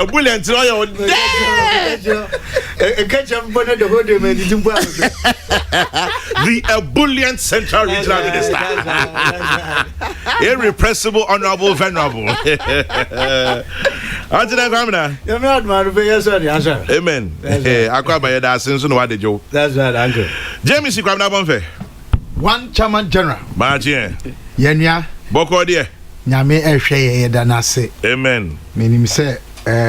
Ebullient, no, the ebullient Central Regional Minister, irrepressible, honorable, venerable. Amen. I quite by that since no what Joe. That's right, Uncle. James, you come bonfe. One chairman general. Martin. Yenya. Boko dear. Nyame ehwe danase. Amen. Menim say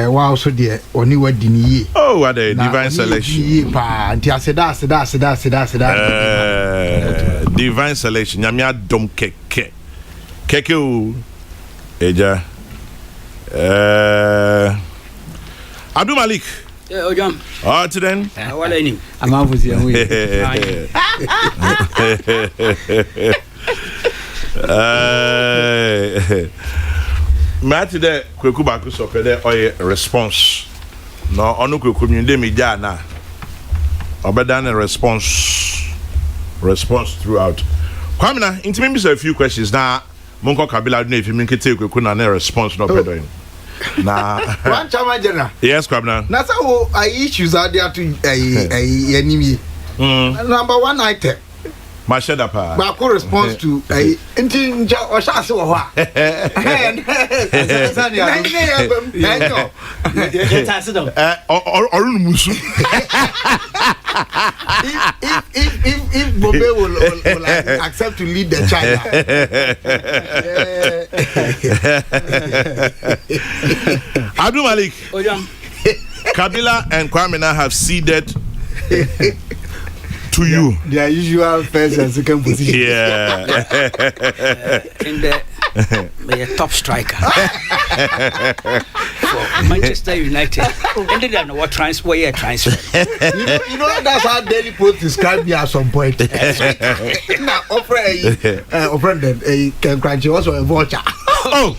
wow so dear oni wadi ni ye. Oh, what a divine selection. Ye pa nti aseda. Divine selection. Nyame adom keke. Keke o. Eja. Abdul Malik. Yeah, Ojam. Oh, then. What I need. I'm out with you. Mati de kweku baku so pede oye response. No onu kweku mi de mi ja na. Obeda na response throughout. Kwamina, intimi mi say a few questions na monko kabila do na ifi mi nkete kweku na response no pede. Na one chairman general. Yes, Kwamina. Na so I issues are there to enemy. Number one item. Masheda pa. Ba ko response to nti nja o sha se wo ho a. Orun musu. If Bobe will accept to lead the China. Abdul Malik. Kabila and Kwamina have ceded to you. Their usual first and second position. Yeah. In the top striker for Manchester United. And they don't know what transfer. You know that's how Daily Post described me at some point. Now offer a crunchy also a vulture. Oh.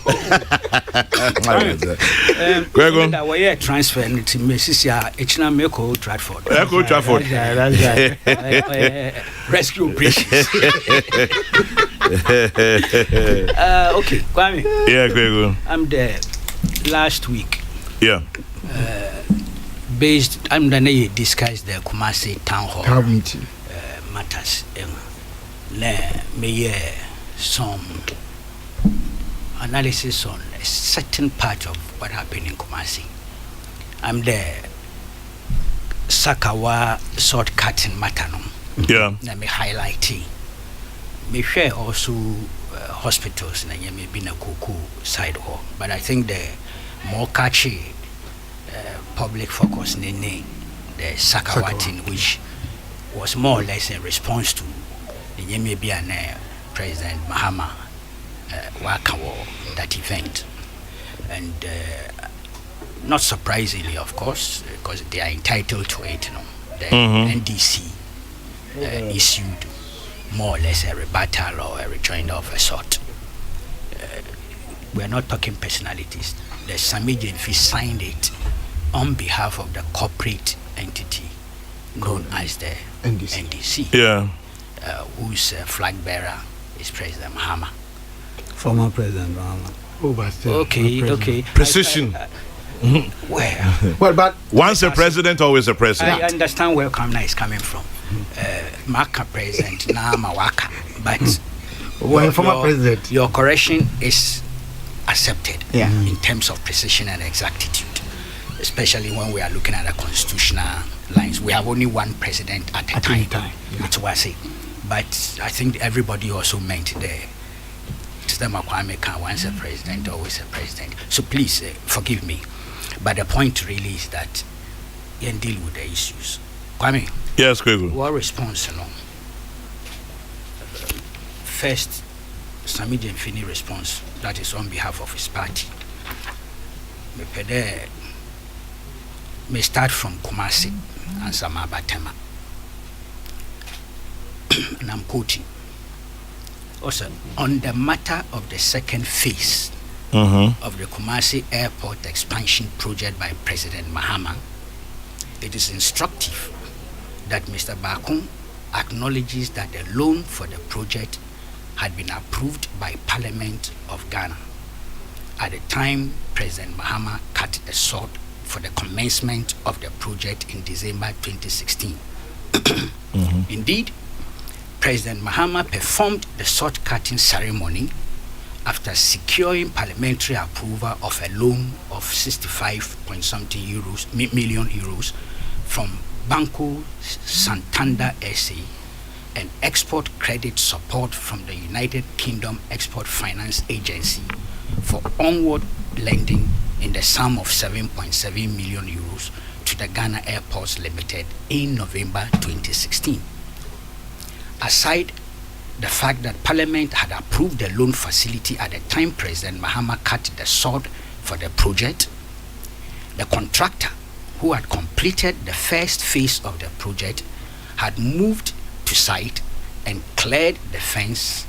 Greg, that way transfer to Mrs. Echna Meko Trafford. Rescue operations. Okay, Kwame. Yeah, Greg. I'm there last week. Yeah. I'm the discussed the Kumasi town hall meeting matters. Me some analysis on a certain part of what happened in Kumasi. I'm the Sakawa sword cutting matter. Yeah. Let me highlight. Me share also hospitals na may be na Kokrokoo side hall, but I think the more catchy public focus in the Sakawatin, which was more or less a response to the Yemibian President Mahama Wakawo, that event. And not surprisingly, of course, because they are entitled to it, the NDC issued more or less a rebuttal or a rejoinder of a sort. We are not talking personalities. The Samiji signed it on behalf of the corporate entity known as the NDC. Yeah. Whose flag bearer is President Mahama. Former President Mahama. Okay. Precision. Well, but once a president, always a president. I understand where Kamna is coming from. Maka president, na Mawaka. But former president. Your correction is accepted in terms of precision and exactitude, especially when we are looking at the constitutional lines. We have only one president at a time. That's what I say. But I think everybody also meant once a president, always a president. So please forgive me. But the point really is that you can deal with the issues. Kwame. Yes, Kwame. What response? First, Samiji Mfini response, that is on behalf of his party. May start from Kumasi and Samabatema. And I'm quoting. Also, on the matter of the second phase of the Kumasi Airport expansion project by President Mahama, it is instructive that Mr. Bakun acknowledges that the loan for the project had been approved by Parliament of Ghana at the time President Mahama cut the for the commencement of the project in December 2016. Indeed, President Mahama performed the sod cutting ceremony after securing parliamentary approval of a loan of 65 point something million euros from Banco Santander SA and export credit support from the United Kingdom Export Finance Agency for onward lending in the sum of 7.7 million euros to the Ghana Airports Limited in November 2016. Aside the fact that Parliament had approved the loan facility at the time President Mahama cut the sod for the project, the contractor who had completed the first phase of the project had moved to site and cleared and fenced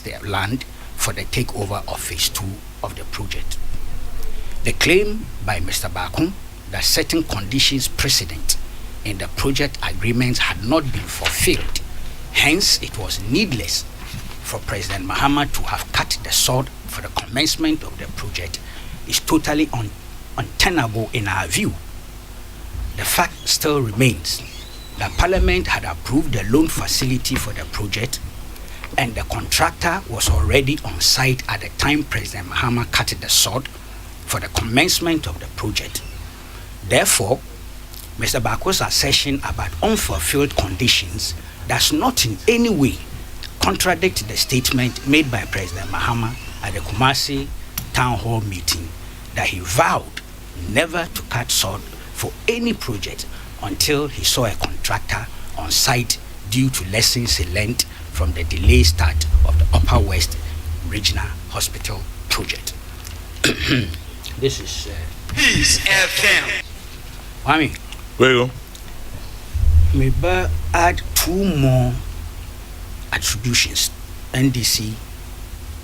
the land for the takeover of phase 2 of the project. The claim by Mr. Bakum that certain conditions precedent in the project agreements had not been fulfilled, hence it was needless for President Mahama to have cut the sod for the commencement of the project, is totally untenable in our view. The fact still remains that Parliament had approved the loan facility for the project and the contractor was already on site at the time President Mahama cut the sod for the commencement of the project. Therefore, Mr. Bako's assertion about unfulfilled conditions does not in any way contradict the statement made by President Mahama at the Kumasi Town Hall meeting that he vowed never to cut sod for any project until he saw a contractor on site due to lessons he learned from the delayed start of the Upper West Regional Hospital project. This is Peace FM. Wami, Where you go? maybe add 2 more attributions, NDC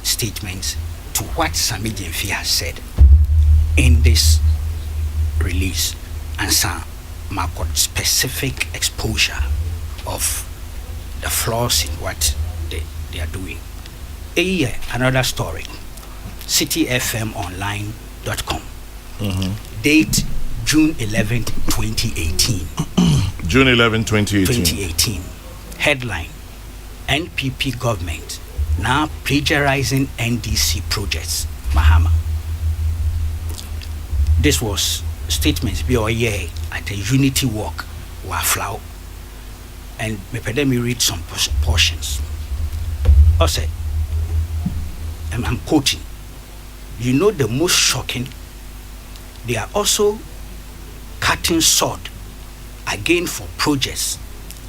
statements, to what Sami Jemfi has said in this release, and some specific exposure of the flaws in what they are doing. Another story, cityfmonline.com, date June 11, 2018. June 11, 2018. 2018. Headline: NPP government now plagiarizing NDC projects. Mahama. This was statements be at a unity walk were flow. And let me read some portions. Also, and I'm quoting, you know the most shocking, they are also cutting sod again for projects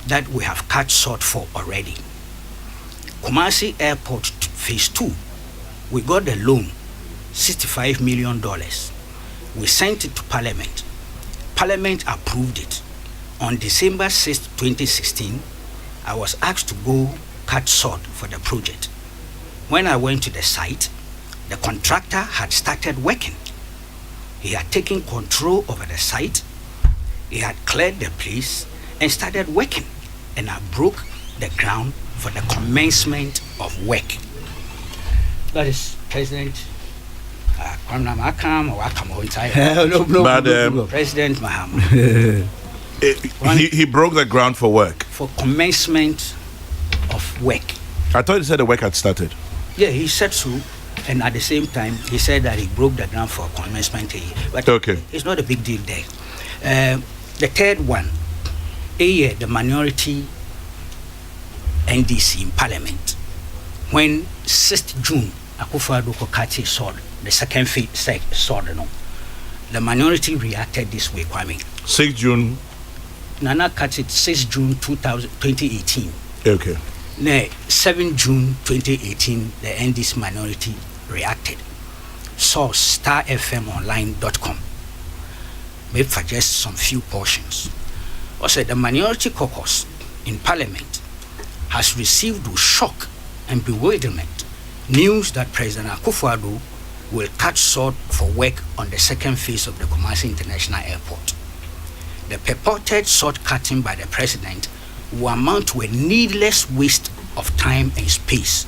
that we have cut sod for already. Kumasi Airport phase 2, we got the loan, $65 million. We sent it to Parliament. Parliament approved it. On December 6, 2016, I was asked to go cut sod for the project. When I went to the site, the contractor had started working. He had taken control over the site. He had cleared the place and started working. And I broke the ground for the commencement of work. That is President Kwame Makam or President Mahama. He broke the ground for work. For commencement of work. I thought he said the work had started. Yeah, he said so. And at the same time, he said that he broke the ground for commencement. But okay, it's not a big deal there. The third one, the minority NDC in Parliament, when 6th June, Akufo-Addo cut his sword, the second sword, the minority reacted this way, Kwame. 6th June? Nana cut it 6 June 2018. Okay. 7 June 2018, the NDC minority reacted. Source, starfmonline.com. Maybe for just some few portions. Also, the minority caucus in Parliament has received with shock and bewilderment news that President Akufo-Addo will cut sod for work on the second phase of the Kumasi International Airport. The purported sod cutting by the president will amount to a needless waste of time and space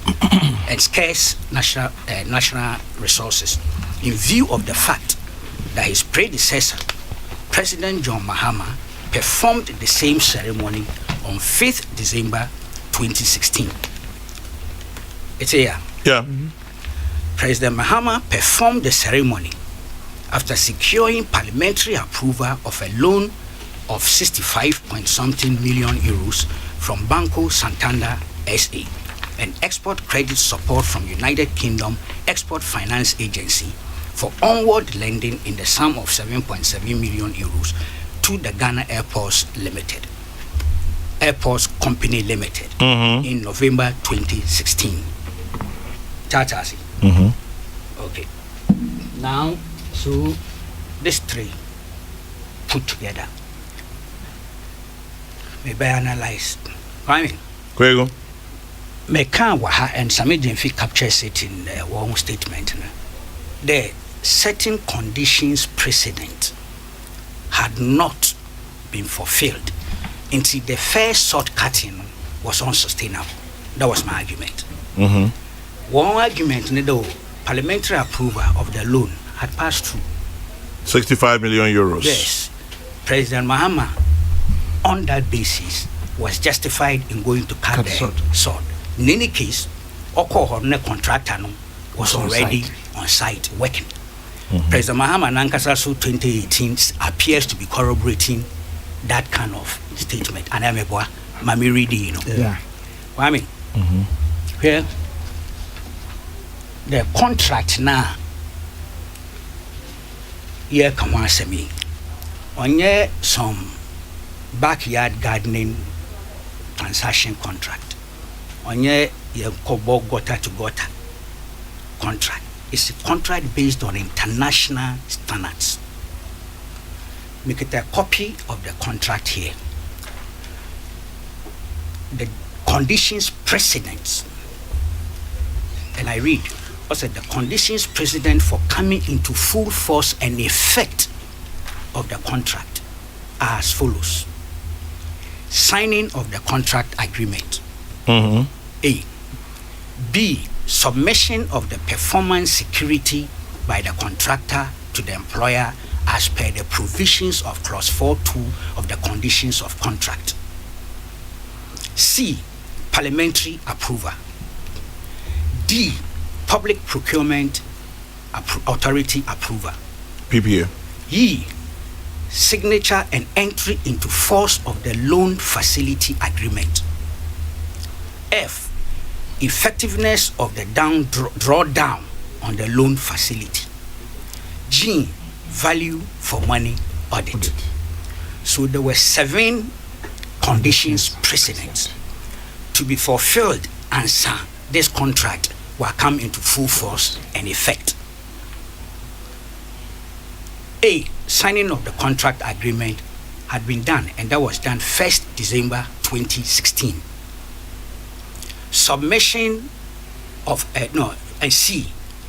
and scarce national resources, in view of the fact that his predecessor, President John Mahama, performed the same ceremony on 5th December 2016. It's here. Yeah. President Mahama performed the ceremony after securing parliamentary approval of a loan of 65-point-something million euros from Banco Santander SA, and export credit support from United Kingdom Export Finance Agency for onward lending in the sum of 7.7 million euros to the Ghana Airports Company Limited in November 2016. Chartasi. Okay. Now, so these three put together may be analyzed. I mean, Kwego. Meka Waha and Samidinfi captures it in one statement. The certain conditions precedent had not been fulfilled until the first shortcutting was unsustainable. That was my argument. One argument, the parliamentary approval of the loan had passed through. 65 million euros. Yes. President Mahama, on that basis, was justified in going to cut the sword. In any case, Oko contractor was already on site working. President Mahama Nankasasu 2018 appears to be corroborating that kind of statement. And I'm a boy, Mami Reedy, you know. Yeah. I mean, where the contract now, here come on, me. On some backyard gardening transaction contract. On your kobo gutter to gutter contract. It's a contract based on international standards. Make it a copy of the contract here. The conditions precedents, and I read also the conditions precedent for coming into full force and effect of the contract are as follows. Signing of the contract agreement. A. B. Submission of the performance security by the contractor to the employer as per the provisions of clause 4.2 of the conditions of contract. C. Parliamentary approval. D. Public procurement authority approval. PPA. E. Signature and entry into force of the loan facility agreement. F. Effectiveness of the drawdown on the loan facility. G. Value for money audit. So there were 7 conditions precedents to be fulfilled, and this contract will come into full force and effect. A. Signing of the contract agreement had been done, and that was done 1st December 2016. Submission of and C.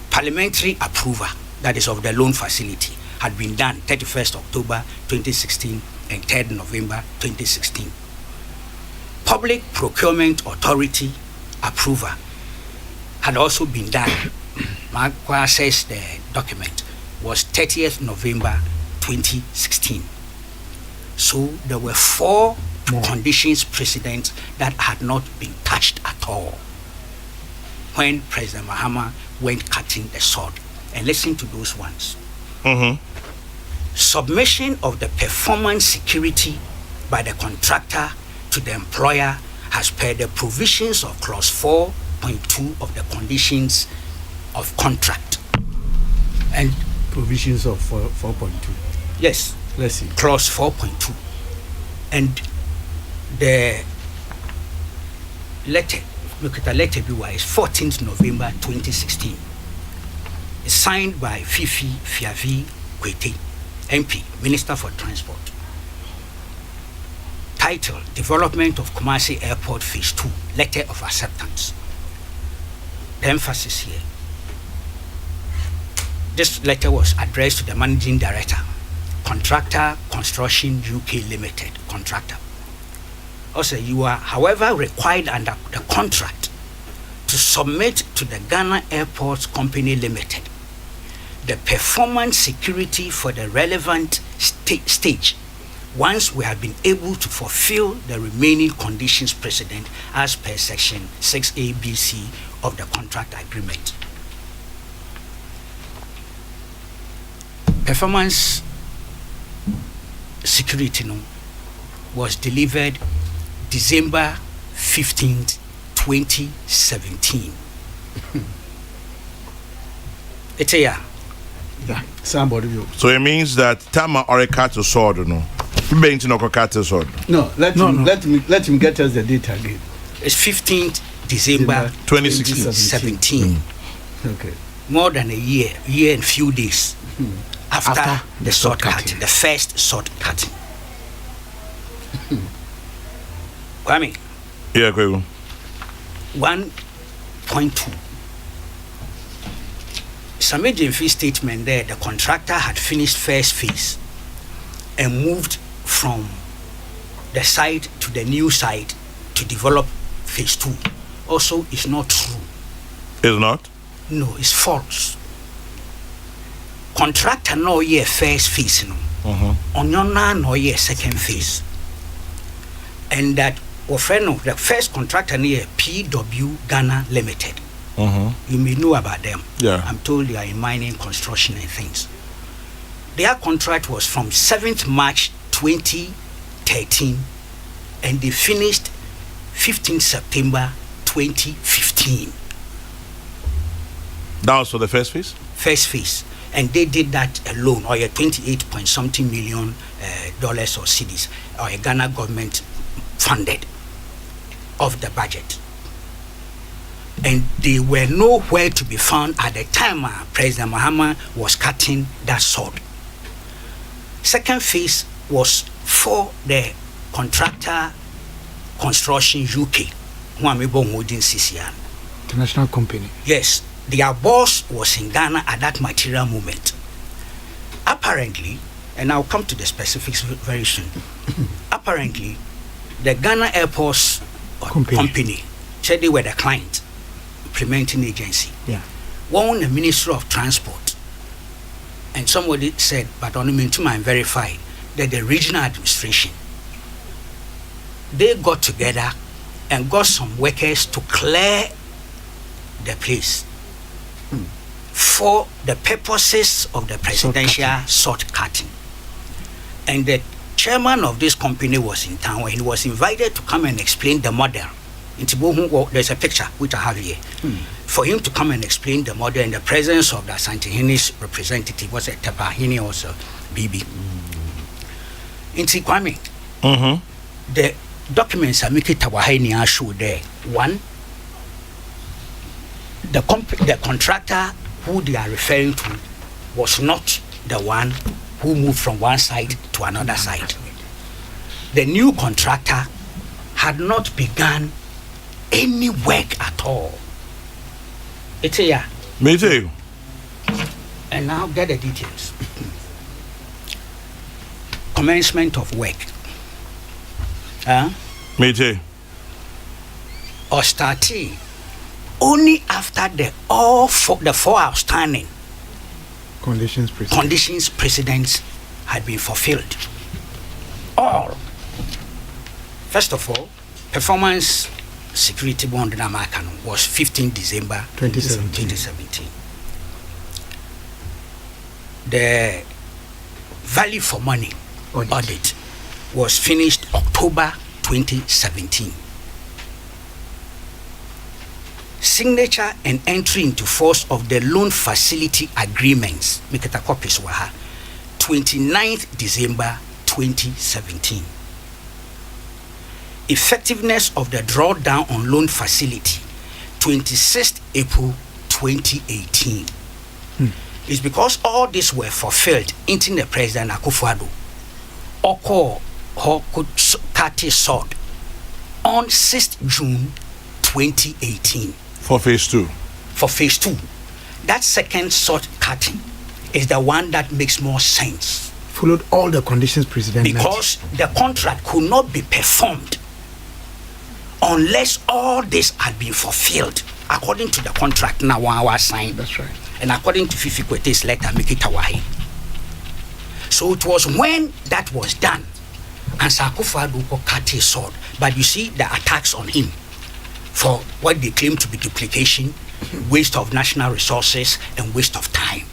Parliamentary approval, that is of the loan facility, had been done 31st October 2016 and 3rd November 2016. Public procurement authority approval had also been done. Magua says the document was 30th November 2016. So there were 4 conditions precedent that had not been touched at all when President Mahama went cutting the sword. And listen to those ones. Submission of the performance security by the contractor to the employer as per the provisions of clause 4.2 of the conditions of contract. And Provisions of 4.2. yes, Let's see. clause 4.2. And the letter, look at the letter BY, is 14th November 2016. It's signed by Fifi Fiavi Kwete, MP, Minister for Transport. Title, Development of Kumasi Airport Phase 2, Letter of Acceptance. The emphasis here. This letter was addressed to the Managing Director, Contractor Construction UK Limited, contractor. Also, you are, however, required under the contract to submit to the Ghana Airports Company Limited the performance security for the relevant stage once we have been able to fulfill the remaining conditions precedent as per section 6A-B-C of the contract agreement. Performance security was delivered December 15th, 2017. It's a year. Yeah, somebody will. So it means that Tama or a cattle sword, no? Being to no cattle sword. No, let him get us the date again. It's 15th December 2017. Okay. More than a year and few days after the sword cutting, the first sword cutting. Kwame. Yeah, Kwame. 1.2. Some agency statement there, the contractor had finished first phase and moved from the site to the new site to develop phase 2. Also, it's not true. It's not? No, it's false. Contractor no year first phase, no. Onyona no year second phase. And that the first contractor near PW Ghana Limited. You may know about them. Yeah. I'm told they are in mining, construction and things. Their contract was from 7th March 2013 and they finished 15th September 2015. That was for the first phase? First phase. And they did that alone, or a 28 point something million dollars or cedis, or a Ghana government funded of the budget. And they were nowhere to be found at the time President Mahama was cutting that sword. Second phase was for the contractor Construction UK, International company. Yes, their boss was in Ghana at that material moment. Apparently, and I'll come to the specifics very soon. Apparently, the Ghana Airports company said they were the client, implementing agency. Yeah. One, the Ministry of Transport. And somebody said, but on the meantime, verify that the regional administration, they got together and got some workers to clear the place for the purposes of the presidential sword cutting. And the chairman of this company was in town where he was invited to come and explain the model. There's a picture which I have here. For him to come and explain the model in the presence of the Asantehini's representative, was it Tapahini also, BB. In Kwame, the documents Amiki Tawahini show there. One, the contractor who they are referring to was not the one who moved from one side to another side. The new contractor had not begun any work at all. It's here. Me too. And now get the details. Commencement of work. Me too. Or starting only after the four outstanding Conditions precedents had been fulfilled. All. First of all, performance security bond in American was 15 December 2017. The value for money audit was finished October 2017. Signature and entry into force of the loan facility agreements, make it a copy, 29th December 2017. Effectiveness of the drawdown on loan facility, 26th April 2018. It's because all these were fulfilled into the President Akufo-Addo Oko Kati sword on 6th June 2018. For phase 2. For phase 2. That second sword cutting is the one that makes more sense. Followed all the conditions precedent. Because the contract could not be performed unless all this had been fulfilled according to the contract now was signed. That's right. And according to Fifi Kwete's letter, make it Hawaii. So it was when that was done, and Akufo-Addo cut his sword. But you see the attacks on him for what they claim to be duplication, waste of national resources, and waste of time.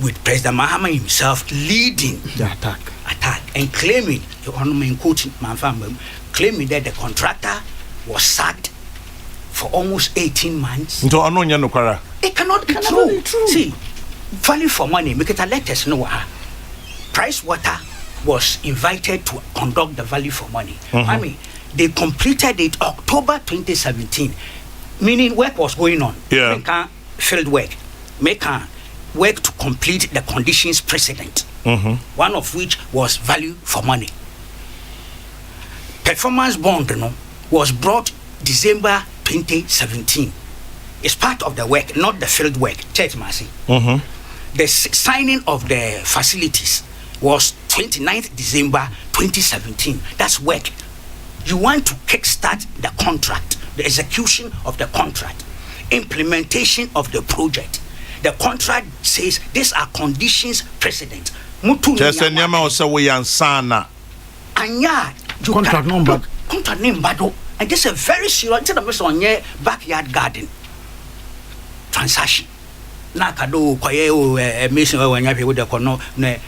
With President Mahama himself leading The attack. and claiming, claiming that the contractor was sacked for almost 18 months. Nto ono nya nokwara. It cannot be true. See, value for money, make it a letters no. Price Water was invited to conduct the value for money. I mean, they completed it October 2017, meaning work was going on. Yeah. Make a field work, make a work to complete the conditions precedent. One of which was value for money. Performance bond, was brought December 2017. It's part of the work, not the field work. Church Mercy. The signing of the facilities was 29th December 2017. That's work. You want to kickstart the contract, the execution of the contract, implementation of the project. The contract says these are conditions precedent. Just a nyama o se we yansana. Anya Contract number. Contract number. And this is a very serious. Instead of on your backyard garden transaction. Nakado kwaye o mission when you have with the kono ne.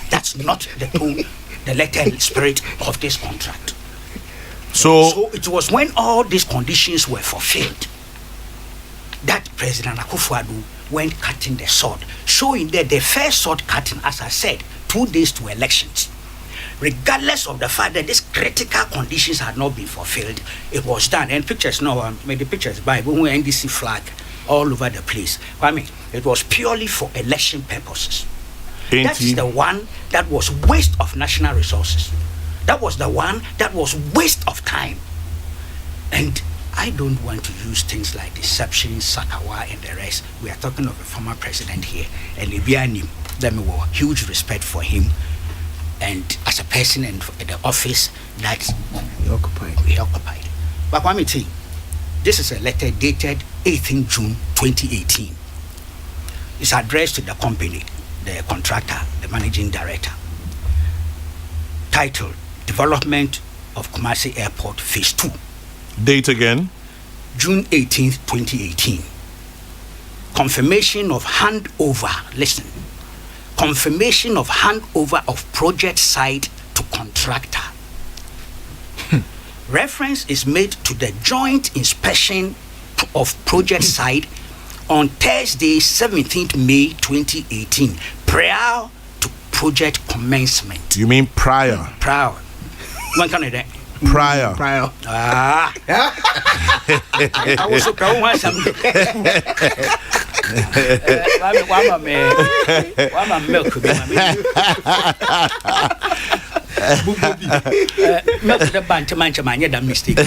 That's not the tone, the letter and spirit of this contract. So it was when all these conditions were fulfilled that President Akufo-Addo went cutting the sword, showing that the first sword cutting, as I said, 2 days to elections. Regardless of the fact that these critical conditions had not been fulfilled, it was done. And pictures now, made the pictures by NDC flag all over the place. I mean, it was purely for election purposes. That's the one that was waste of national resources. That was the one that was waste of time. And I don't want to use things like deception, Sakawa, and the rest. We are talking of a former president here. And Libianim, let me have huge respect for him. And as a person in the office that he occupied. But let me tell you, this is a letter dated 18 June 2018. It's addressed to the company, the contractor, the managing director. Titled, Development of Kumasi Airport Phase 2. Date again? June 18th, 2018. Confirmation of handover. Listen. Confirmation of handover of project site to contractor. Reference is made to the joint inspection of project site on Thursday, 17th May 2018, prior to project commencement. You mean prior? Prior. One kind of that. Prior. Ah. I was so proud of something. Why milk? Milk the bunch of man, you done mistake.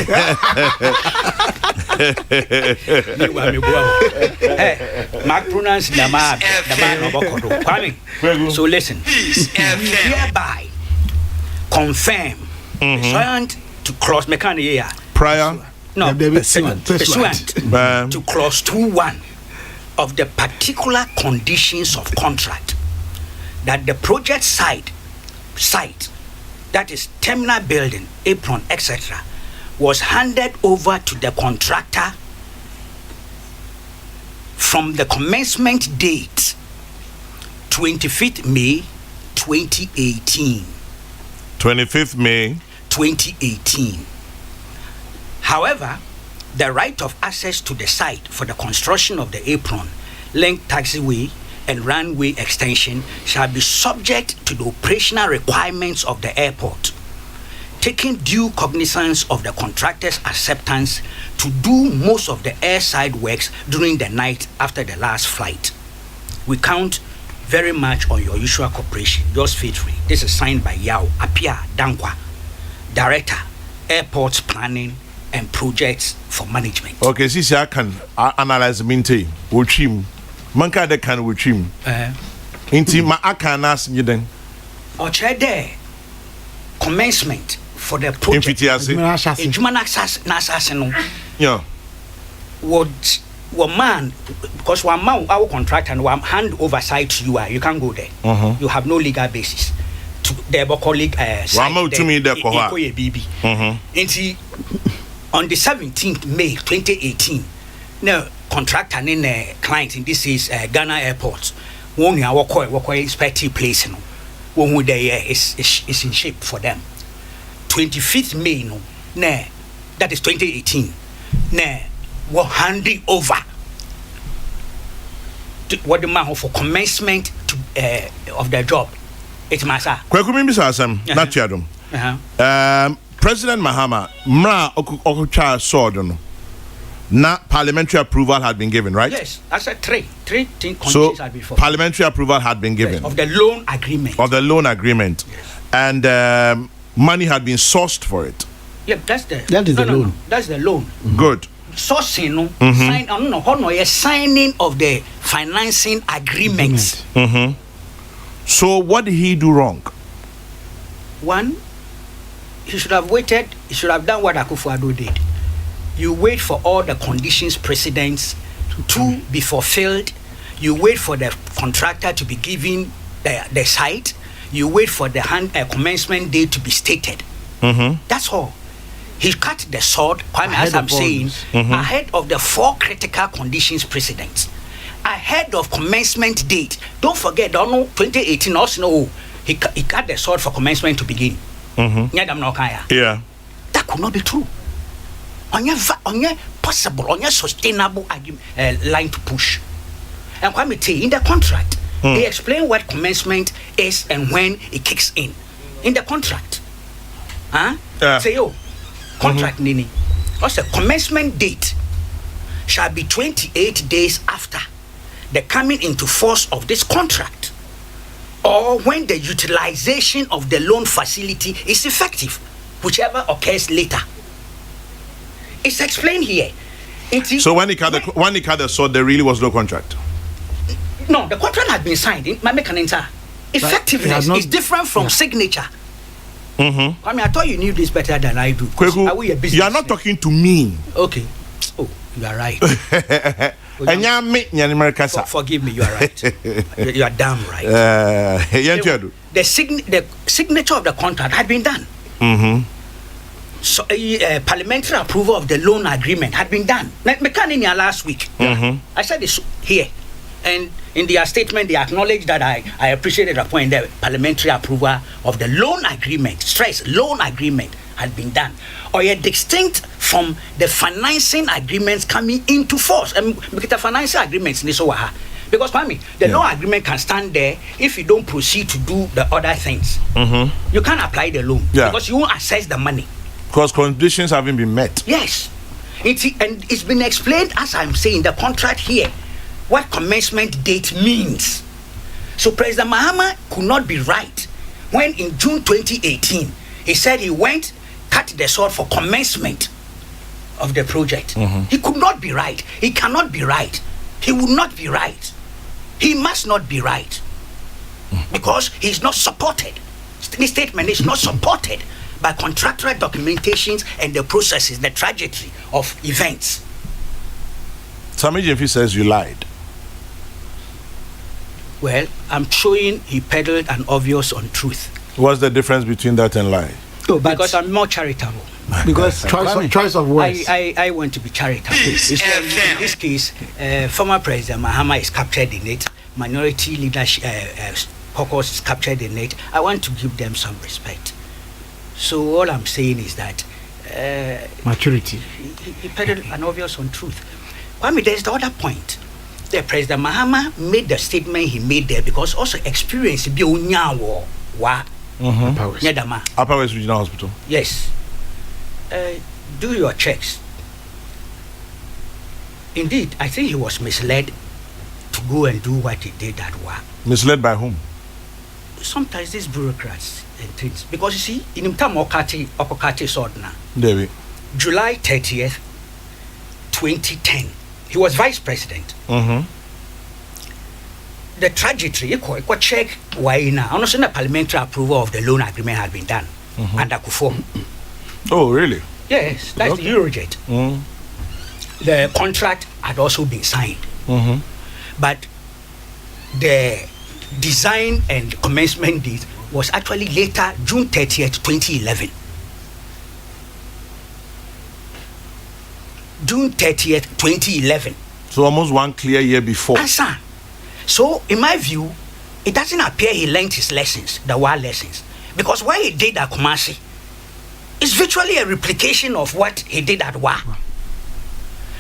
Mark pronounce the man of Kokrokoo. So listen, hereby confirm pursuant to clause prior. No, pursuant to clause 2.1 of the particular conditions of contract that the project site, that is terminal building, apron, etc., was handed over to the contractor from the commencement date 25th May 2018. 25th May 2018. However, the right of access to the site for the construction of the apron, link taxiway, and runway extension shall be subject to the operational requirements of the airport, taking due cognizance of the contractor's acceptance to do most of the airside works during the night after the last flight. We count very much on your usual cooperation. Yours faithfully. This is signed by Yao Apia Dankwa, Director, Airport Planning and Projects for Management. Okay, since I can analyze Minte, Wuchim, Manka de can Wuchim. Inti ma akanas nyeden. Ochede commencement for the project. Infitiase. Ejuma na assassin. Yeah. Would one man, because one man, our contract and one hand oversight to you, you can't go there. You have no legal basis. To the colleague, to me, the on the 17th May 2018, now contractor and client in this is Ghana Airport. One year, what expected place, no. One would is in shape for them. 25th May, no, nah, that is 2018. Nah, we're handing over to what the man for commencement to of their job. It's Masa. President Mahama, Mra Okucha Sordon. Now parliamentary approval had been given, right? Yes, I said three conditions so had been parliamentary approval had been given. Yes, of the loan agreement. Yes. And money had been sourced for it. Yeah, that is the loan. That's the loan. Good. Sourcing, signing of the financing agreements. So what did he do wrong? One, he should have waited. He should have done what Akufo-Addo did. You wait for all the conditions precedents to be fulfilled. You wait for the contractor to be given the site. You wait for the commencement date to be stated. That's all. He cut the sword, as I'm saying, ahead of the 4 critical conditions precedents. Ahead of commencement date. Don't forget, 2018 also, he cut the sword for commencement to begin. Yeah. That could not be true. On your possible, on your sustainable line to push. And in the contract, they explain what commencement is and when it kicks in the contract. Say, contract nini. Also, commencement date shall be 28 days after the coming into force of this contract, or when the utilization of the loan facility is effective, whichever occurs later. It's explained here. So when he cut the sword, there really was no contract. No, the contract had been signed. Effectiveness is different from signature. I thought you knew this better than I do. Kweku, you are not talking to me. Okay. Oh, you are right. Forgive me, you are right. You are damn right. The signature of the contract had been done. So parliamentary approval of the loan agreement had been done. Last week. I said this here. And in their statement, they acknowledged that I appreciated the point that parliamentary approval of the loan agreement, loan agreement, had been done. Or yet distinct from the financing agreements coming into force. Because the financing agreements, because the loan agreement can stand there if you don't proceed to do the other things. You can't apply the loan because you won't access the money. Because conditions haven't been met. Yes. And it's been explained, as I'm saying, the contract here, what commencement date means. So President Mahama could not be right when in June 2018, he said he cut the sword for commencement of the project. He could not be right. He cannot be right. He would not be right. He must not be right. Because he's not supported. This statement is not supported by contractual documentations and the processes, the trajectory of events. Sammy Jeffy says you lied. Well, I'm showing he peddled an obvious untruth. What's the difference between that and lie? Because I'm more charitable. Because choice of words. I want to be charitable. In this case, former President Mahama is captured in it. Minority leadership caucus is captured in it. I want to give them some respect. So all I'm saying is that maturity. He peddled an obvious untruth. There's the other point. The President Mahama made the statement he made there because also experience be unyawo wa Upper West Regional Hospital. Yes. Do your checks. Indeed, I think he was misled to go and do what he did at WA. Misled by whom? Sometimes these bureaucrats and things. Because you see, in time Okati Sordna, July 30th, 2010, he was vice president. The trajectory, check why now. I'm not saying the parliamentary approval of the loan agreement had been done under Kufo. Oh, really? Yes, that's the Eurojet. The contract had also been signed. Mm-hmm. But the design and commencement date was actually later, June 30th, 2011. June 30th, 2011. So almost 1 clear year before. Answer. So, in my view, it doesn't appear he learned his lessons, the war lessons. Because what he did at Kumasi is virtually a replication of what he did at Wa.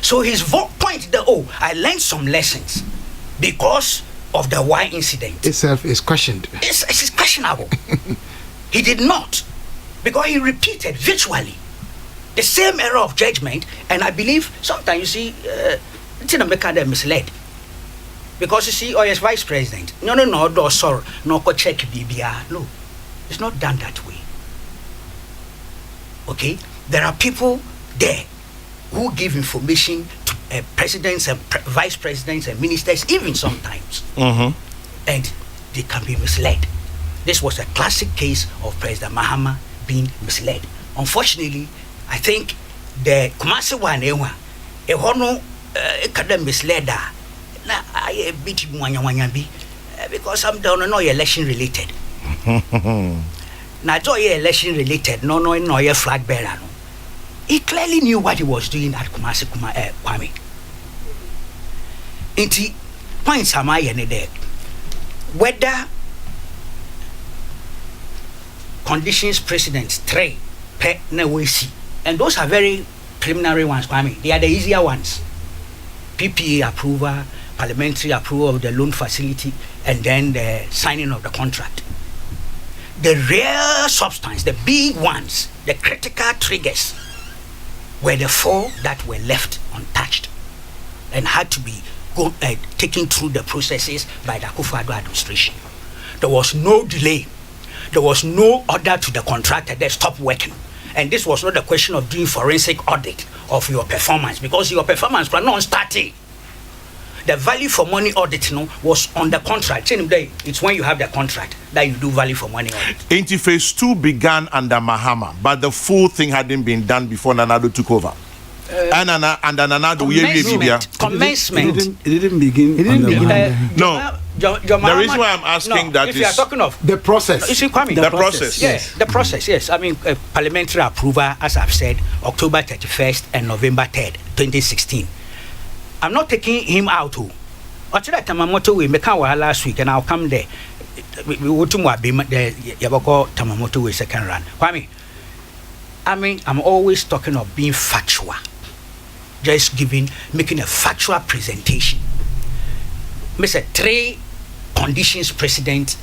So his point that, I learned some lessons because of the Wa incident. Itself is questioned. It's questionable. He did not. Because he repeated virtually the same error of judgment. And I believe sometimes you see, it's in America they're misled. Because you see, as vice president, no, sorry, no, check BBR. No, it's not done that way. Okay? There are people there who give information to presidents and vice presidents and ministers, even sometimes. Mm-hmm. And they can be misled. This was a classic case of President Mahama being misled. Unfortunately, I think the Kumasi one, it can misled her. I beat him because I'm down on election related. Now, election related, no flag bearer. No. He clearly knew what he was doing at Kumasi Kwame. Inti points am I there? Whether conditions precedents 3 per Nawesi, and those are very preliminary ones, Kwame. They are the easier ones. PPA approval, parliamentary approval of the loan facility, and then the signing of the contract. The real substance, the big ones, the critical triggers, were the 4 that were left untouched and had to be taken through the processes by the Akufo-Addo administration. There was no delay. There was no order to the contractor that stop working. And this was not a question of doing forensic audit of your performance, because your performance was not starting. The value for money audit was on the contract. It's when you have the contract that you do value for money audit. Phase 2 began under Mahama, but the full thing hadn't been done before Nanado took over. And under Nanado, commencement. It didn't begin. No. The reason why I'm asking that if you are talking of the process. You see, Kwame, the process. Yes, the process. Yes, I mean parliamentary approval, as I've said, October 31st and November 3rd, 2016. I'm not taking him out. After that, Tamamoto we make our last week, and I'll come there. We go to the Yabako Tamamoto way second run. Kwame, I mean, I'm always talking of being factual, just making a factual presentation. Mr. 3 conditions precedent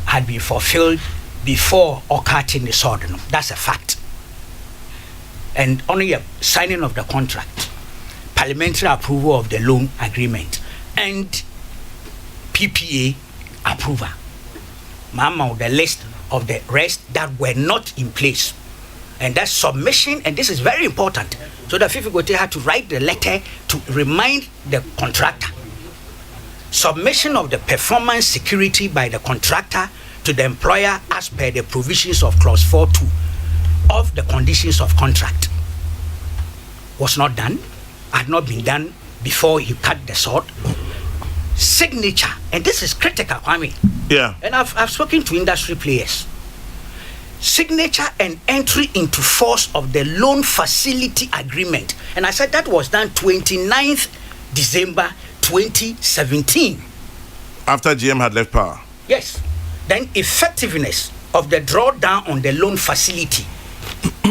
had been fulfilled before Okati the sword. That's a fact. And only a signing of the contract, parliamentary approval of the loan agreement, and PPA approval. Mama, the list of the rest that were not in place. And that submission, and this is very important, so that Fifi Gote had to write the letter to remind the contractor. Submission of the performance security by the contractor to the employer as per the provisions of clause 4.2 of the conditions of contract was not done, had not been done before he cut the sword. Signature, and this is critical, Kwame. Yeah. And I've spoken to industry players. Signature and entry into force of the loan facility agreement. And I said that was done 29th December 2017. After GM had left power. Yes. Then effectiveness of the drawdown on the loan facility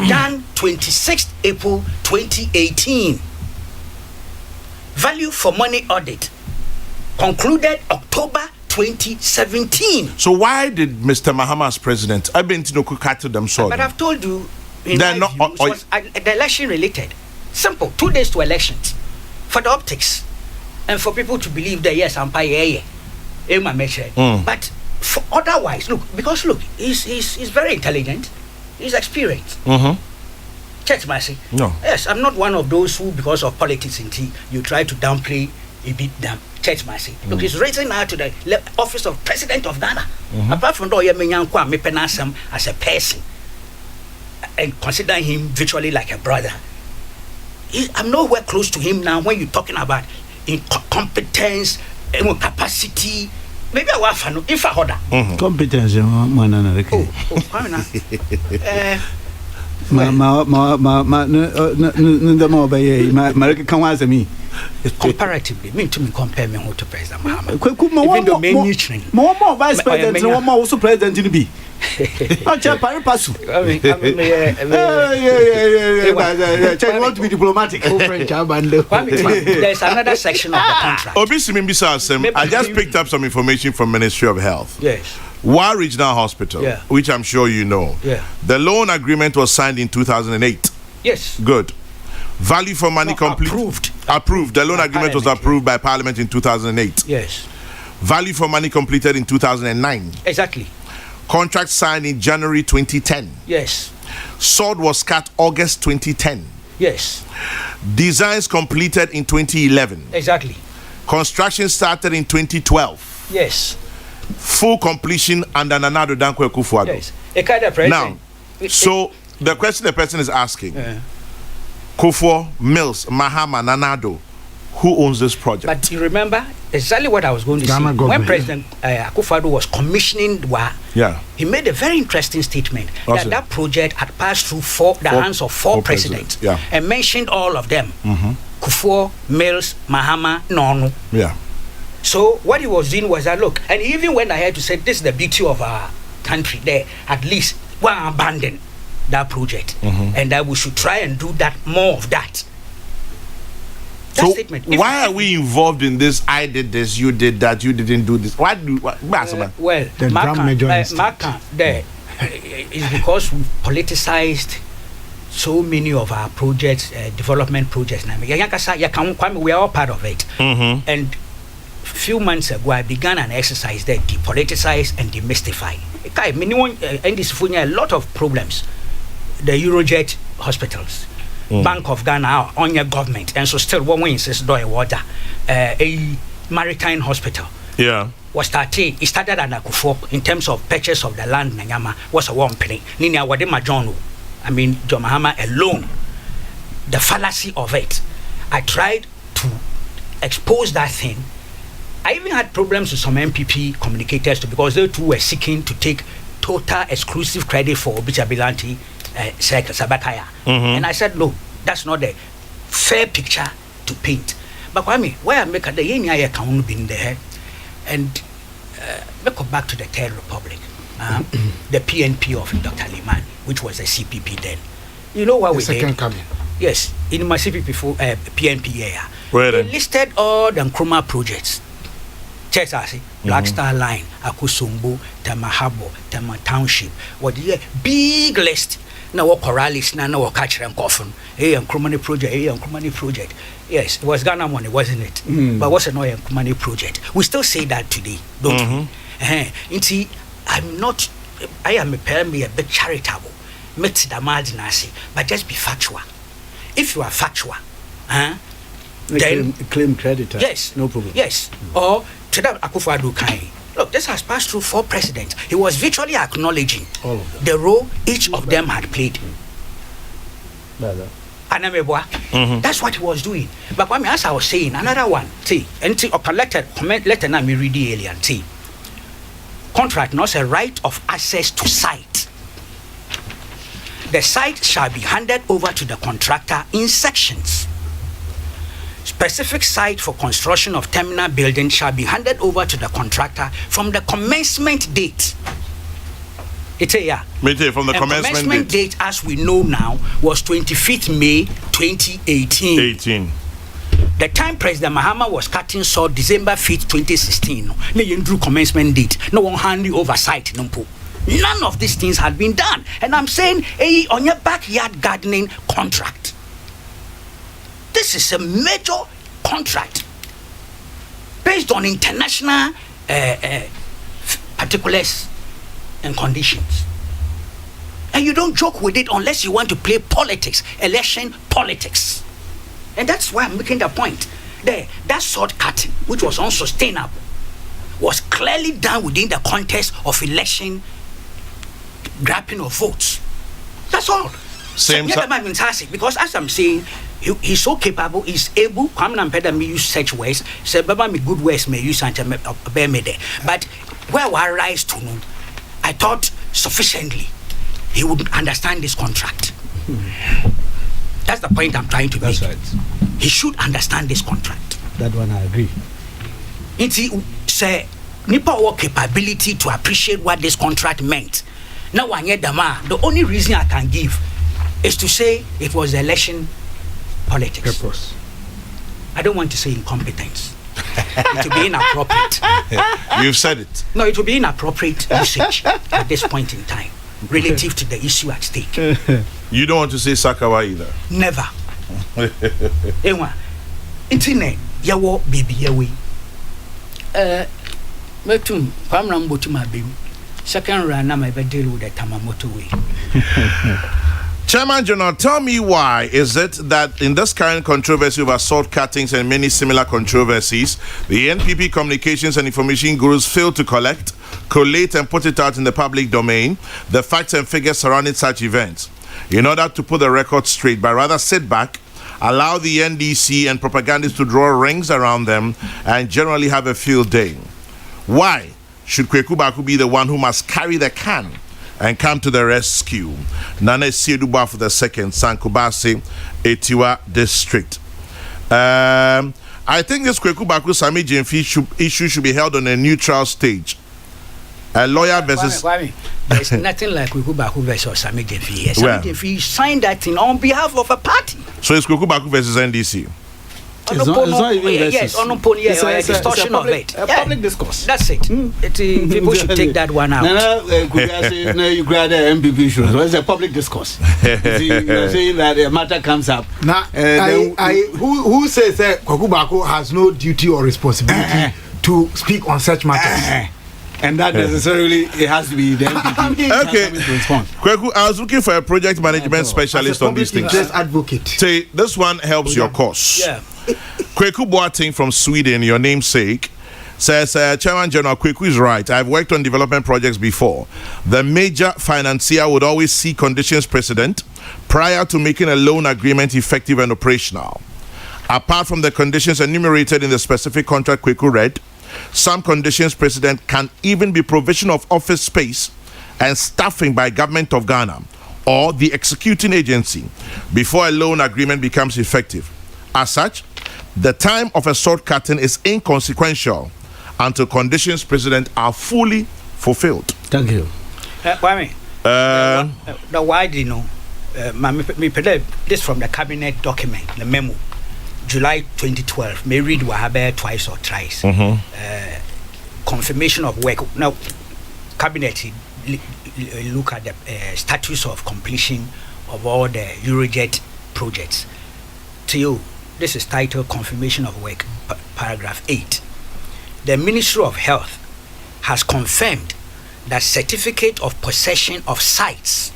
done 26th April 2018. Value for money audit concluded October 2017. So why did Mr. Mahama as president, I've been to cut to them so? But I've told you, in They're my not- view, it was the election related. Simple. 2 days to elections. For the optics. And for people to believe that, yes, I'm But for otherwise, because he's very intelligent. He's experienced. Mm-hmm. Church mercy. No. Yes, I'm not one of those who, because of politics in tea, you try to downplay a bit them. Church mercy. Look, he's raising now to the office of President of Ghana. Apart from that, as a person, and consider him virtually like a brother. I'm nowhere close to him now when you're talking about competence, capacity. Maybe I want to know if I order. Competence, man, comparatively, me to compare me to President Mahama. Even though more vice president, one more also president in the B. Want to be diplomatic. There's another section of the contract. I just picked up some information from Ministry of Health. Yes. Wa Regional Hospital, which I'm sure you know. Yeah. The loan agreement was signed in 2008. Yes. Good. Value for money complete. Approved. The loan agreement was approved by Parliament in 2008. Yes. Value for money completed in 2009. Exactly. Contract signed in January 2010. Yes. Sword was cut August 2010. Yes. Designs completed in 2011. Exactly. Construction started in 2012. Yes. Full completion under Nana Dankwa Akufo-Addo. Yes. Now, so the question the person is asking, Kufuor, Mills, Mahama, Nanado, who owns this project? But you remember exactly what I was going to say. When President Akufo-Addo was commissioning WA, he made a very interesting statement that project had passed through the hands of four presidents and mentioned all of them. Kufuor, Mills, Mahama, Nonu. Yeah. So what he was doing was that, look, and he even went ahead to say this is the beauty of our country there, at least we'll abandon that project and that we should try and do that, more of that. So why are we involved in this? I did this, you did that, you didn't do this. Well, the Mark there is because we politicized so many of our projects, development projects. We are all part of it. And a few months ago, I began an exercise that depoliticize and demystify. A lot of problems. The Eurojet hospitals, Bank of Ghana, on your government, and so still one way insists do a water, a maritime hospital. Yeah. Was started. It started at Akufo in terms of purchase of the land. Nanyama was a 1 penny. Ninia Wadema John. I mean, John Mahama alone. The fallacy of it. I tried to expose that thing. I even had problems with some MPP communicators too, because they too were seeking to take total exclusive credit for Bichabilanti, Sabataya. And I said, no, that's not the fair picture to paint. But I mean, why I make the Yenya account been there, and we go back to the Third Republic, the PNP of Dr. Liman, which was the CPP then. You know what we did? Second coming. Yes, in my CPP for PNP area. They listed all the Nkrumah projects. Black Star Line, Akusumbu, Tema Harbor, Tema Township. What the big list. Now what Coralis, now what Catcher and Coffin. Hey, Nkrumah project, hey, Nkrumah project. Yes, it was Ghana money, wasn't it? But what's a Nkrumah project? We still say that today, don't we? See, I am a bit charitable. But just be factual. If you are factual, then claim creditor. Yes, no problem. Yes, or Chedab Akufo-Addo Kai. Look, this has passed through 4 presidents. He was virtually acknowledging all of them, the role each of them had played. That's what he was doing. But as I was saying, another one, let me read the alien. Contract not a right of access to site. The site shall be handed over to the contractor in sections. Specific site for construction of terminal building shall be handed over to the contractor from the commencement date. From the commencement date, as we know now, was 25th May 2018. The time President Mahama was cutting saw December 5th, 2016. No commencement date. No one handing oversight. None of these things had been done. And I'm saying, on your backyard gardening contract. This is a major contract based on international particulars and conditions. And you don't joke with it unless you want to play politics, election politics. And that's why I'm making the point. That sword cutting, which was unsustainable, was clearly done within the context of election grabbing of votes. That's all. Same because as I'm saying, he's so capable, he's able. Kwame Nampeda may use such words. Say, Baba, me good words may use and bear me there. But where I rise to know, I thought sufficiently he would understand this contract. That's the point I'm trying to make. That's right. He should understand this contract. That one I agree. It's say Nipa work capability to appreciate what this contract meant. Now one year the only reason I can give is to say it was election politics. Purpose. I don't want to say incompetence. It will be inappropriate. You've said it. No, it will be inappropriate usage at this point in time relative to the issue at stake. You don't want to say Sakawa either. Never. Ewa, internet, yawo baby yawe. Metum, Pamram Botuma baby. Second run, I'm a deal with the Tamamoto way. Chairman General, tell me why is it that in this current controversy over salt cuttings and many similar controversies, the NPP communications and information gurus fail to collect, collate and put it out in the public domain, the facts and figures surrounding such events, in order to put the record straight, but rather sit back, allow the NDC and propagandists to draw rings around them and generally have a field day? Why should Kokrokoo Baako be the one who must carry the can and come to the rescue? Nana Sieduba for the second, Sankubasi, Etiwa District. I think this Kokrokoo Baako Sami Jemfi issue should be held on a neutral stage. A lawyer versus... There's nothing like Kokrokoo Baako versus Sami Jemfi. Sami Jemfi signed that thing on behalf of a party. So it's Kokrokoo Baako versus NDC? It's not even yes, it's a distortion of it. Public discourse. That's it. People should take that one out. No, you grab the MPP shows. It's a public discourse. You're saying that a matter comes up. Now, who says that Kokrokoo Baako has no duty or responsibility to speak on such matters? And that necessarily it has to be the MPP. Okay. Kokrokoo, I was looking for a project management specialist on these things. Just advocate. Say this one helps your cause. Yeah. Kokrokoo Boateng from Sweden, your namesake, says Chairman General Kokrokoo is right. I've worked on development projects before. The major financier would always see conditions precedent prior to making a loan agreement effective and operational. Apart from the conditions enumerated in the specific contract Kokrokoo read, some conditions precedent can even be provision of office space and staffing by Government of Ghana or the executing agency before a loan agreement becomes effective. As such, the time of a salt cutting is inconsequential until conditions precedent are fully fulfilled. Thank you. Kwame, why do you know? This from the cabinet document, the memo, July 2012. May read Wahabe twice or thrice. Confirmation of work. Now, cabinet look at the status of completion of all the Eurojet projects. To you, this is titled Confirmation of Work, paragraph 8. The Ministry of Health has confirmed that certificate of possession of sites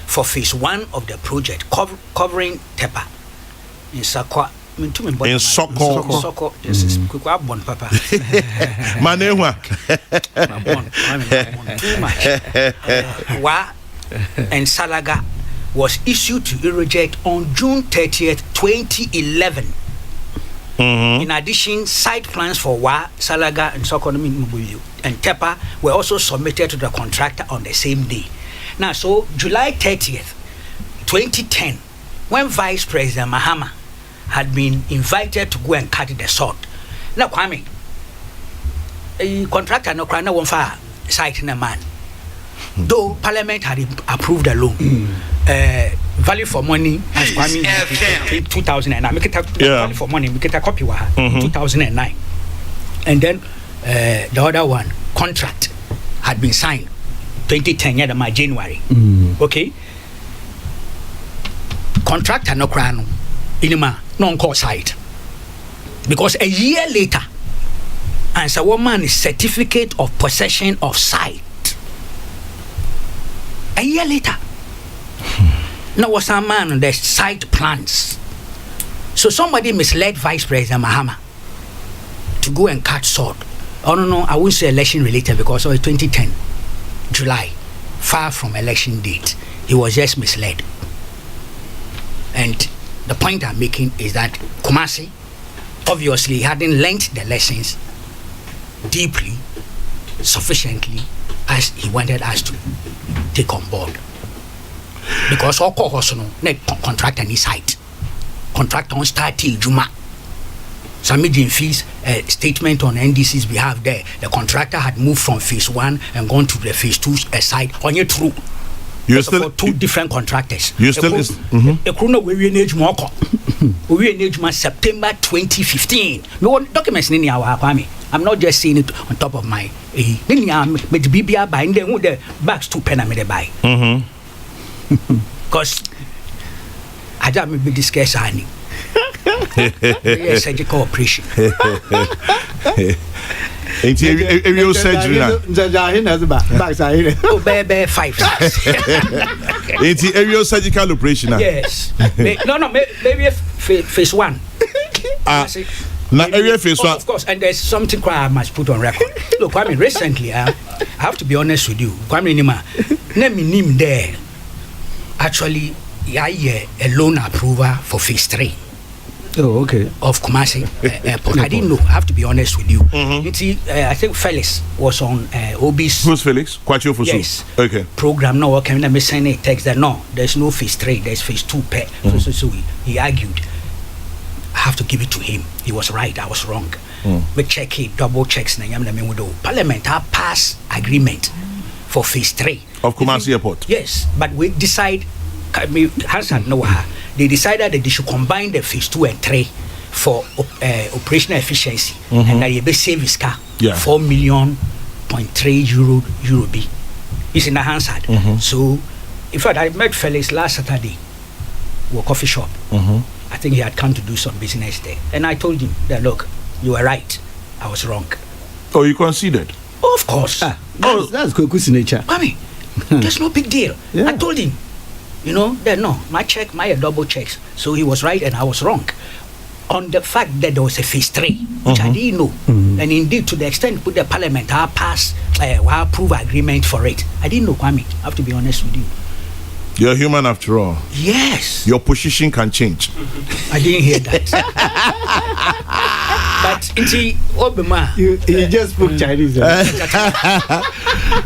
for phase 1 of the project covering Tepa in Sakwa. In Soko. This is Kukwabon Papa. Manewa. Too much. Wa and Salaga was issued to Euroject on June 30th, 2011. In addition, site plans for Wa, Salaga, and Sokonomi and Tepa were also submitted to the contractor on the same day. Now, so July 30th, 2010, when Vice President Mahama had been invited to go and cut the salt. Now, Kwame, a contractor no crana one fire site in a man. Though Parliament had approved the loan. Value for money as Kwame 2009. I make it value for money, make it a copy 2009. And then the other one, contract had been signed 2010 yeah, January. Okay. Contractor no crano inima non-core site. Because a year later, answer woman is certificate of possession of site. A year later. Now was a man on the site plans. So somebody misled Vice President Mahama to go and cut salt. Oh no, I won't say election related because it was 2010, July, far from election date. He was just misled. And the point I'm making is that Kumasi obviously hadn't learnt the lessons deeply, sufficiently, as he wanted us to take on board. Because all cohosono, ne contract any site. Contract on start till Juma. Submitting fees, statement on NDC's behalf there. The contractor had moved from phase 1 and gone to the phase 2 side. On your true. You're still for 2 different contractors. You still is we September 2015. No documents in our army. I'm not just seeing it on top of my BBR by the bags to pen I buy. Because I don't be discuss any surgical operation. Ain't you surgery now? Oh, baby, 5. Ain't you surgical operation now? Yes. No, maybe phase 1. Now, area phase 1. Of course, and there's something I must put on record. Look, I mean, recently, I have to be honest with you. Kwame Nima, name there. Actually, a loan approval for phase 3. Oh, okay. Of Kumasi Airport. I didn't know. I have to be honest with you. I think Felix was on OB's. Who's Felix? Kwachu Fusu. Yes. Okay. Program. No, can I send a text that no, there's no phase 3. There's phase 2. So he argued. I have to give it to him. He was right. I was wrong. We check it. Double checks. Parliament have passed agreement for phase 3 of Kumasi Airport. Yes, but we decide. Hansan Noah. They decided that they should combine the phase 2 and 3 for operational efficiency, and that you be save his car 4.3 million euro B. It's in the Hansard. So, in fact, I met Felix last Saturday, a coffee shop. I think he had come to do some business there, and I told him that look, you were right, I was wrong. Oh, you conceded? Oh, of course. That's Koku's nature. I mean, there's no big deal. Yeah. I told him. My double checks. So he was right and I was wrong. On the fact that there was a phase 3, which I didn't know. And indeed, to the extent put the parliament, I passed, approve agreement for it. I didn't know, Kwame. I have to be honest with you. You're human after all. Yes. Your position can change. I didn't hear that. But you just spoke Chinese.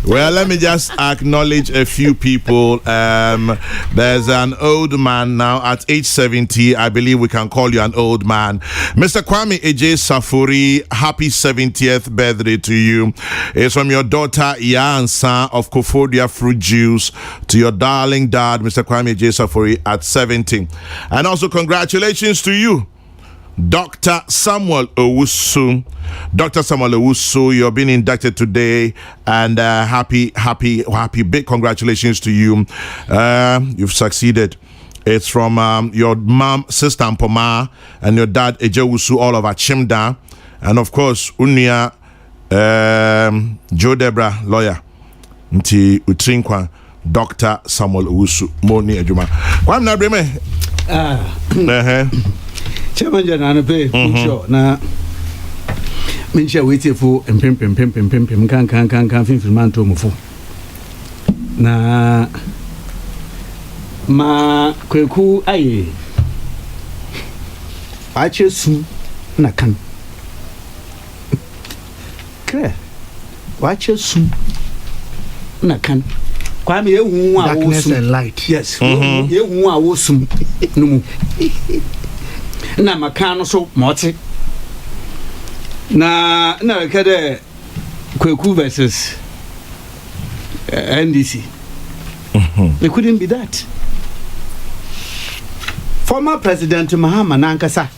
Well, let me just acknowledge a few people. There's an old man now at age 70. I believe we can call you an old man. Mr. Kwame Eje Safuri, happy 70th birthday to you. It's from your daughter Yansa of Kofodia Fruit Juice to your darling dad, Mr. Kwame Eje Safuri, at 70. And also congratulations to you, Dr. Samuel Owusu. Dr. Samuel Owusu, you're being inducted today, and happy big congratulations to you. You've succeeded. It's from your mom, sister Mpoma, and your dad Eje Owusu, all of Achimda, and of course Unia Joe Debra, lawyer. Nti Utrinkwa, Dr. Samuel Owusu, Moni Ejuma. Kwam na breme. Chairman General pay sure na mention waiting for pem kan fin man to mufo na ma kweku aye ache su na kan kre wache su na kan kwa me ehu a wo darkness and light. yes ehu a wo sum no mu na makano so moti na kede Kweku versus NDC. It couldn't be that. Former President Mahama Nankasa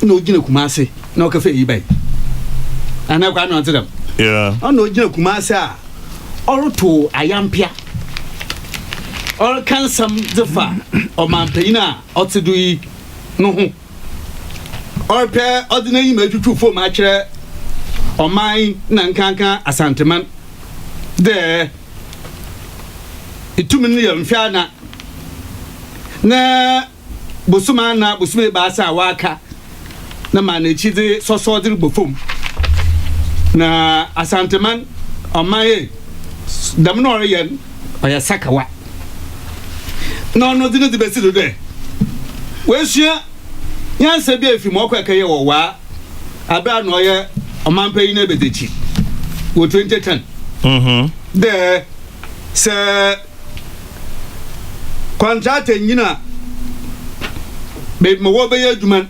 no gina Kumasi no cafe eBay. And I can't answer them. Yeah. Oh no gina Kumasi or to Ayampia. Or can some Zafa or Mampina or to do no or pair ordinary major to for match or my Nankanka Asanteman there. It 2 million fiana na Busuma na Busme Basa Waka na manage so sorted before na Asanteman or my Damnorian or a Sakawa. No, didn't the best today. wesua nyansa bi afi mo kwakaye wo wa abra no ye omampa na bedechi wo 2010 the se contract nyina be mo wo be adwuma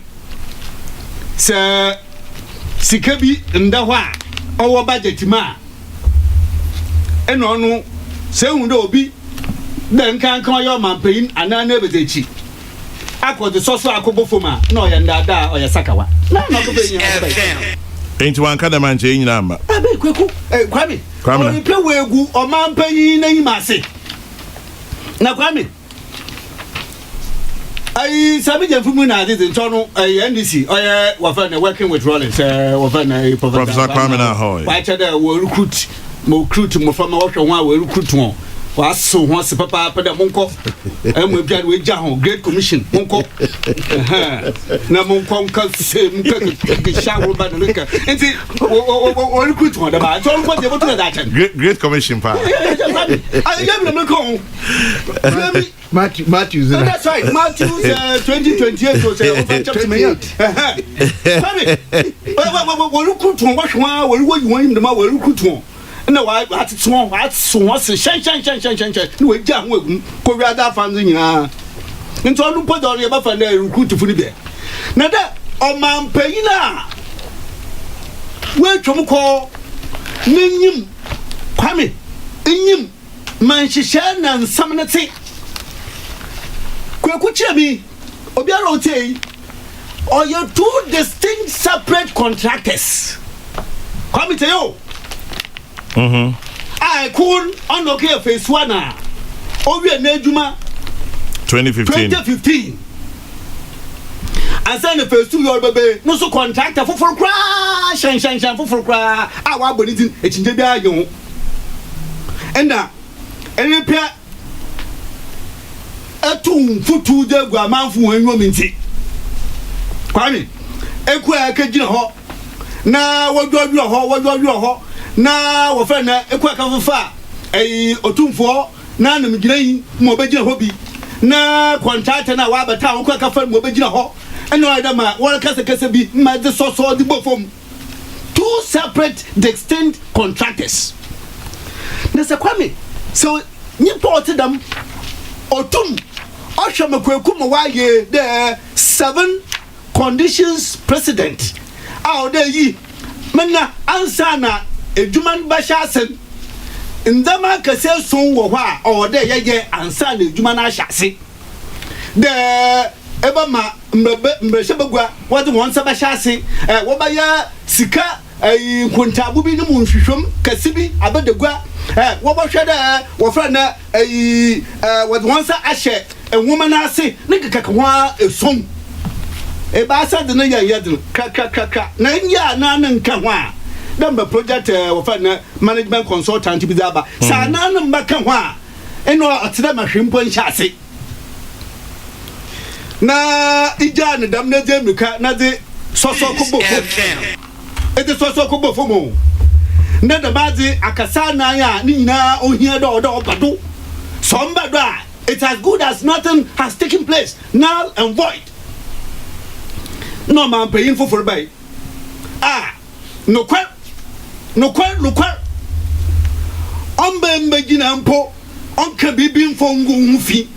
se sika bi nda ho a owo budget ma eno no se hunde obi den kan yo mampa ana na bedechi akọ so akobo foma na oya ndada oya sakawa na ko be nya enti wan kada man che nyina amba abe kweku kwame o pe wegu o man panyin na yima se na kwame ai sabi je fumu na ade nto no NDC oya wafa na working with Rollins wafa na Professor Kwame na hoy wa cha da wo recruit mo from wo hwe ho a wo recruit ho waso ho se papa pa da monko emu bia we ja ho great commission monko na monko nka se nka shawo ba na nka enti o recruit ho da ba so nko de botu da chen great commission pa I give them monko Matthew that's right Matthew 2028 so say over chapter me we recruit ho wa hwa we wan him ma we recruit ho na wa atso se shan ni we ja ho egum ko wi ada fans nyina nti onu podori e ba fa na recruit fu ni be na da o man payina we twom ko nyim kwame nyim man hihye na nsam ne te kweku chemi obi ara otei or you two distinct separate contractors kwame te yo I could on okay phase 1 obi na adwuma 2015 and then phase 2 your baby no so contractor for cra shan for cra wa bonitin echinje bia ye ho enda enepia etum futu de gua manfu anwom nti kwani eku akagina ho na wodwo ho na wo fa na ekwa ka fa otumfo na nam giran mo begina ho bi na contractor na wa bata wo ka fa mo begina ho eno ada ma wo kasa bi ma de so di bofom two separate distinct contractors na se kwame so ni port them otum ohwemakwaku mo wa ye the 7 conditions precedent out there yi menna ansa na ejuman bashasen ndama kase son wo hwa o de yeye ansa na ejuma na ahase de eba ma mbe shebagwa wadi wonsa bashase wo ba ya sika kontabu bi ni mu nhwehwem kase bi abedagwa wo bo hwe de wo fra na wadi wonsa ahye enwoma na ase ne kaka wa esom eba sa de na ya de kaka na nya na nka hwa number project we find management consultant bi da ba sa na no mbaka ho a eno atira mahwempo nhyase na ija ne dam na de mika na de soso kobo ede soso kobo fomo na da bazi akasa na ya ni nyina ohia do bado somebody it as good as nothing has taken place null and void no man paying for by no kwa ombe gina mpo onka bibi mfongu nfi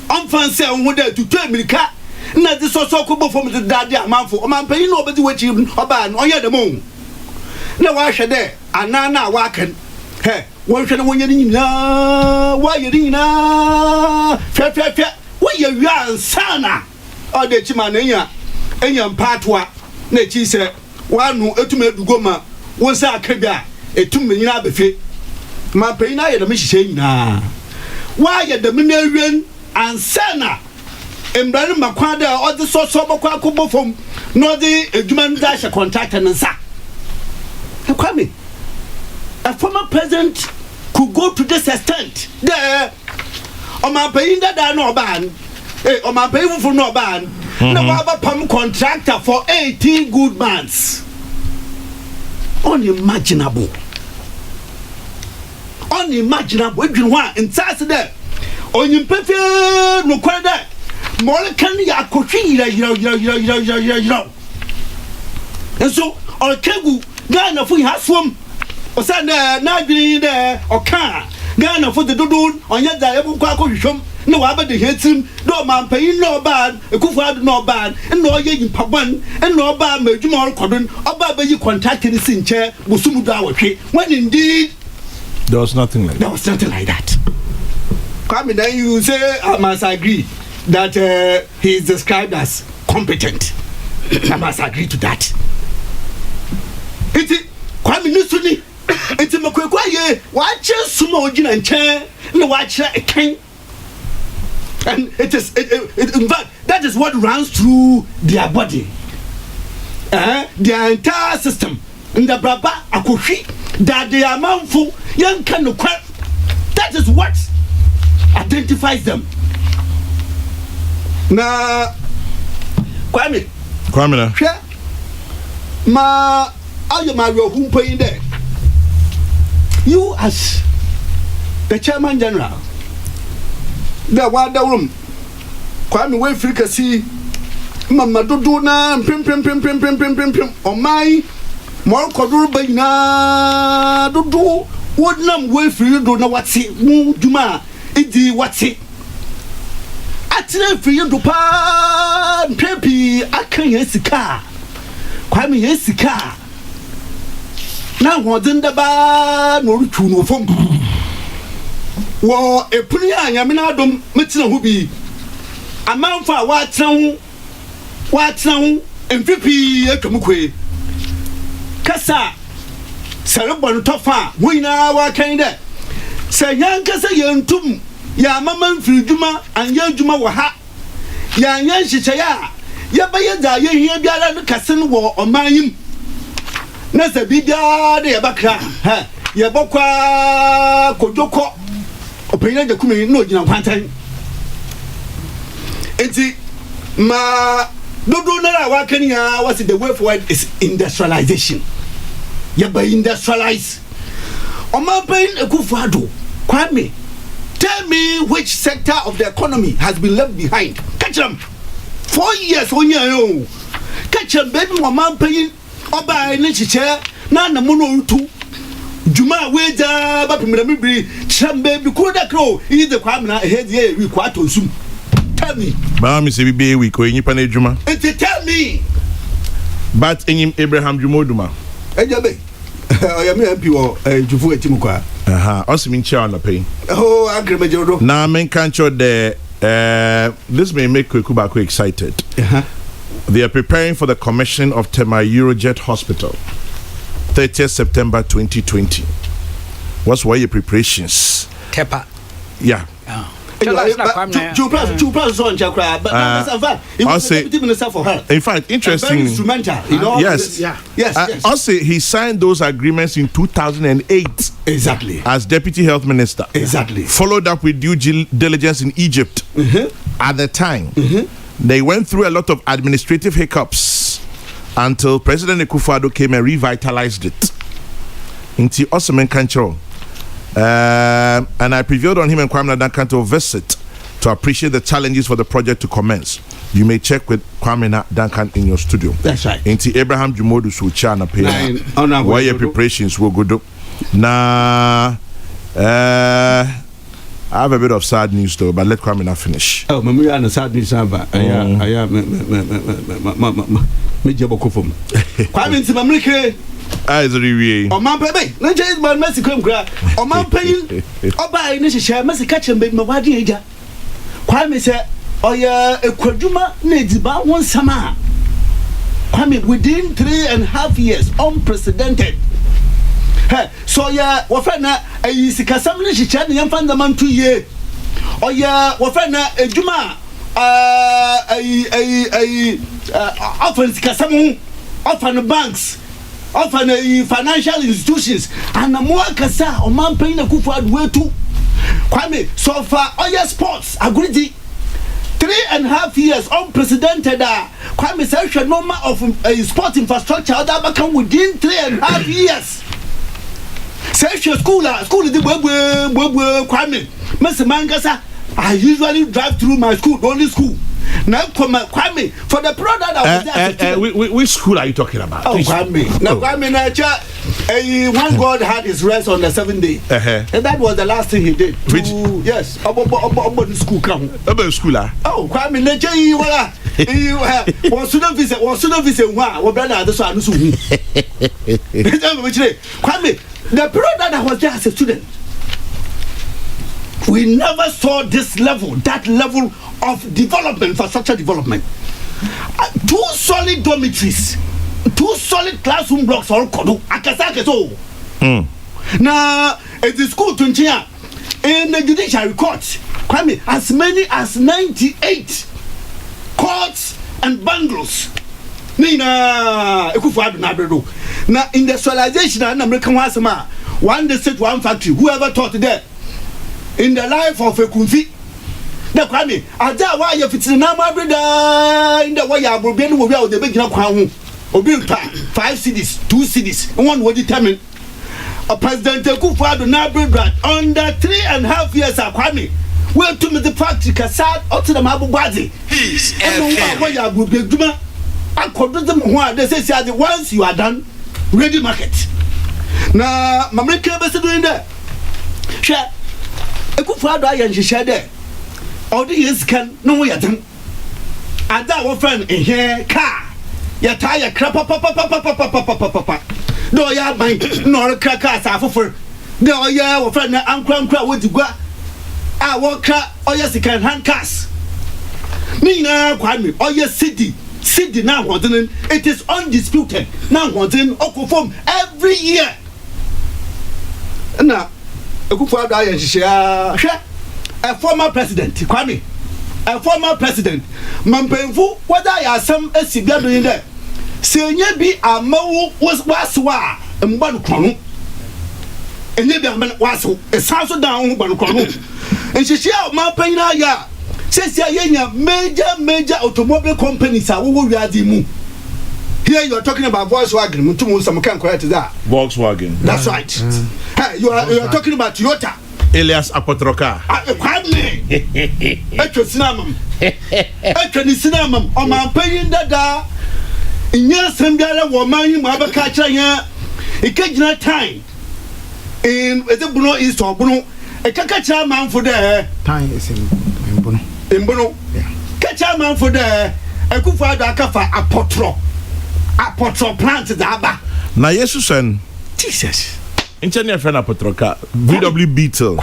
onfanse ho da tutu amerika na de soso ko bofo me dade amanfo o man payin no obedi wachi oba no oye dem na wa hwe de anana wa kan he won hwe na wonya ni nyina wa ye ni nyina fe wo ye wi ansana o de chi ma na enya mpatoa na chi se wa no etum edugoma won sa akabia etum nyina abefe ma payin na ye dem hihye nyina wa ye dem na wen ansana embrani makwada o de so bokwa akobofom no de edwuma nda hye contractor nsa kwame a former president could go to this extent there o ma payin da no ban o ma payin fu no ban na wa ba pam contractor for 18 good months unimaginable edwin ho a ntase there onyimpefe no kwada more can ya coaching, and so, or Kegu, Ghana for has swum, or Sanda, Nagri there, or car, Ghana for the Dodon, or yet the Ebuquaco, no other the him, no man paying no bad, a Kufa no bad, and no yen Paban, and no bad Majumar Codon, or Baba you contacted the sin chair, Musumudawa, when indeed there was nothing like that. There was nothing like that. Kwame, then you say, I must agree that he is described as competent. I must agree to that. It's Kwame Nusuni. It's a Makwaye. Watch a sumo and chair, no watch a king. And it is, in fact, that is what runs through their body. Their entire system. In the Braba Akushi, that they are manful, young kind of crap. That is what identifies them. Now, Kwame, Share. Ma, are you my whom paying there? You as the chairman general, the water room, Kwame way fricassee, Mamma Dodona, pim, on my more Kodur na do would not wait for you, don't know what's it, Juma, it's what's it. I tell for you to pan, Peppy, I can't hear the car. Kwame, here's the car. Now, what's in the bar, no true no phone. Well, a pretty Yamina don't mention who be a man for what's now, and Peppy, a Kamukwe. Kasa Sarabon Tofa, Wina, what kind of say young Kasa Yantum, Ya Mamma Juma and Yan Juma Waha, Yan Shaya, Yabayada, Yan Biala Cassin war on my him. Nasa Bida de Abaka, Yaboka Kojoko, opinion the Kumi, no, you know, one time. It's ma. Dodo na wakania what's the way forward is industrialization. You by industrialize. Oma pain ekufado. Kwame, tell me which sector of the economy has been left behind. Catch them. 4 years on your catch them baby mama pain oba ni chiche na na mono utu. Juma weja ba pimira mibri cham baby koda crow is the Kwame na head here we kwato sum. Tell me. Mami se bibe we ko nyipa na adwuma. Tell me. But enyim Abraham Jumoduma. Ejabe. Oya me MP wo jufu etimu kwa. Aha, osimi ncha na pay. Oh, agremejodo. Na men kan cho the this may make Kokrokoo excited. They are preparing for the commission of Tema Eurojet Hospital 30th September 2020. What's why your preparations? Tepa. Yeah. Two plus on Chakra, but I'll say for her. In fact, interesting. Very instrumental, you know. Yes, yes. I'll say he signed those agreements in 2008. Exactly. As Deputy Health Minister. Exactly. Followed up with due diligence in Egypt. At the time, they went through a lot of administrative hiccups until President Akufo-Addo came and revitalized it. Into Osman Kancho. And I prevailed on him and Kwame Duncan to visit to appreciate the challenges for the project to commence. You may check with Kwame Duncan in your studio. That's right. Into Abraham Jumodu Suchana Pay. Why your preparations will go do. Nah, I have a bit of sad news though, but let Kwame now finish. Oh, Mamma, and sad news. I am Major Bokofum. Kwame to Mamrike. Is really o man baby na je man mesi kwam kra o man payin oba ni hihye mesi ka chem baby mawade eja Kwame se oya ekwaduma na ediba won sama Kwame within 3.5 years unprecedented. So ya wofana ayi sikasam ni hihye na yamfa ndaman 2 years oya wofana eduma offer sikasam offer banks often financial institutions and more kasa o man paying the Akufo-Addo way too. Kwame, so far oil sports agreed 3.5 years unprecedented. Kwame said a number of sport infrastructure that come within 3.5 years. Say school the Kwame. Mr. Mangasa, I usually drive through my school, the only school. Now, Kwame, for the product that was which school are you talking about? Oh, Kwame. Now, Kwame, when God had his rest on the 7th day, and that was the last thing he did. Yes, about school come. About school, oh, Kwame, nature, you was student visit, wow, what brother, this one, Kwame, the product that was there as a student. We never saw this level, that level of development, infrastructure development. 2 solid dormitories, 2 solid classroom blocks, all kodo. Akasakeso. Now, at the school to in the judiciary court, Kwame, as many as 98 courts and bungalows. Nina, Ekufuadu Nabredo. Now, industrialization and American Wasama, one district, one factory, whoever taught that. In the life of a Kunfi, the Kwame, Ada, why if it's an Amabrida in the way I will be able to the big Nakwan, or build 5 cities, 2 cities, one will determine a President Kufuadu Nabrida under 3.5 years of Kwame. Well, to me, the factory Kassad, or to the Mabu Bazi. Peace FM. Why I will be Duma, I could do them one. They say, once you are done, ready market. Now, Mamrika was doing that. Share. Ekufuadu ayan hihye de all the years can no we yadan ada wo friend ehie car ya tire crap papa do ya ban no kra car sa fofor de o ya wo friend na ankra wo digua a wo kra o ya second hand cars ni na Kwame o ya city na hodin it is undisputed na hodin okofom every year na Ekufuadu ayan hihye a former president Kwame, a former president Mampenfu whether ya some esibia do there se nya bi amawo waswa mbanu krono enye bi amana waso esanso down ho banu krono enhihye Mampena ya sesia yenya major automobile companies a wo wiade mu. Here you are talking about Volkswagen. Mutumu some can correct that. Volkswagen. That's right. Hey, you are talking about Toyota. Elias Apotroka. Kwame. Echo sinamam. Echo ni sinamam. O man payin dada. Inya sembiara wo man yi ma baka kira ya. Ikejina time. In Ezebuno East or Buno. Ekaka kira man for there. Time is in Buno. In Buno. Yeah. Kacha man for there. Ekufuadu akafa Apotro plant daba. Na Yesu sen. Jesus. Inchani ya friend Apotroka. VW Beetle.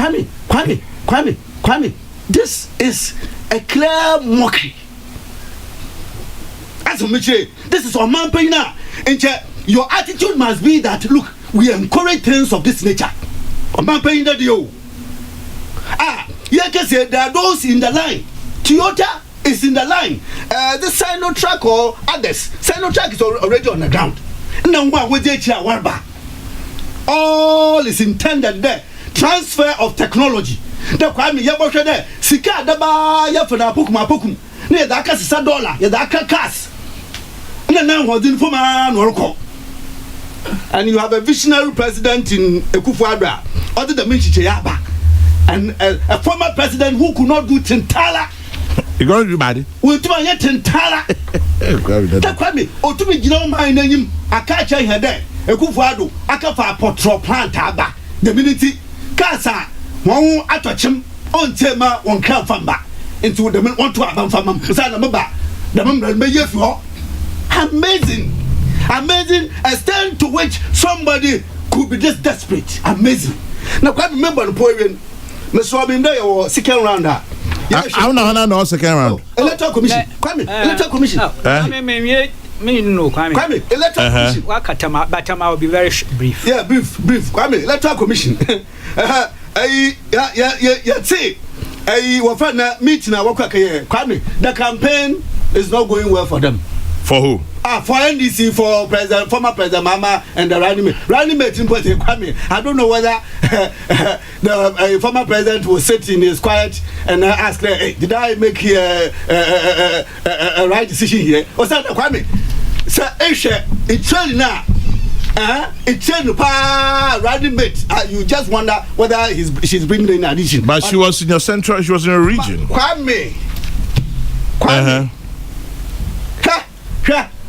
Kwame. This is a clear mockery. As this is what Mampena. Your attitude must be that look, we encourage things of this nature. Mampena dio. You can say there are those in the line. Toyota is in the line. The Sinotrack or others. Sinotrack is already on the ground. All is intended there. Transfer of technology. The Kwame Yabosha there. Sika daba yafuna pokum. Ne da ka $6. Ya da ka cars. Na hodin for man worko. And you have a visionary president in Ekufuadu. Other than Minchiche Yaba. And a former president who could not do Tintala. You going to do bad? We do not yet Tintala. That Kwame, or to me, you know, my name, I catch her there. Ekufuadu, Akafa Potro plant aba. The minute Casa, one atachim, on Tema, one camp famba. Into the want to have from Sanamaba. The member may you amazing extent to which somebody could be this desperate. Amazing. Now, quite remember the point. Mr. Robin Day or second round. I don't know second round. Electoral Commission. Kwame, Electoral Commission. Me no, Kwame, Electoral Commission. But I will be very brief. Yeah, brief. Kwame, Electoral Commission. See, meeting Kwame, the campaign is not going well for them. For who? For NDC, for former President Mama and the running mate in Kwame. I don't know whether the former president will sit in his quiet and ask, hey, did I make a right decision here? Or something, Kwame. So, it's really now. It's running mate. You just wonder whether she's bringing in addition. But she was in your central, she was in a region. Kwame,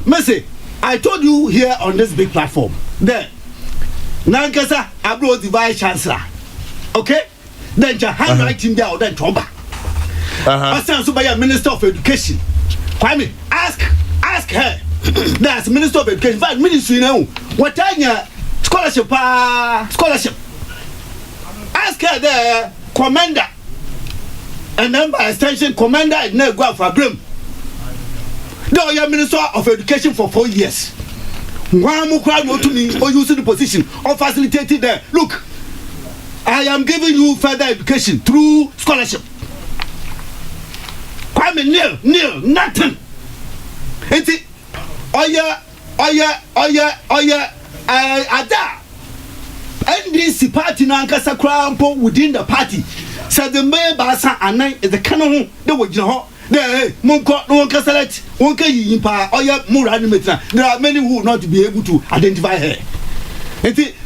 Mercy, I told you here on this big platform. There. Nankasa, Abro the vice chancellor. Okay? Then your handwriting there, then Tomba. I sent to by Minister of Education. Kwame, ask her. That's Minister of Education. But ministry now. What time scholarship? Ask her there, commander. And then by extension, commander is now go for Grim. Now you're Minister of Education for 4 years. One more crowd to me or using the position of facilitating there. Look, I am giving you further education through scholarship. Kwame, nil, nothing. It's it. Ada. NDC party na nkasa krampo within the party. Said the mayor basa anan is the canon they were there. Munko no select one pa oya murani metra. There are many who will not be able to identify her.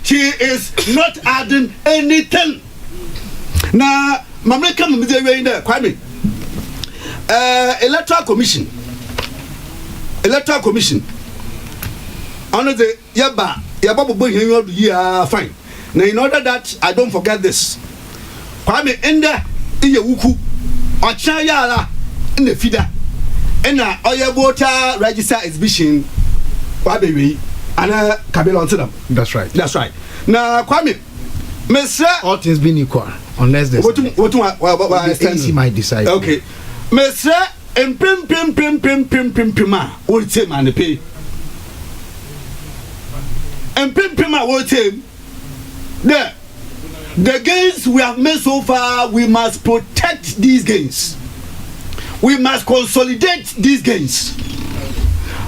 She is not adding anything. Now, Mamleka Mizere in there, Kwame. Electoral Commission. Honor the Yaba boy here fine. Now, in order that I don't forget this, Kwame Enda in your wuku, Ochayala in the feeder, and Oya water register exhibition, Wabi, and Kabel on them. That's right. Now, Kwame, Mr. All things being equal, unless there's what AC might decide. Okay, Mr. And pim, will take man pay. And pim, will take. There, the gains we have made so far, we must protect these gains. We must consolidate these gains.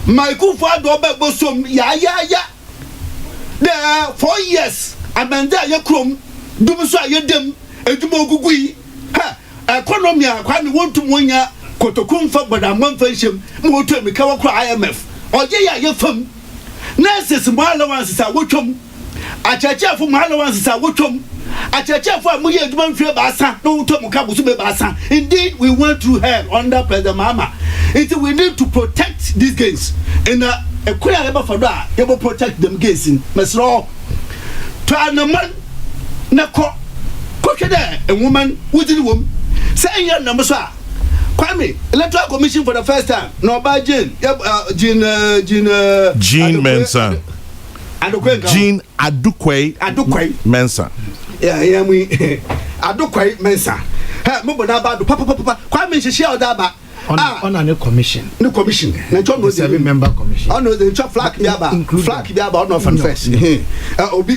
My good father, Bosom, ya. There, 4 years, I've been there, you crum, Dumsa, you dem, and Dumogui. Ha, economy, I want to Monya, Kokrokoo for, but I'm one fashion, more to me, IMF. Or, you from nurses, my allowances are what a church for my allowances are what a church for a million basa, no Tomokabu basa. Indeed, we went through hell under President Mama. We need to protect these gains. And a queer ever for that, you will protect them gains in Mesro. To a man, Nako, Cockade, a woman within womb, saying your number, sir. Kwame, Electoral Commission for the first time. No, by Jean Mensah. Jean Adukwe Mensah. Yeah, we Adukwe Mensah. Mubonaba, Papa, Kwame, she share that. On a new commission. No commission. The 7-member commission. Oh no, the flag Biaba, not from first.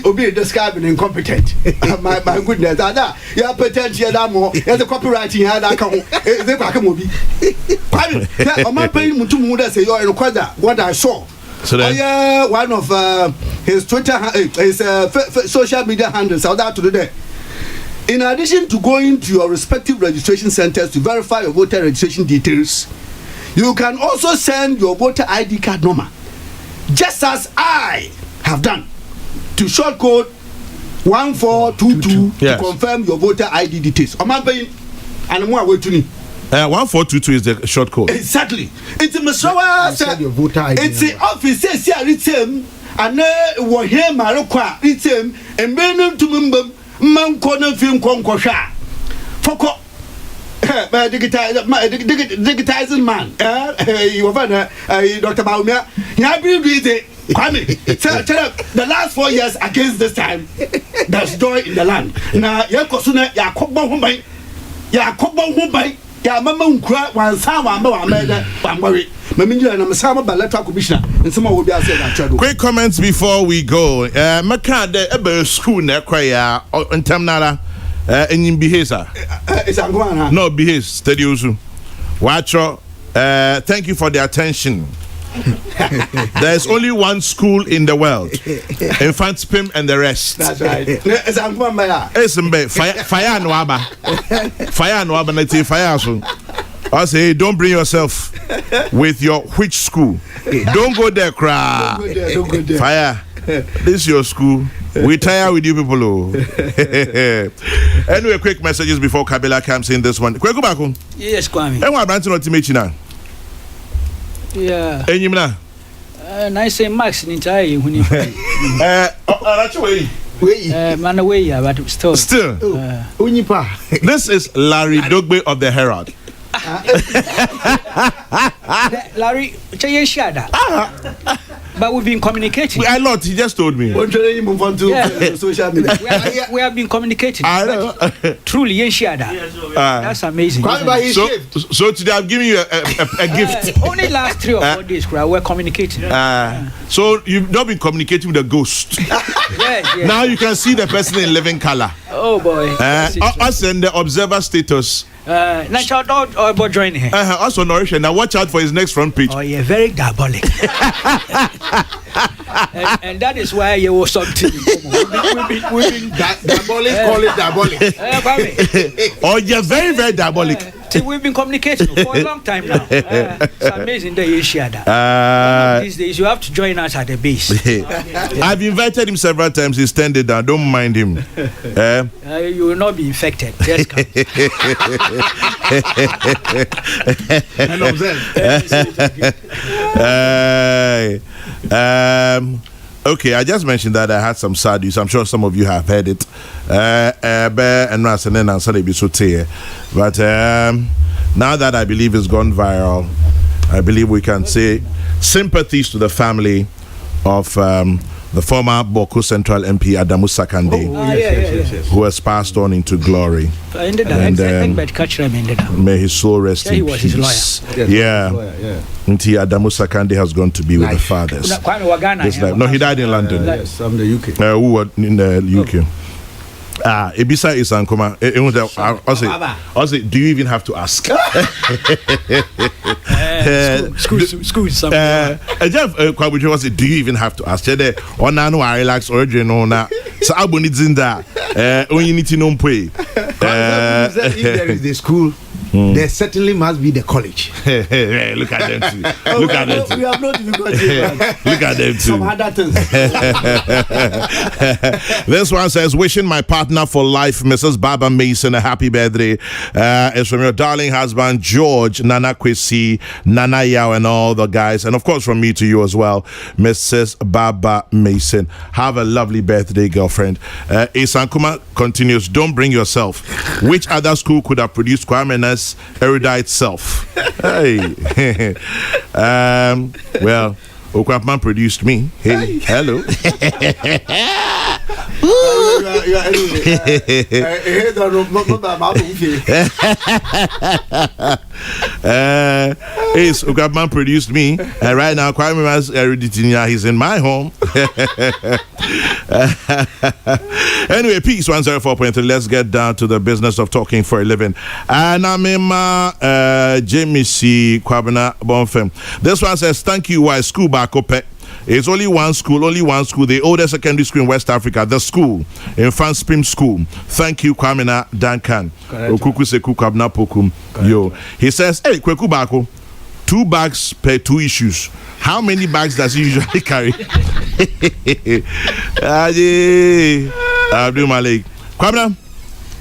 Obi describing incompetent. My goodness, you are pretending that more. There's a copywriting here that come. They back a movie. I'm not paying Mutu say you're in what I saw. So then, one of his Twitter, his social media handles out there today. In addition to going to your respective registration centers to verify your voter registration details, you can also send your voter ID card number, just as I have done, to short code 1422 to confirm your voter ID details. I'm not paying, and I'm going to 1422 is the short code. Exactly. It's a Masawa. It's the office says here it's him, and we're here, Marokwa, it's him, and Benham to Mumbum. Man corner film Conquasha. Foko digitizing man. You have Dr. Baumia. You believe it. Kwame, the last 4 years against this time, there's joy in the land. Now, Yakosuna, Yakobo Humbai, Yamama Unkra, one Sama, Bambari. Mamina and Masama Balata Commissioner, and someone will be said. Quick comments before we go. Makade Ebe school ne kwaya in Tamnara in Bihesa. It's Angwana. No Bihes, steady usu. Wacho, thank you for the attention. There's only one school in the world. Infant Pim and the rest. That's right. It's Angwana. It's fire no aba. Fire no aba na ti fire so. I say, don't bring yourself with your which school. Don't go there, cry. Don't go there. Fire. This is your school. We tire with you people. Oh. Anyway, quick messages before Kabila comes in this one. Quick, go back home. Yes, Kwame. And what Branton ultimate now? Yeah. Enyimna. And I say Max in entire when man away, but still. This is Larry Dogbe of the Herald. Larry, but we've been communicating. I lot, he just told me. Move on to social media. We have been communicating. I know. Truly, that's amazing. So today I'm giving you a gift. Only last 3 or 4 days, we're communicating. So you've not been communicating with a ghost. Yes. Now you can see the person in living color. Oh boy. Us and the observer status. Natural dog or join here. Also nourishing. Now watch out for his next front page. Oh yeah, very diabolic. and that is why you was something. We've been diabolic. Call it diabolic. Oh yeah, very very diabolic. We've been communicating for a long time now. It's amazing that you share that. These days you have to join us at the base. I've invited him several times. He's turned it down. Don't mind him. You will not be infected. Just come. And observe. Okay, I just mentioned that I had some sad news. I'm sure some of you have heard it. But now that I believe it's gone viral, I believe we can say sympathies to the family of the former Boko Central MP Adamu Sakande, who has passed on into glory. And may his soul rest in peace. His lawyer. Yeah. Until Adamu Sakande has gone to be with the fathers. No, he died in London. Yes, from the UK. Who were in the UK? Ebisa is Ankoma. I say, do you even have to ask? School. Do you even have to ask? On no, I relax origin on that. So I need in that. Only need to know pay. If there is the school, there certainly must be the college. Look at them too. Look at them too. We have no difficulty. Look at them too. Some other things. This one says, wishing my partner for life, Mrs. Baba Mason, a happy birthday. It's from your darling husband, George, Nana Kwesi, Nana Yao, and all the guys. And of course, from me to you as well, Mrs. Baba Mason. Have a lovely birthday, girlfriend. Isankuma continues, don't bring yourself. Which other school could have produced Kwame Ness erudite self? Hey. Well, Okwapman produced me. Hey, hello. Ace Okwapman produced me, and right now Kwame Ness erudite, he's in my home. Anyway, peace 104.3. Let's get down to the business of talking for a living. And I'm in my Jamie C. Kwabena Bonfem. This one says, thank you, why school back up. It's only one school, the oldest secondary school in West Africa, the school, in Fanspim School. Thank you, Kwamina Duncan. Yo. He says, hey, Kweku Bako, 2 bags per 2 issues. How many bags does he usually carry? Abdul Malik. Kwamina?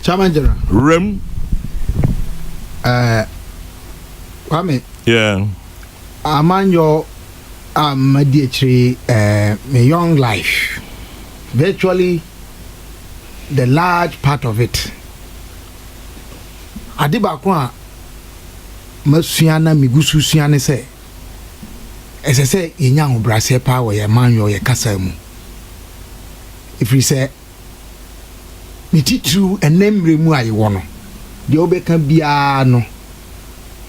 Chairman General. Rem? Kwame. Yeah. Amanyo my young life, virtually the large part of it. Adibakwa masuana migusu suane se esese yenya obrase pa wo ye manyo ye kasa mu. If we say mititru enemre mu aye wono de obeka bia no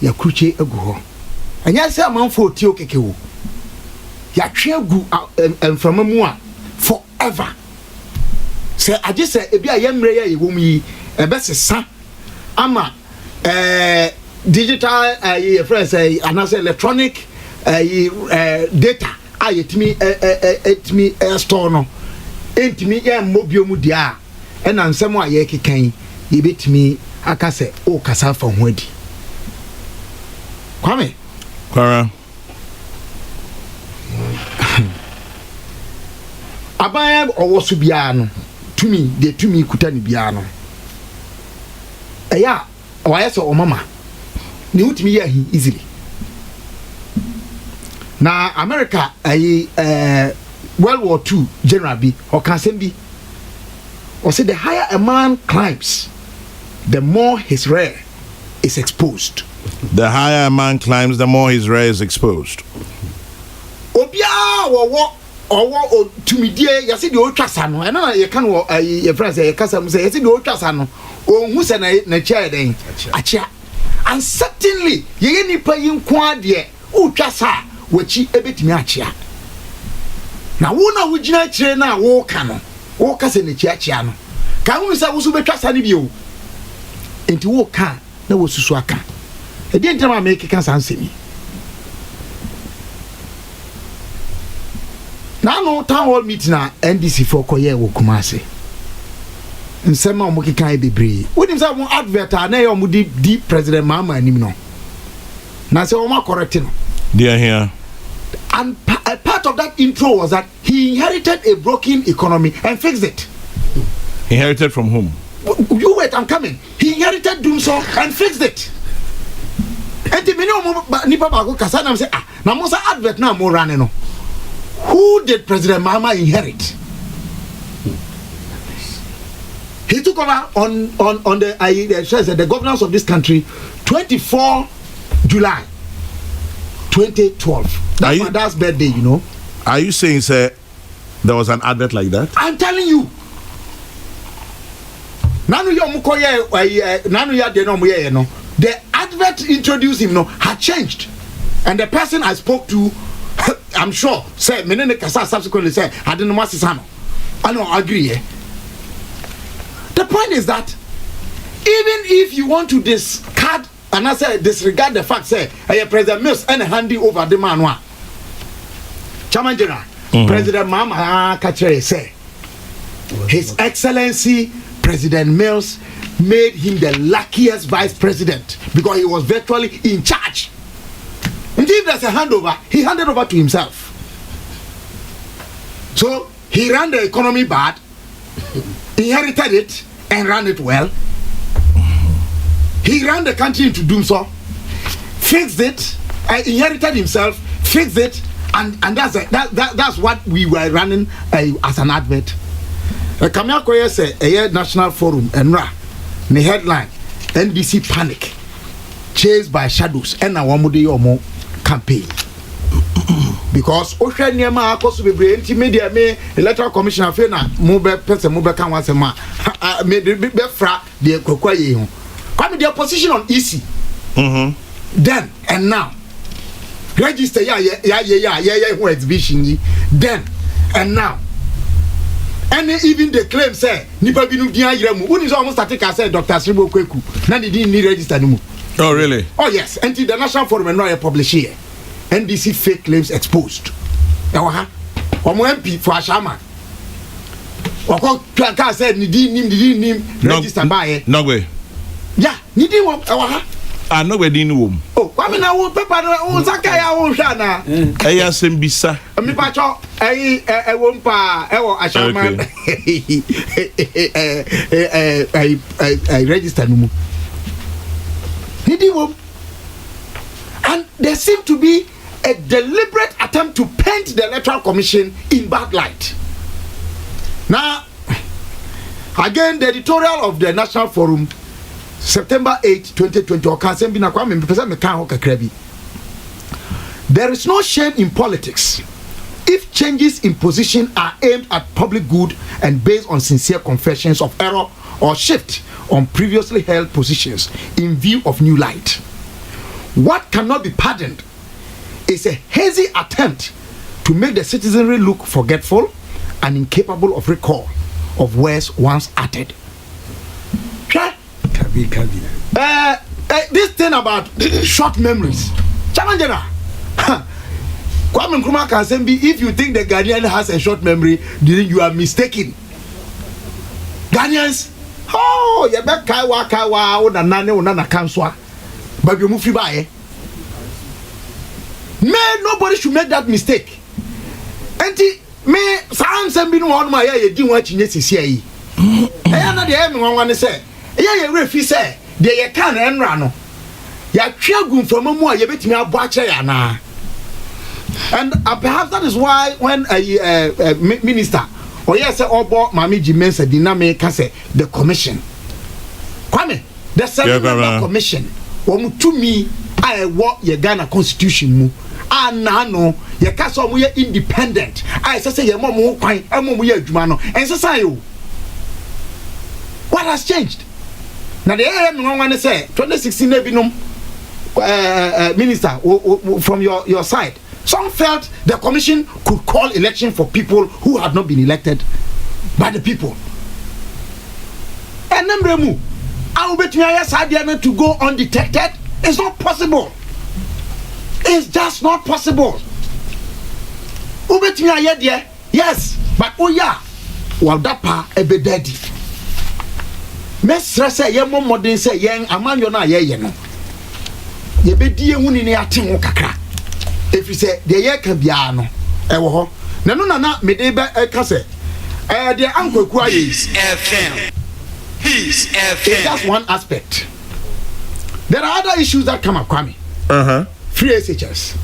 ya kruche egu ho. Anya se amanfo ti okekewo ya twegu enframa mu a forever. Se aje se ebi a yemre ya yewom yi ebesesa ama digital friends anase electronic data ayetimi etimi store no entimi ya mobile mu dia e na nsem a ye kekan ye betimi akase o kasa fa ho adi. Kwame Kwara abaya owo so bia no tumi kuta ni bia no eya waya so o mama ni utimi ya hi easily na America World War II general bi or can be or say the higher a man climbs, the more his rear is exposed. The higher a man climbs, the more his rear is exposed. Obia or to me dear, you see the old Casano, and I can your friends say Casam say, you see the old Casano, or who's a chair then a chair. And certainly, ye any paying quad ye, oh Casa, which he a bit miachia. Now, one would not chair now, walk us in the chiachiano. Can we say, was to be trusted you? Into walk can, no was to swaka. I didn't tell my make a cancer answer me. Now, no town hall meeting now, NDC for Koye will Kumasi. And some of Moki can be brave. What is that one advert? I know you deep President Mama and him. No, now say, Oma correcting. Dear here. And a part of that intro was that he inherited a broken economy and fixed it. Inherited from whom? You wait, I'm coming. He inherited Doomso and fixed it. And the minimum Nipa Bago Kasana say, now most advert now more running. Who did President Mahama inherit? He took over on the governance of this country 24 July 2012. That's my dad's birthday, you know. Are you saying, sir, there was an advert like that? I'm telling you. The advert introduced him had changed. And the person I spoke to, I'm sure, said, Menene Kasa subsequently said, I didn't know Sisano. I don't agree. The point is that even if you want to discard and I say disregard the fact, say, President Mills and handing over the man. Chairman General, President Mama Kachere say, His Excellency President Mills made him the luckiest vice president because he was virtually in charge. And if there's a handover, he handed over to himself. So he ran the economy bad, inherited it, and ran it well. He ran the country into doom, so fixed it, inherited himself, fixed it, and that's what we were running as an advert. Kamia Koye say a national forum and the headline NDC panic chased by shadows and a wamudi omo campaign. Because Ocean Yama Kosu be media me electoral commissioner fena mobile person mobile can once a ma made the fra the Kokoye. Come the opposition on EC. Then and now. Register exhibition then and now. And even the claim say nipa binu dia yiremu who is almost static as said Dr. Sribo Kweku na they didn't need register anymore. Oh really? Oh yes, and the national forum and now publish here. NDC fake claims exposed. Omo MP for Ashama. Oko ka said ni nim register by. No way. Yeah, ni di wo no we din wo. Oh, kwame na wo paper wo zakaya wo hwa na. Eya sembisa. Mi pa cho wo mpa wo Ashama. Register no mu. Ni di wo. And there seemed to be a deliberate attempt to paint the Electoral Commission in bad light. Now, again, the editorial of the National Forum, September 8, 2020, there is no shame in politics if changes in position are aimed at public good and based on sincere confessions of error or shift on previously held positions in view of new light. What cannot be pardoned is a hazy attempt to make the citizenry look forgetful and incapable of recall of words once uttered. This thing about short memories. Challenger. Kwame Nkrumah can say, if you think the Ghanaian has a short memory, then you are mistaken. Ghanaians, oh, you bet kawa, na nane na kanswa. But you move by. Man, nobody should make that mistake. Auntie, me, some been one my eye, didn't watch in this year. I am not the everyone to say. Yeah, refi say, they can and run. Ya chagum from a more, you bet me a butcher, na. And perhaps that is why when a minister or yes, Obo Mami Jimenez Diname Kase the commission. Kwame, the 7-member commission. To me, I walk your Ghana constitution mu. No, your castle we are independent. I say your mom won't find a mom we are Jumano and society. What has changed? Now the AM no one say 2016 Nebinum minister from your side. Some felt the commission could call election for people who had not been elected by the people. And then I will bet me to go undetected. It's not possible. It's just not possible. Yes, but oh yeah, well that pa ebe daddy. Mesra say ye mo modern say yen amanyo na ye no. Ye be die huni ne ate ho kakra. If you say the year can be ano, ewo ho. Na no na me de be ka say the Kokrokoo Peace FM. Peace FM. That's one aspect. There are other issues that come up, Kwame. Free SHS.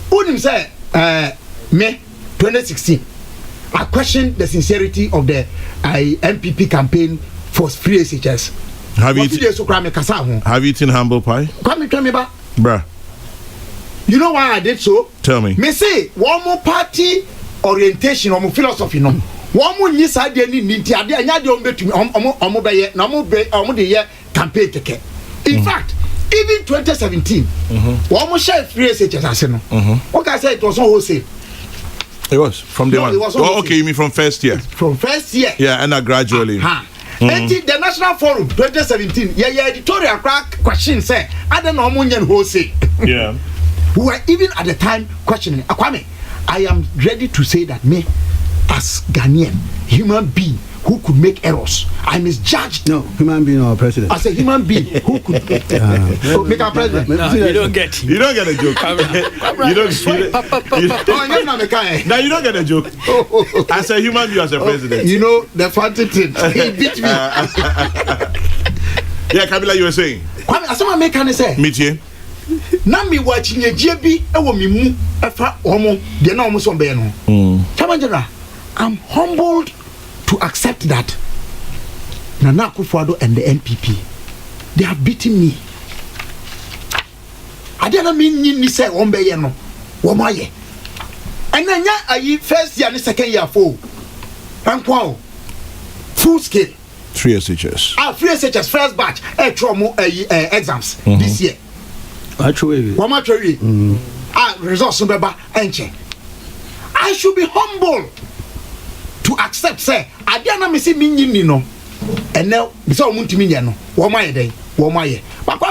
Unim say May 2016. I questioned the sincerity of the MPP campaign for free SHS. Have you eaten humble pie? Kwame, tell me about. Bruh. You know why I did so? Tell me. Me say one more party orientation or more philosophy no. One more ni side ni ninti ade anya de ombetumi omo beye na omo de ye campaign keke. In fact, even 2017, one more share free SHS ase no. What I said it was not wholesale. It was from day one. Oh, okay, you mean from first year? From first year. Yeah, and gradually. And the National Forum 2017, editorial crack question say, I don't know Munyan wholesale. Yeah. We were even at the time questioning. Akwame, I am ready to say that me, as Ghanaian, human being who could make errors, I misjudged. No, human being or president. As a human being who could make our president. No, you don't get a joke. Now you don't get a joke. As a human being, as a president. You know the funny thing. He beat me. Yeah, Kabila, you were saying. Kwame, as someone make say. Meet you. Na mi watching a JB ewo mi mu efa omo de na omo so be no. Chamangera, I'm humbled to accept that Nana Akufo-Addo and the NPP, they have beaten me. I don't mean ni say ombe ye no. Womaye. And then ya first year and second year for and full scale 3 SHS. 3 SHS first batch exams this year. Actually, results I should be humble to accept say I didn't me see me no and now so muntimi no womaye but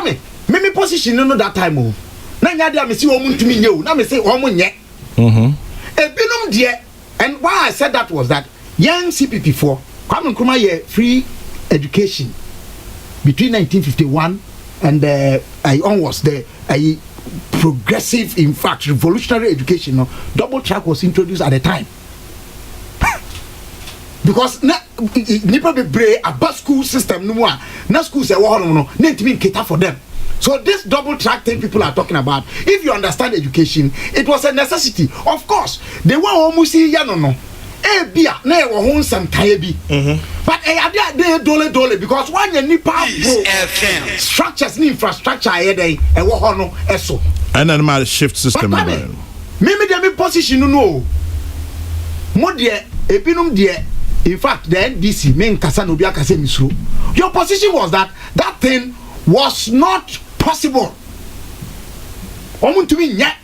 me position no that time o na nya dia me see muntimi nye o na me say nye ebinum de and why I said that was that young CPP4 Kwame Nkrumah ye free education between 1951 and onwards the progressive, in fact revolutionary education no double track was introduced at the time because nipa be brave about school system no more na schools e wo no need to cater for them. So this double track thing people are talking about, if you understand education, it was a necessity. Of course they were almost ya no bia na e wo ho nsam kan bi but they dole because one nipa structures ni infrastructure here dey e wo ho no eso and animal shift system me position no mo de ebinum de. In fact, the NDC, men kasa no bia kasa misro. Your position was that thing was not possible. Omun to me nya.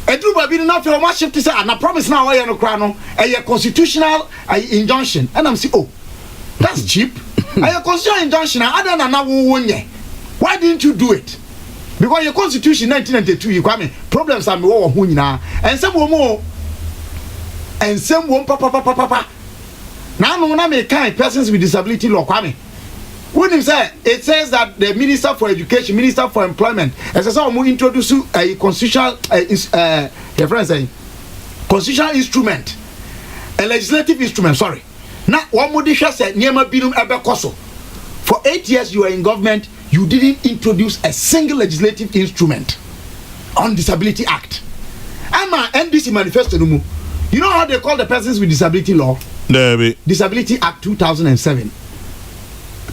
Edu ba bi na fe o ma shift say na promise na why no kra no a constitutional injunction. And I'm say, oh, that's cheap. A constitutional injunction other than na wo nye. Why didn't you do it? Because your constitution 1992 you Kwame problems are me wo ho nyina. And some more and same one papa now no na me kind persons with disability law Kwame when him say it says that the minister for education, minister for employment as I saw introduce a constitutional constitutional instrument, a legislative instrument, sorry. Now one more dish said niema binum ebe koso for 8 years you were in government, you didn't introduce a single legislative instrument on Disability Act. I'm a NDC manifesto no mu. You know how they call the Persons with Disability Law? Disability Act 2007.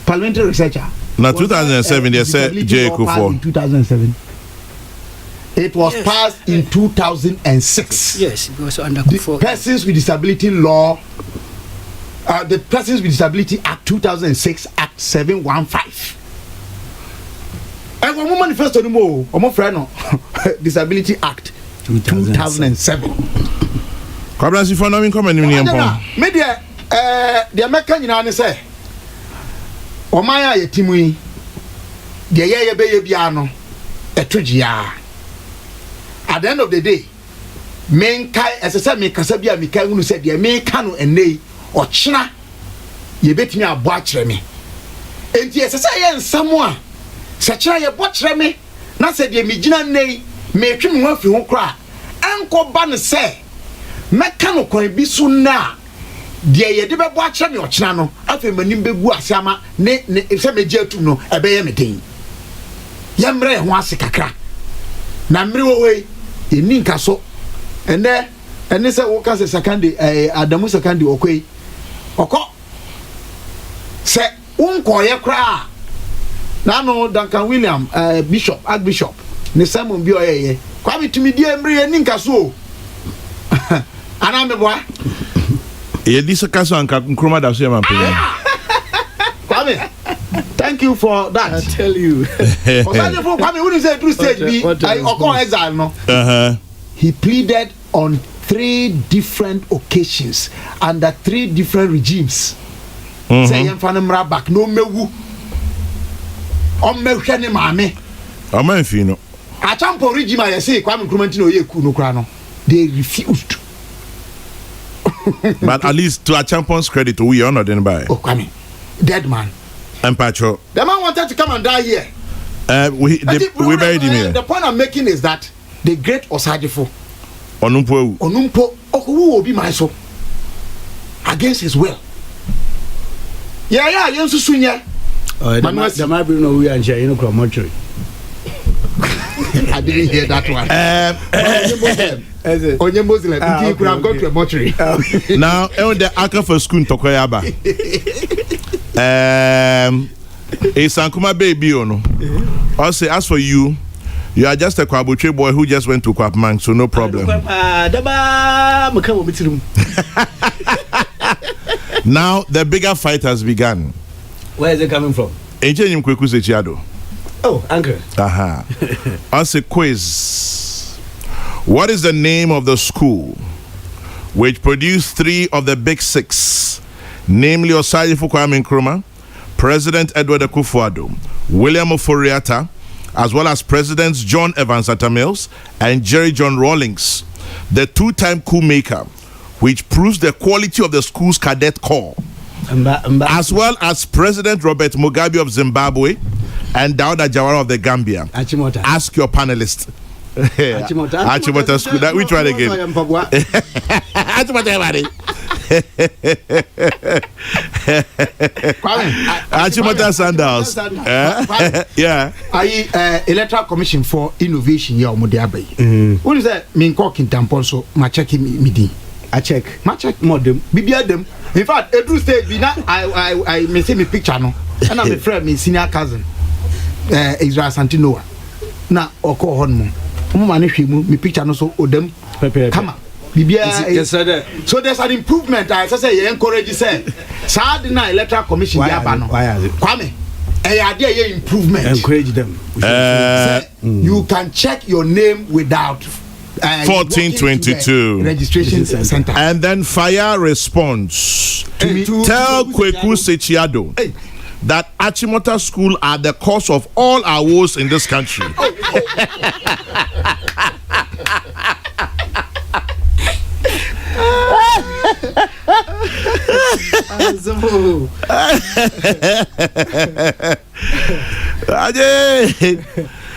Parliamentary researcher. Now 2007 they said J. Kufuor. In 2007. It was passed in 2006. Yes, it was under The Kufuor. Persons with Disability Law, the Persons with Disability Act 2006, Act 715. And one manifesto no more, omo friend Disability Act 2007. Kwabra si for no come any niam. Me de the American nyina ne say omaya ye timu yi de ye be ye bia no etogia. At the end of the day, men kai esese me kasa bia me kai hunu say de me ka no enei ochina ye betimi abo a kire me. Enti esese ye nsamo a se kire ye bo kire me na se de me gina nei me twi me ho afi ho kra enko ba ne se meka no kwan bi so na de ye de bebo a kire me ochina no afi manim begu ase ama ne se me gye atum no ebe ye me den ye mre ho ase kakra na mre wo we eni nka so ene se wo ka se secondary Adamu secondary okoi okọ se unkoye kra na no Duncan William Bishop Archbishop ne Simon bi oyeye kwa bitumi die mre eni nka so ana me boa Ye disa kaso anka nkroma da so ya mampe. Kwame, thank you for that. I tell you. Kwame, when you say through stage B, I occur exile no. He pleaded on 3 different occasions under 3 different regimes. Say yem fanamra back no mewu. Mehwe ne maame. Amanfi no. A champion regime I say Kwame Nkrumah no ye ku no kra no. They refused. But at least to a champion's credit, we are not in by. Oh, Kwame, dead man. And Pacho. The man wanted to come and die here. We buried him here. The point I'm making is that the great Osajifo Onumpo Okuwu will be my soul against his will. Yeah, you sunya. Oh, the might be no we and you know mortuary. I didn't hear that one. Onye Muslim, you could have gone to a mortuary. Now, the Aka for school to Koyaba. A Sankuma baby, no. I'll say, as for you, you are just a Kwabuche boy who just went to Kwapman, so no problem. Now, the bigger fight has begun. Where is it coming from? Engineering Kwekuze Chiado. Oh, Uncle. I'll say quiz. What is the name of the school which produced 3 of the big 6, namely Osagyefo Kwame Nkrumah, President Edward Akufo-Addo, William Oforiatta, as well as Presidents John Evans Atta Mills and Jerry John Rawlings, the 2-time coup maker, which proves the quality of the school's cadet corps, as well as President Robert Mugabe of Zimbabwe and Dawda Jawara of the Gambia. Achimota. Ask your panelist. Achimota school. Which one again? Achimota everybody. Achimota Sandals. Yeah. Electoral Commission for Innovation here omo de abai. What is that? Me nko kintampon so ma check me di. I check. Ma check modem. Bibia dem. In fact, every stage be na I me see me picture no. And I'm a friend, me senior cousin. Israel Santinoa. Na oko hon mo. Mo ma ne hwe mu me picture no so odem. Come on. Yes, sir. So there's an improvement. I say you encourage say. Sad na electoral commission dia ba no. Kwame. Idea improvement. Encourage them. You can check your name without 1422 registration center. And then fire response. Tell Kweku Sechiado that Achimota School are the cause of all our woes in this country.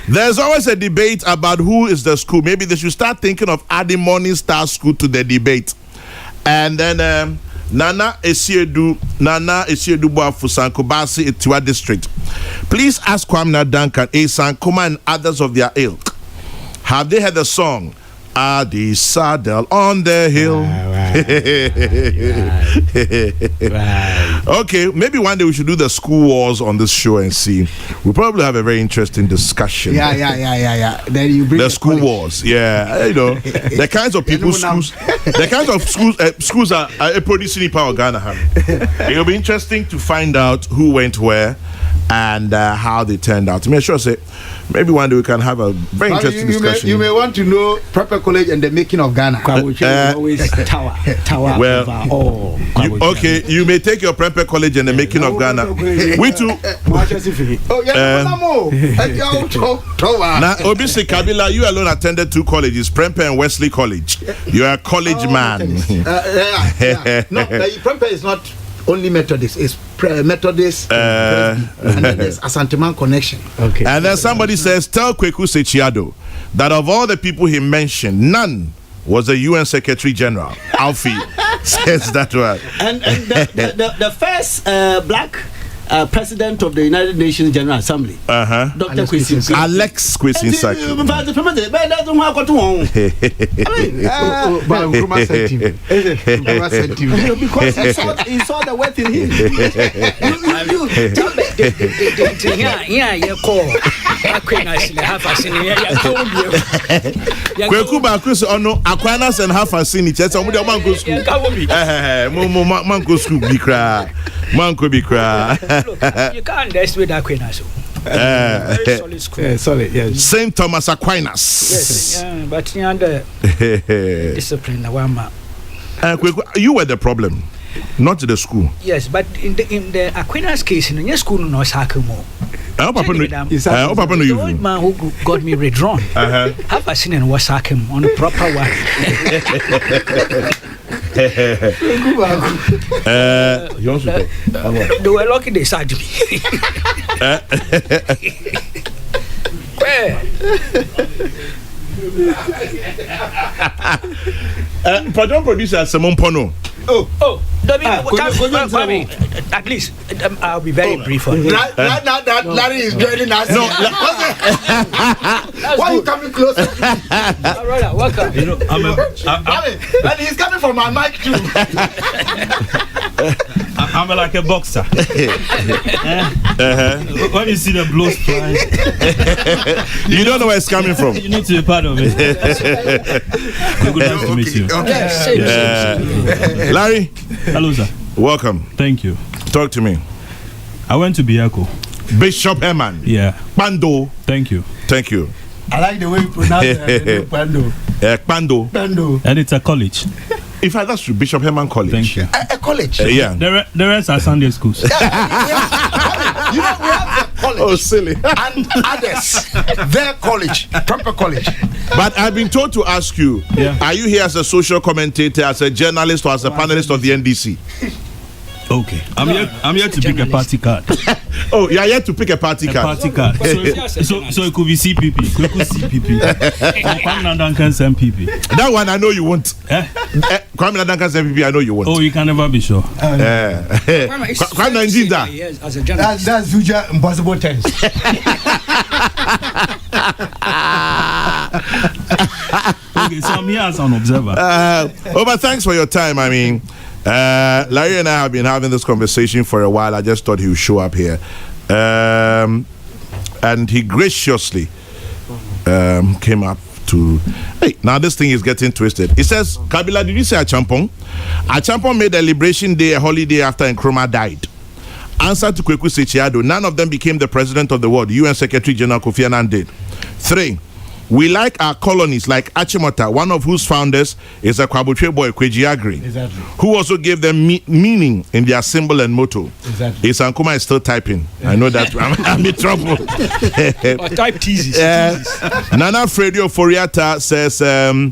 There's always a debate about who is the school. Maybe they should start thinking of adding Morning Star School to the debate. And then Nana Esiedu Boafu Sankobasi Itiwa District. Please ask Kwamina Duncan, A Sankoma and others of their ilk Have they heard the song? Adi Saddle on the hill. Right. Okay, maybe one day we should do the school wars on this show and see. We'll probably have a very interesting discussion. Yeah. Then you bring The school wars, the kinds of people schools, the kinds of schools are producing in power Ghana. It'll be interesting to find out who went where and how they turned out. Make sure say maybe one day we can have a very interesting discussion. You may want to know Prepper College and the making of Ghana. Always tower. Well, Okay. you may take your Prepper College and the making of Ghana. We too. Now, obviously, Kabila, you alone attended 2 colleges, Prempeh and Wesley College. You are a college man. No, Prempeh is not only Methodist, it's Methodist and then there's Asanteman connection. Okay. And then somebody says, tell Kweku Sechiado that of all the people he mentioned, none was the UN Secretary General. Alfie says that one. And the first black president of the United Nations General Assembly, Dr. Kwesi Alex Kwesi Saki. Because he saw the worth in him. Kweku Bakus ono Aquinas and half a sin. Somebody man go school. Man go school bikra. Man go bikra. Look, you can't underestimate Aquinas. Very solid school. Solid, yes. Saint Thomas Aquinas. Yes, but you under discipline. Kweku, you were the problem, not the school. Yes, but in the Aquinas case, in your school, no Sakamo. The old man who got me redrawn. Have I seen and was him on a proper one? They were lucky they said me. Pardon producer Simon Pono. At least I'll be very brief on it. That Larry is joining us. No, why are you coming closer? Brother, welcome. And he's coming from my mic too. I'm like a boxer. When you see the blows flying, you don't know where it's coming from. You need to be part of it. Good nice to meet you. Okay. Larry. Hello, sir. Welcome. Thank you. Talk to me. I went to Biako. Bishop Herman. Yeah. Pando. Thank you. Thank you. I like the way you pronounce it. Pando. Pando. And it's a college. In fact, that's true. Bishop Herman College. Thank you. A college. Yeah. The rest are Sunday schools. You know, we have the college. Oh, silly. And others. Their college. Trumper College. But I've been told to ask you, are you here as a social commentator, as a journalist, or as a panelist of the NDC? Okay. I'm here to pick a party card. Oh, you are here to pick a party card. Party card. So it could be CPP. It could CPP. Kwame Duncan's MPP. That one I know you won't. Kwame Duncan's MPP, I know you won't. Oh, you can never be sure. Kwame Nzinda. Yes, as a journalist. That's Zuja impossible tense. Okay, so I'm here as an observer. But thanks for your time. I mean, Larry and I have been having this conversation for a while. I just thought he would show up here. And he graciously came up to... Hey, now this thing is getting twisted. He says, Kabila, did you say Achampong? Achampong made a Liberation Day a holiday after Nkrumah died. Answer to Kweku Sechiado, none of them became the president of the world. UN Secretary General Kofi Annan did. 3, we like our colonies like Achimota, one of whose founders is a Kwabutwe boy, Kweji Agri, who also gave them meaning in their symbol and motto. Exactly. Sankuma is still typing. I know that. I'm in trouble. Type teases. Nana Fredio Foriata says, tell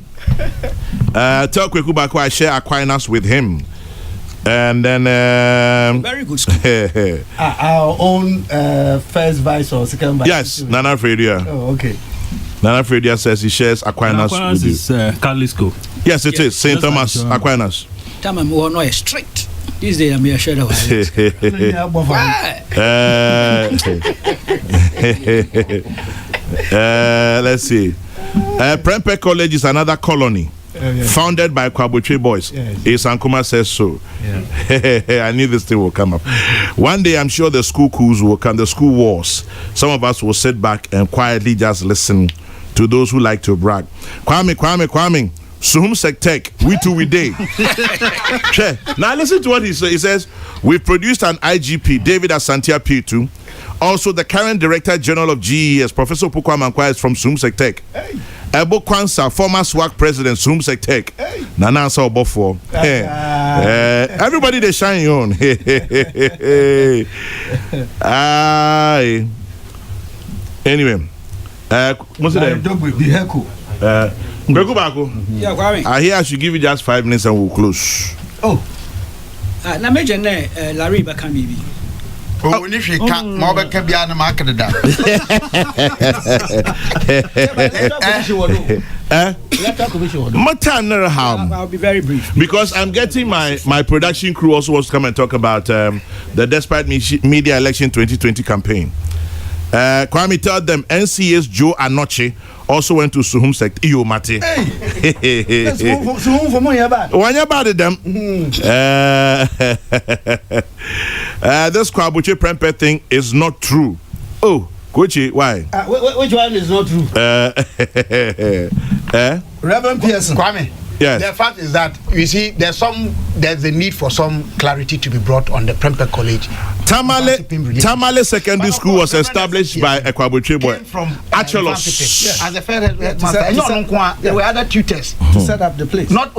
Kweku Bako I share Aquinas with him. And then very good school. Our own first vice or second vice. Yes, Nana Fredia. Oh, okay. Nana Fredia says he shares Aquinas with you. Is Catholic school. Yes, it is. St. Thomas Aquinas. Time I'm more no strict. This day I'm here shadow. Let's see. Prempeh College is another colony founded by Kwaboche boys. Sankuma says so. I knew this thing will come up. One day, I'm sure the school coups will come, the school wars. Some of us will sit back and quietly just listen to those who like to brag. Kwame. Suhum Sektek, we day. Now listen to what he says. He says, we've produced an IGP, David Asantia P2. Also, the current Director General of GES, Professor Pukwa Mankwa, is from Suhum Sektek. Ebo Kwansa, former SWAC President, Suhum Sektek. Nana Ansa Obofo. Everybody they shine on. Anyway, what's it? Yeah, Kwame. I hear I should give you just 5 minutes and we'll close. Oh. Na major Larry Bakamibi. Oh, when you can't more can be on the market. I'll be very brief. Because I'm getting my production crew also wants to come and talk about the Despite Media Election 2020 campaign. Kwame, tell them NCA's Joe Anoche also went to Suhum Sect. Iyo Mate. Suhum for money about. When you about them, this Kwaboche Prempeh thing is not true. Oh, Kochi, why? Which one is not true? Reverend Pearson. Kwame. Yes. The fact is that you see there's a need for some clarity to be brought on the Prempeh College. Tamale Secondary School was established by a Kwaboche boy from Acholos. As a headmaster. There were other tutors to set up the place. Not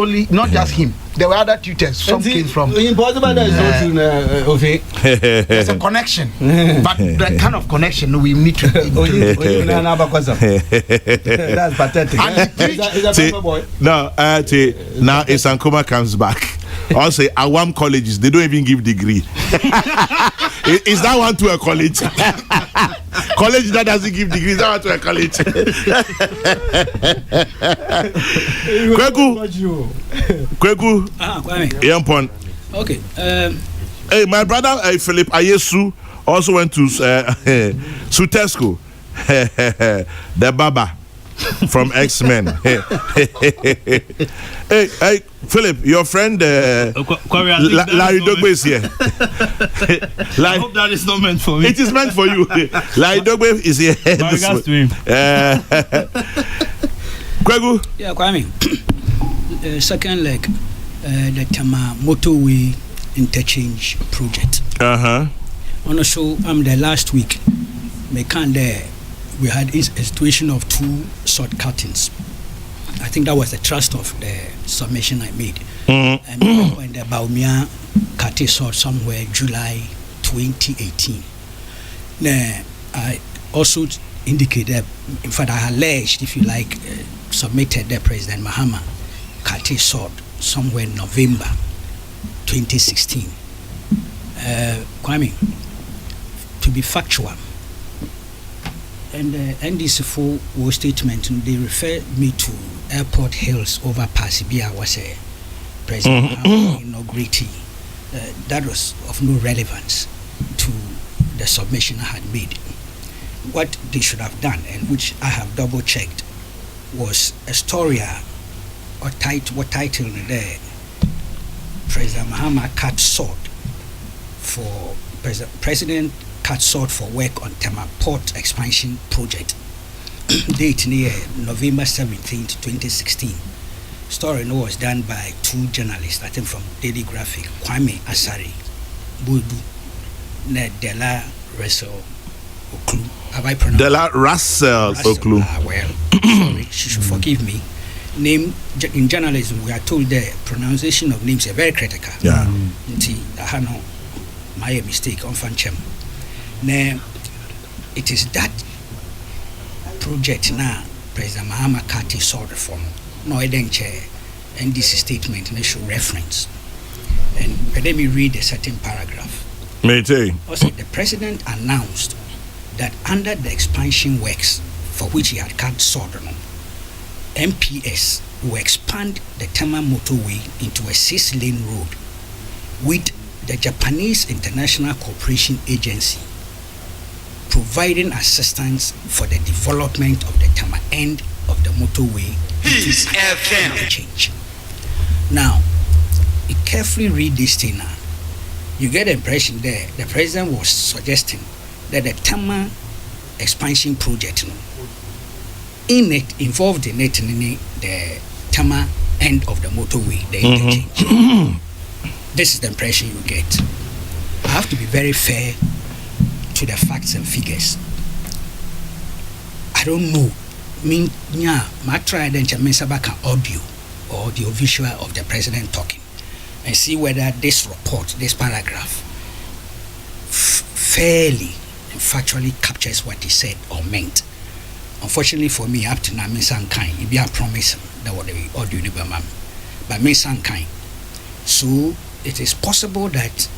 just him. There were other tutors. Some came from. Impossible that is not true. There's a connection, but the kind of connection we need to. That's pathetic. Is that boy? No, now Sankuma comes back. Also, Awam colleges, they don't even give degree. Is that one to a college? College that doesn't give degrees, that one to a college. Kweku. Yampon. Okay. Hey, my brother Philip Ayesu also went to Sutesco. The Baba from X-Men. Hey, Philip, your friend Larry Dogbe is here. I hope that is not meant for me. It is meant for you. Larry Dogbe is here. Kwegu? Yeah, Kwame. Second leg, the Tama Motorway Interchange Project. Also, the last week, we had a situation of 2 short cuttings. I think that was the thrust of the submission I made. And when the Baumia cutting short somewhere July 2018. Now, I also indicated, in fact, I alleged, if you like, submitted the President Mahama cutting short somewhere in November 2016. Kwame, to be factual, and the NDC4 war statement, they refer me to Airport Hills overpass. Bia was a President inaugurating. That was of no relevance to the submission I had made. What they should have done, and which I have double checked, was a story or title there. President Mahama cut short for President cut short for work on Tema Port Expansion Project. Date near November 17th, 2016. Story was done by 2 journalists, I think from Daily Graphic, Kwame Asari, Budu, Dela Russell Oklu. Have I pronounced Dela Russell Oklu? Well, sorry, she should forgive me. Name in journalism, we are told the pronunciation of names are very critical. Yeah. I know my mistake on Fanchem. Now, it is that project now, President Mahama Kati saw reform. No, I didn't chair, and this statement they should reference. And let me read a certain paragraph. Also, the president announced that under the expansion works for which he had cut short, MPS will expand the Tema motorway into a 6-lane road with the Japanese International Cooperation Agency providing assistance for the development of the Tema end of the motorway Peace FM. change. Now, you carefully read this thing now. You get the impression there the president was suggesting that the Tama expansion project involved in it the Tama end of the motorway, the interchange. This is the impression you get. I have to be very fair to the facts and figures. I don't know. I try then to mention back an audio or the visual of the president talking and see whether this report, this paragraph, fairly and factually captures what he said or meant. Unfortunately for me, up to now, me some kind, it be a promise that what the audio never man, but me some kind. So it is possible that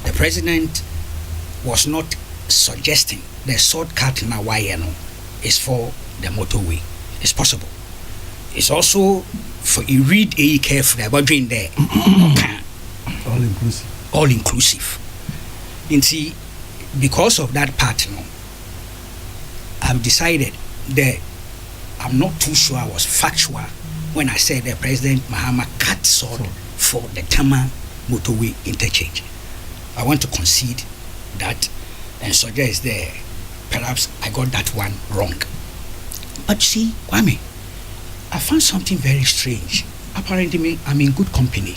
the president was not suggesting the shortcut in Hawaii is for the motorway. It's possible. It's also for you read a carefully about doing there. All inclusive. All inclusive. And see, because of that part, I've decided that I'm not too sure I was factual when I said that President Mahama cut short for the Tama motorway interchange. I want to concede that and suggest there perhaps I got that one wrong. But see, Kwame, I found something very strange. Apparently, I'm in good company.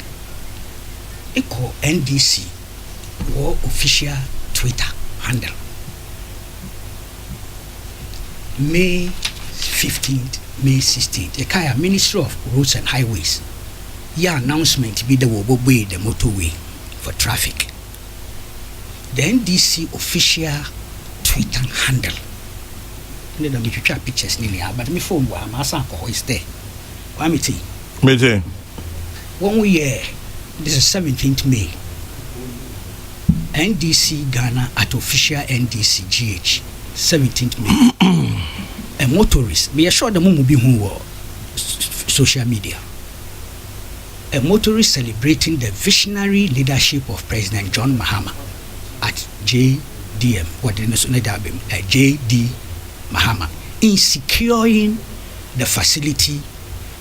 Echo NDC, war official Twitter handle. May 15th, May 16th, the Kaya Ministry of Roads and Highways, your announcement be the Wobowe, the motorway for traffic. The NDC official Twitter handle. Let me try pictures, but my phone is there. Let me see. Mete. 1 year, this is 17th May. NDC Ghana at official NDC GH, 17th May. A motorist, be assured the moon be who social media. A motorist celebrating the visionary leadership of President John Mahama at JDM, what the national JD Mahama, in securing the facility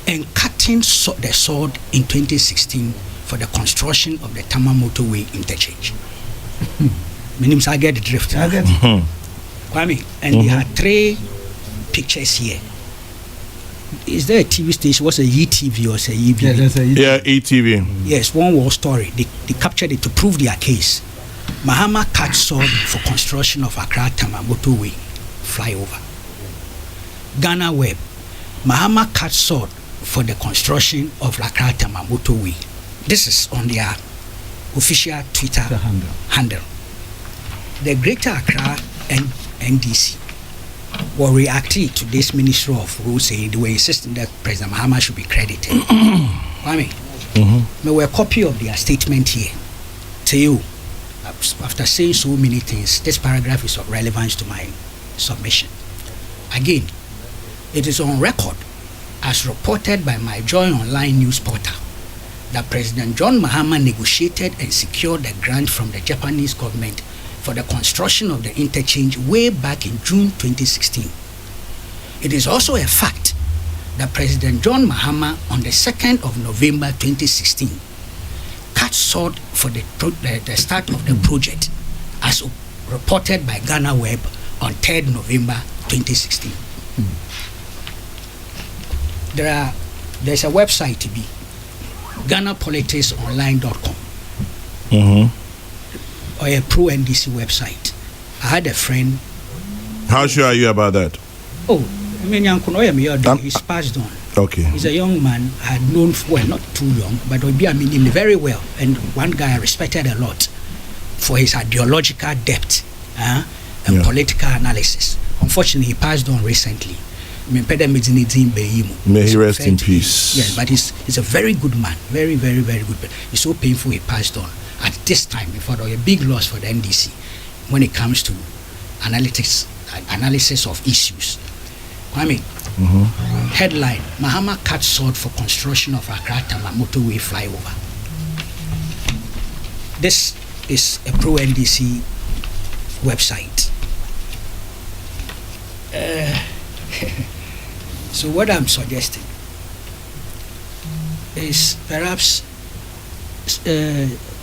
and cutting the sword in 2016 for the construction of the Tama motorway interchange. Meaning I get the drift. I get Kwame, and we had 3 pictures here. Is there a TV station? Was a ETV or say EV? Yeah, there's a Yeah, ETV. Yes, one war story. They captured it to prove their case. Mahama cut sword for construction of Accra Tama motorway flyover. Ghana Web. Mahama cut sword for the construction of Accra Tama motorway. This is on their official Twitter handle. The Greater Accra NDC were reacting to this Ministry of Roads saying they were insisting that President Mahama should be credited. Kwame, may we a copy of their statement here to you. After saying so many things, this paragraph is of relevance to my submission. Again, it is on record as reported by my Joy Online news portal that President John Mahama negotiated and secured the grant from the Japanese government for the construction of the interchange way back in June 2016. It is also a fact that President John Mahama on the 2nd of November 2016 cut short for the start of the project as reported by Ghana Web on 3rd November 2016. There's a website to be GhanaPoliticsOnline.com or a pro-NDC website. I had a friend. How sure are you about that? Oh, I mean, he's passed on. Okay. He's a young man I had known, well, not too young, but I mean him very well. And one guy I respected a lot for his ideological depth and political analysis. Unfortunately, he passed on recently. May he rest in peace. Yes, but he's a very good man. Very, very, very good man. It's so painful he passed on at this time. Before there was a big loss for the NDC when it comes to analysis of issues. Kwame, headline: Mahama cut short for construction of Accra Tama motorway flyover. This is a pro-NDC website. So what I'm suggesting is perhaps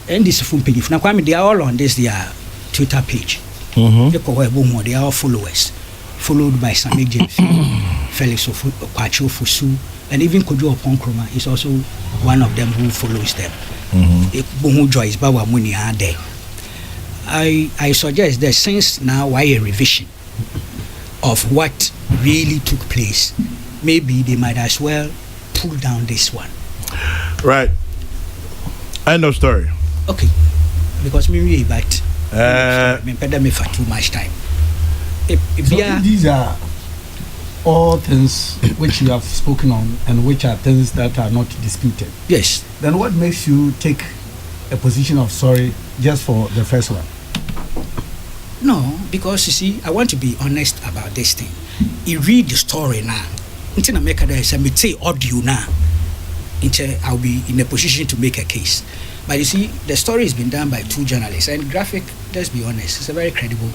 NDC from Pigif. Now, they are all on this their Twitter page. They are all followers, followed by Sami James, Felix Kwacho Fusu, and even Kojo Oponkroma is also one of them who follows them. Joyce Bawa Muni are there. I suggest that since now why a revision of what really took place, maybe they might as well pull down this one. Right. End of story. Okay. Because maybe but me for too much time. These are all things which you have spoken on and which are things that are not disputed. Yes. Then what makes you take a position of sorry just for the first one? No, because you see, I want to be honest about this thing. You read the story now. Until I make a audio now. Until I'll be in a position to make a case. But you see, the story has been done by 2 journalists, and Graphic, let's be honest, it's a very credible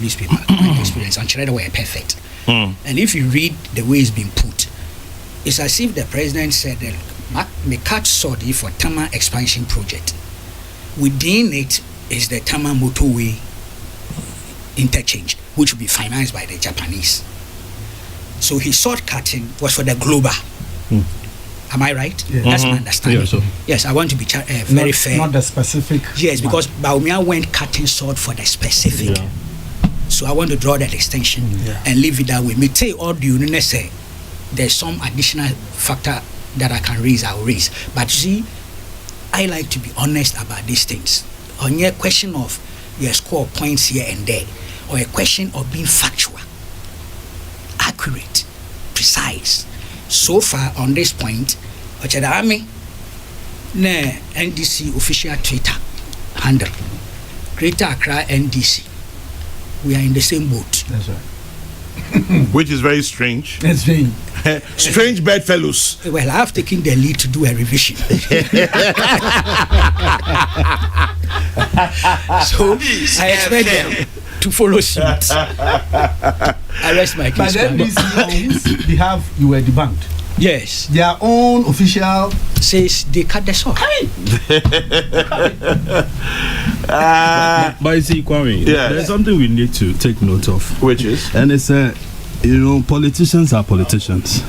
newspaper. My experience, and Chireda were perfect. And if you read the way it's been put, it's as if the president said that me cut sorry for Tama expansion project. Within it is the Tama motorway interchange, which will be financed by the Japanese. So his short cutting was for the global. Am I right? Yeah. That's my understanding. Yeah, so. Yes, I want to be very fair. Not the specific. Yes, because Baumia went cutting short for the specific. Yeah. So I want to draw that distinction and leave it that way. Me say all the union say there's some additional factor that I can raise, I'll raise. But you see, I like to be honest about these things. On your question of your score points here and there, or a question of being factual, accurate, precise. So far on this point, Ochadami, ne NDC official Twitter handle, Greater Accra NDC. We are in the same boat. That's right. Which is very strange. That's strange. Strange bedfellows. Well, I've taken the lead to do a revision. So I expect them to follow suit. I rest my case. But then these behalf you were debunked. Yes. Their own official says they cut the saw. But you see, Kwame, there's something we need to take note of. Which is? And it's politicians are politicians.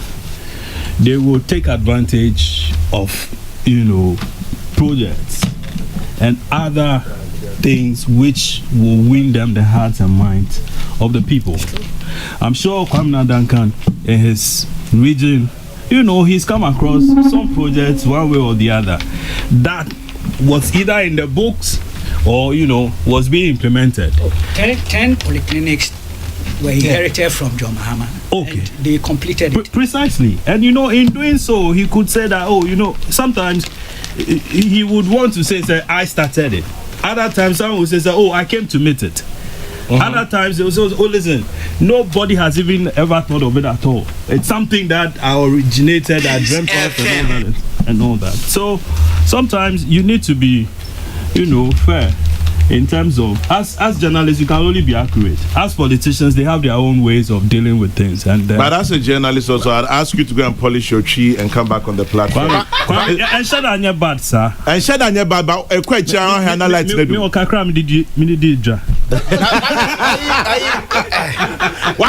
They will take advantage of, projects and other things which will win them the hearts and minds of the people. I'm sure Kwame Duncan in his region, he's come across some projects one way or the other that was either in the books or, was being implemented. 10 polyclinics were inherited from John Mahama. Okay. And they completed it. Precisely. And, in doing so, he could say that, sometimes he would want to say, I started it. Other times, someone would say, I came to meet it. Other times they will say, listen, nobody has even ever thought of it at all. It's something that I originated, I dreamt of, and all that. So sometimes you need to be, fair in terms of, as journalists, you can only be accurate. As politicians, they have their own ways of dealing with things. And but as a journalist also, I'd ask you to go and polish your chi and come back on the platform. And shut down your bad, sir. And shut down your bad, but a question I like to do. What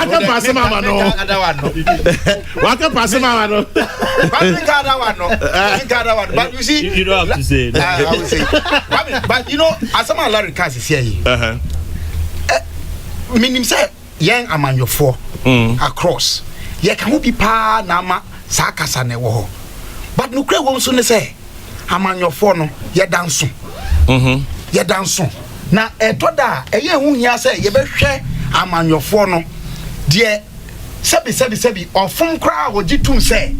can pass mama no? What can pass mama no? But you see, you don't have to say it. I will say. But as some Larry Cass is here. Meaning say young amanyofor across. Ye can be pa nama sakasa ne wo. But no kre won so ne say amanyofor no ye danso. Ye danso. Na etoda eye hu hia say ye behwe amanyofor no de sebi ofum kra ogitum say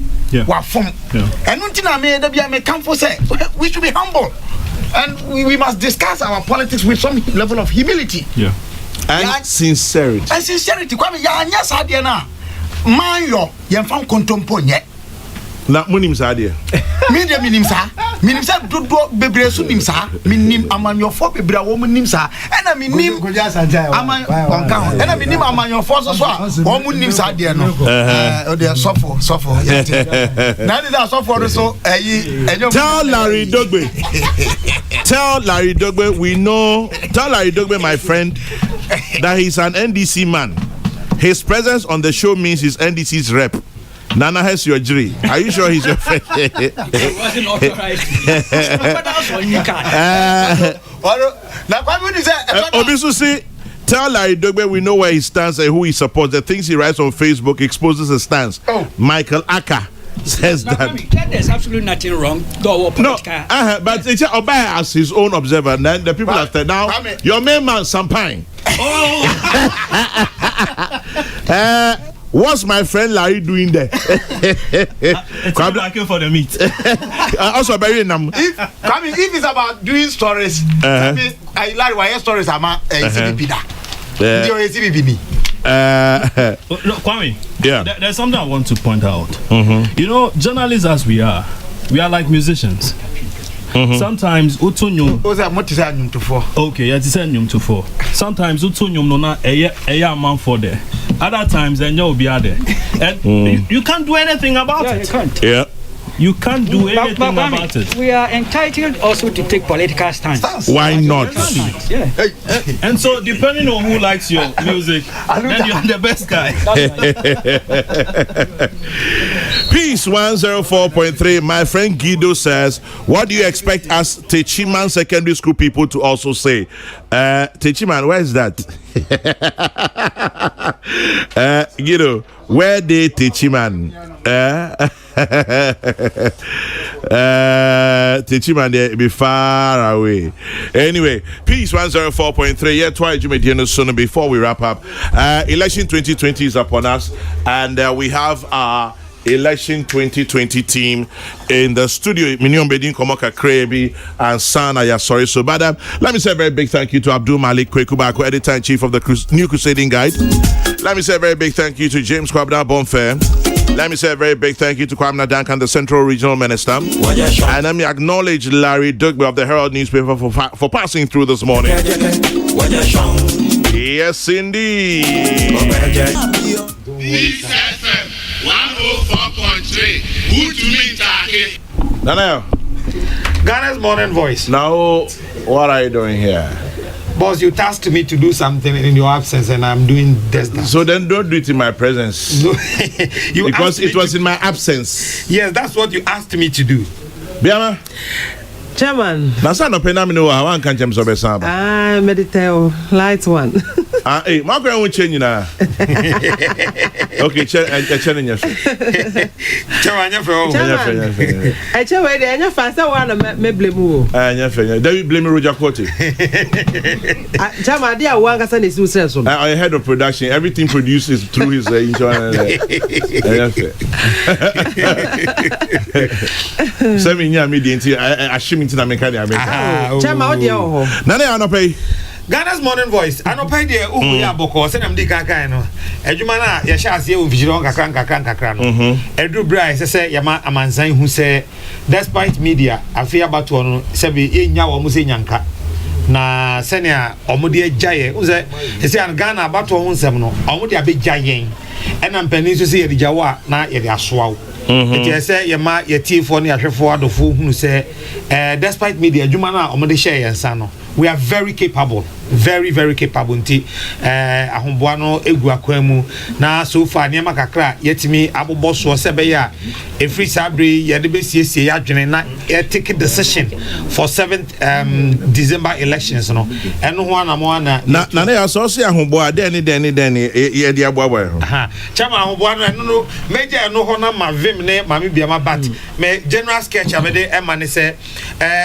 wa fom. Enu ntina me da bia me kamfo say we should be humble. And we must discuss our politics with some level of humility. And sincerity. And sincerity. Kwame ya anya sa de na man yo ye fam kontompo nye. Na munim sa de. Me de minim sa dodo bebre so nim sa. Minim amanyofo bebre wo nim sa. Ena minim aman konka ho. Ena minim amanyofo so wo nim sa de no. O de sofo. Na de sofo so Tell Larry Dogbe. Tell Larry Dogbe Tell Larry Dogbe, my friend, that he's an NDC man. His presence on the show means he's NDC's rep. Nana has your jury. Are you sure he's your friend? It wasn't authorized. But also you can't. Obviously, tell Larry Dogbe we know where he stands and who he supports. The things he writes on Facebook exposes his stance. Michael Aka says that. There's absolutely nothing wrong. No, but it's Obey as his own observer. And then the people after now, your main man Sampine. What's my friend Larry doing there? It's looking for the meat. Also, very numb. If it's about doing stories, Larry, why stories are CBP da? Kwame, yeah. There's something I want to point out. You know, journalists as we are like musicians. Sometimes utunyum. Okay, yeah, it's nyum to four. Sometimes utunyum no na eya man for there. Other times then you'll be there. And you can't do anything about it. You can't. Yeah. You can't do anything about it. We are entitled also to take political stance. Why not? Yeah. And so, depending on who likes your music, then you're the best guy. Peace 104.3. My friend Guido says, what do you expect us Techiman secondary school people to also say? Techiman, where is that? Guido, where they Techiman? Techiman, they be far away. Anyway, Peace 104.3. Yeah, twice you made soon before we wrap up. Election 2020 is upon us, and we have our Election 2020 team in the studio. Minion Bedin Komoka Krebi and Sana Yasori. So, but let me say a very big thank you to Abdul Malik Kwekubako, editor-in-chief of the New Crusading Guide. Let me say a very big thank you to James Kwabena Bonfair. Let me say a very big thank you to Kwamina Duncan, the Central Regional Minister. And let me acknowledge Larry Dugbe of the Herald newspaper for passing through this morning. Yes, indeed. BSFM 104.3. Who to meet Taki? Nana, Ghana's Morning Voice. now what are you doing here? Boss, you tasked me to do something in your absence, and I'm doing this. So then don't do it in my presence. No, because it was in my absence. Yes, that's what you asked me to do. Biama? Chairman. Nasa no pena mino wa wan kan so be san ba. Meditel light one. Hey, my grand won't change na. Okay, chairman nya. Chairman nya fe. I chairman dey nya fast one me blame wo. Nya fe. Dey blame Roger Cote. Chairman dey wan kasa na si so. I head of production, everything produced is through his insurance. Nya fe. So me nya me dey I shimmy to America. Chairman what dey ho. Na na no pay. Ghana's Morning Voice. I no pay there umu ya boko se nam di kaka no. Adwuma na ya sha ase o vigilon kakra no. Edu bra se yama amansan hu se despite media afi abato no se be enya wo mu se nyanka. Na senia omode agyaye unse se an Ghana abato hu nsem no omode abegyayen. Ena mpani so se ye digyawo na ye de asoa wo. It say yama ye tifo ne ahwefo adofo hunu se despite media adwuma na omode share yensa no. We are very capable, very capable. Nti ahomboa no egu akwanu na so far niam kakra yetimi abobo so se be ya every sabre ye de be siesie ya dwene na take a decision for 7th December elections no eno ho anamo na ya so se ahomboa den ye de aboa aha chama ahomboa no eno no meja eno ho na ma vim ne ma me biama bat me general sketch amede e ma ne se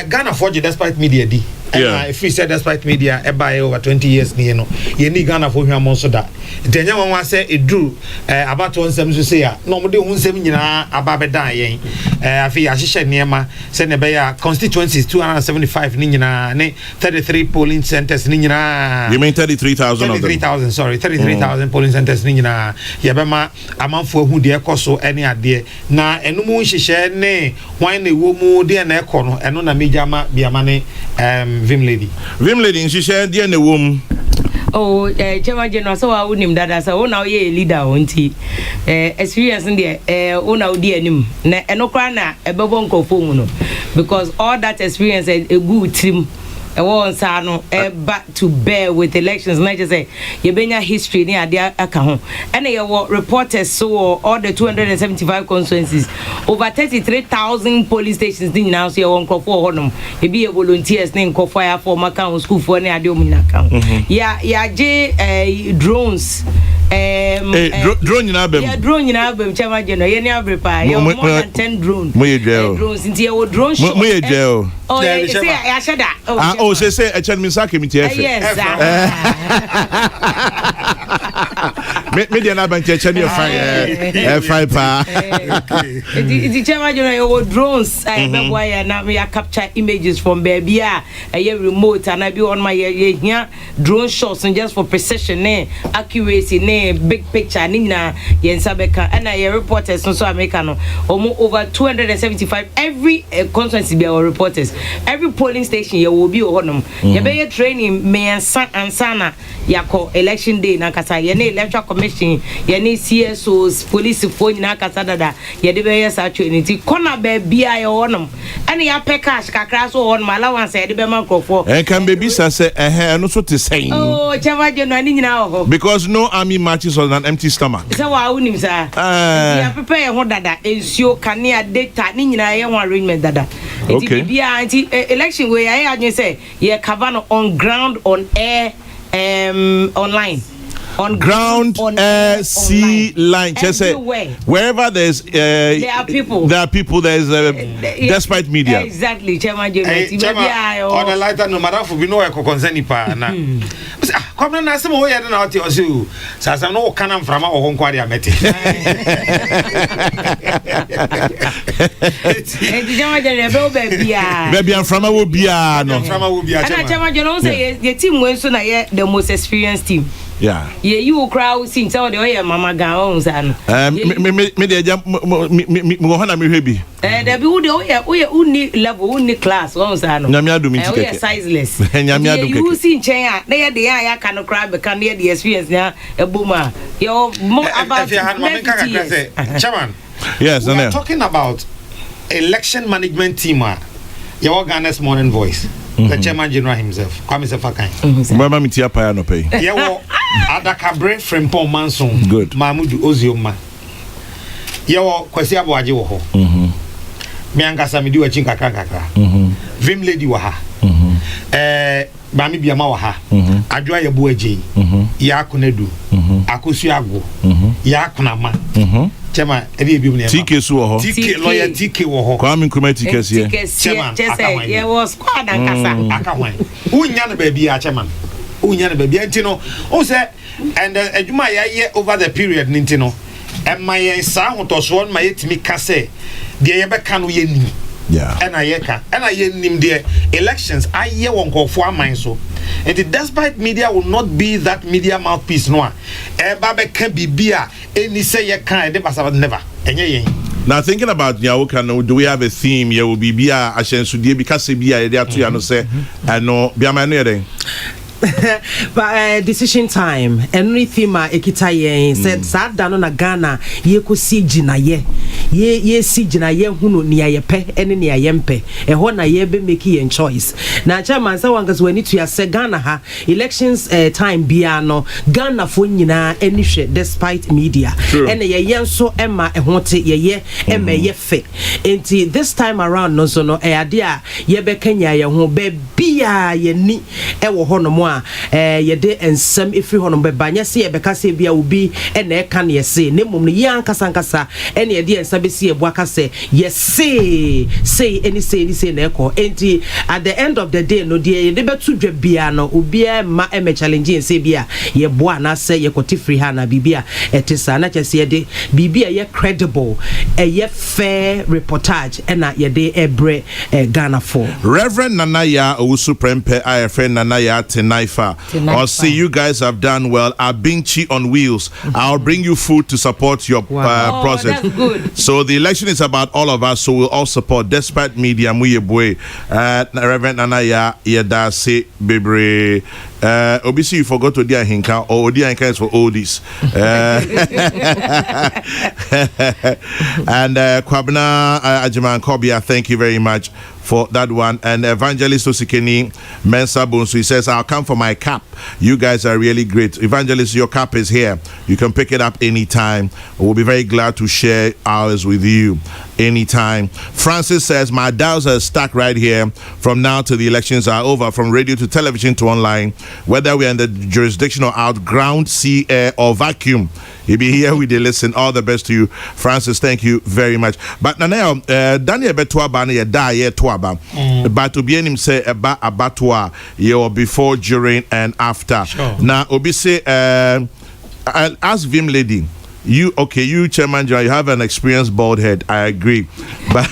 Ghana for despite media di and if we said despite media by over 20 years you know you need Ghana for him also that then you want say it drew about one sem to say no mo de hun sem nyina ababeda yen afi ahihye niema say ne be ya constituencies 275 ni nyina ne 33 polling centers ni nyina you mean 33,000 of them 33,000 sorry 33,000 polling centers ni nyina ye be ma amanfo hu de ekoso ene ade na enu mu nhihye ne wan na wo mu de na ekọ no eno na mejama biama ne Vim lady nhihye de na wo mu oh Chairman General so wa unim dada so na ye leader onti experience there una odi anim na eno kwa na ebebo nkofo mu no because all that experience a good team won sa no back to bear with elections not just say you benya history ni ade aka ho and you reporters so all the 275 constituencies over 33,000 police stations ni now so you won crop for honum e be volunteers ni crop fire for maka school for ni ade o mu na ka ya je drones drone nyina bem yeah drone nyina bem Chairman General ye ni abrepa you more than 10 drones nti you drone show mo ye jail oh yeah say ya shada oh say a chen min sake mi tie fe yes media na ban chen you fine pa the Chairman General your drones I remember why na me capture images from baby a remote and I be on my here drone shots and just for precision accuracy big picture ni na yensa beka and I reporters so America no over 275 every constituency be our reporters every polling station you will be honum you be training me ansana yako election day na kasa ye na electoral commission ye na CSOs police phone na kasa dada ye de be sa training ti corner be bia ye honum and ya pay cash kakra so honum allowance ye de be man crofo and can be say no so to say oh Chairman General ni nyina ho because no army marches on an empty stomach so wa unim sa ya prepare ho dada ensio kanea data ni nyina ye ho arrangement dada okay bia anti election we ya you say ye cover on ground on air online on ground air sea line just say wherever there's there are people there's despite media exactly Chairman General on the lighter no matter for we know e concern pa na come na say mo ye na oti o say sa sa no kana mframa o ho nkwari amete Chairman General be mframa wo bia no Chairman General say the team we so na ye the most experienced team yeah you crowd sing so the way mama ga on sa no me de ja mo ho na me hwe bi there be who the uni level uni class on sa no nyame adum nti keke sizeless nyame adum keke you see chen a na ye de ya ka no crowd be kan the experience na eboma you more about Chairman yes we are talking about election management team your Ghana's morning voice the Chairman General himself Kwame Sefakan mama mitia pa no pay yewo Adakabre Frempong Manson good Mahmoud Ozioma yewo Kwesi Aboaje wo ho me ankasa medi wachi kakra Vim lady wa ha Bami biama wa ha Adwa yebu aje ya konedu akosu agwo ya konama Chema ebi ebi mu TK su wo ho TK lawyer TK wo ho Kwame Nkrumah TK sie Chema ye was squad ankasa aka hwan unya na ba bia Chema unya na ba bia ntino o se and adwuma ya ye over the period ntino emaye sa hotoso ma yetimi ka se de ye beka no ye nim yeah and I nim de elections aye won kofo aman so and despite media will not be that media mouthpiece no e ba beka bibia eni say ye kan de basa never enye yen. Now thinking about Nyawoka, do we have a theme? You will be bia ashensudia because bia they are to no say and no bia manere. But decision time anything ekita yen said sad dano na Ghana ye ko si gina ye si gina ye hunu ni ayepe ene ni ayempe e ho na ye be make yen choice na chairman say wangas wani to say Ghana ha elections time bia no Ghana fo nyina eni hwe despite media ene ye yen so ema e ho te ye ema ye fe enti this time around no so no e ade a ye be kanya ye ho be bia ye ni e wo ho no mo a yɛde nsɛm ɛfiri hɔ no bɛba nyɛ sɛ yɛbɛka sɛ bia obi ɛna ɛka ne yɛse ne mmom no yɛ ankasa ɛne yɛde nsa bɛsi yɛboa ka sɛ yɛse sei na ɛkɔ enti at the end of the day no deɛ yɛde bɛto dwa bia no obiaa ma ɛmɛ challenge sɛ bia yɛboa anaasɛ yɛkɔte firi ha na biribi a ɛte saa na kyɛ sɛ yɛde biribi a yɛ credible ɛyɛ fair reportage ɛna yɛde ɛbrɛ Ghana for Reverend Nanaya Owusu Prempe, I friend Nanaya Tenaifa. Or say you guys have done well. Abinchi on wheels. I'll bring you food to support your process. That's good. So the election is about all of us, so we'll all support despite media. Muyebwe, Reverend Nanaya Yedase Bebre. Obviously, you forgot to dia hinka or dia hinka is for oldies. And Kwabna Ajiman Kobia, thank you very much for that one. And Evangelist Osikeni Mensa Bonsu, he says, I'll come for my cap. You guys are really great. Evangelist, your cap is here. You can pick it up anytime. We'll be very glad to share ours with you anytime. Francis says, my dials are stuck right here from now till the elections are over, from radio to television to online, whether we're in the jurisdiction or out, ground, sea, air, or vacuum. You'll be here with the listen. All the best to you, Francis. Thank you very much. But now, Daniel Betuaba ne da ye tuaba. But to be him say about abattoir ye before, during, and after. Sure. Now, Obi say, I'll ask Vim lady. You Chairman John, you have an experienced bald head. I agree, but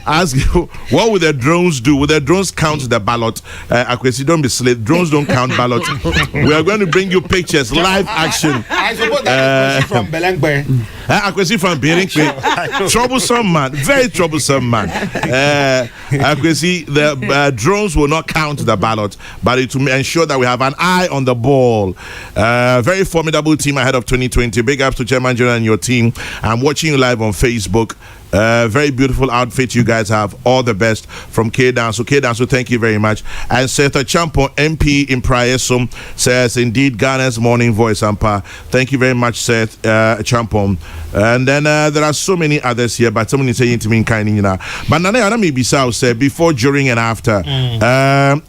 ask you, what would the drones do? Will the drones count the ballot? Akwesi, don't be silly. Drones don't count ballot. We are going to bring you pictures, live action. I suppose that from Belengbe. Akwesi from Berinkwe, troublesome man, very troublesome man. Akwesi, the drones will not count the ballot, but it will ensure that we have an eye on the ball. Very formidable team ahead of 2020. Big ups to Chairman General and your team. I'm watching you live on Facebook. Very beautiful outfit you guys have. All the best from K-Dan. So K-Dan, so thank you very much. And Seth Champo, MP in Praesum, says, indeed, Ghana's morning voice, Ampa. Thank you very much, Seth Champo. And then there are so many others here, but someone is saying to me in kind of, but Nana may be so say before, during, and after. Chairman,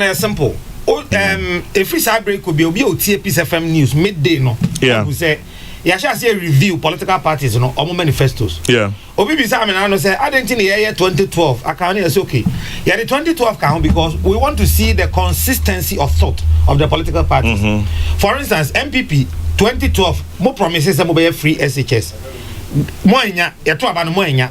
is simple. If we say break could be OT Peace FM news midday, no. Yeah. We say, yeah, shall say review political parties, no, or manifestos. Yeah. Obi Simon, I say, I didn't think the year 2012. I can't say okay. Yeah, the 2012 count because we want to see the consistency of thought of the political parties. For instance, MPP 2012 more promises some be free SHS. Moenya, ya to aba no moenya.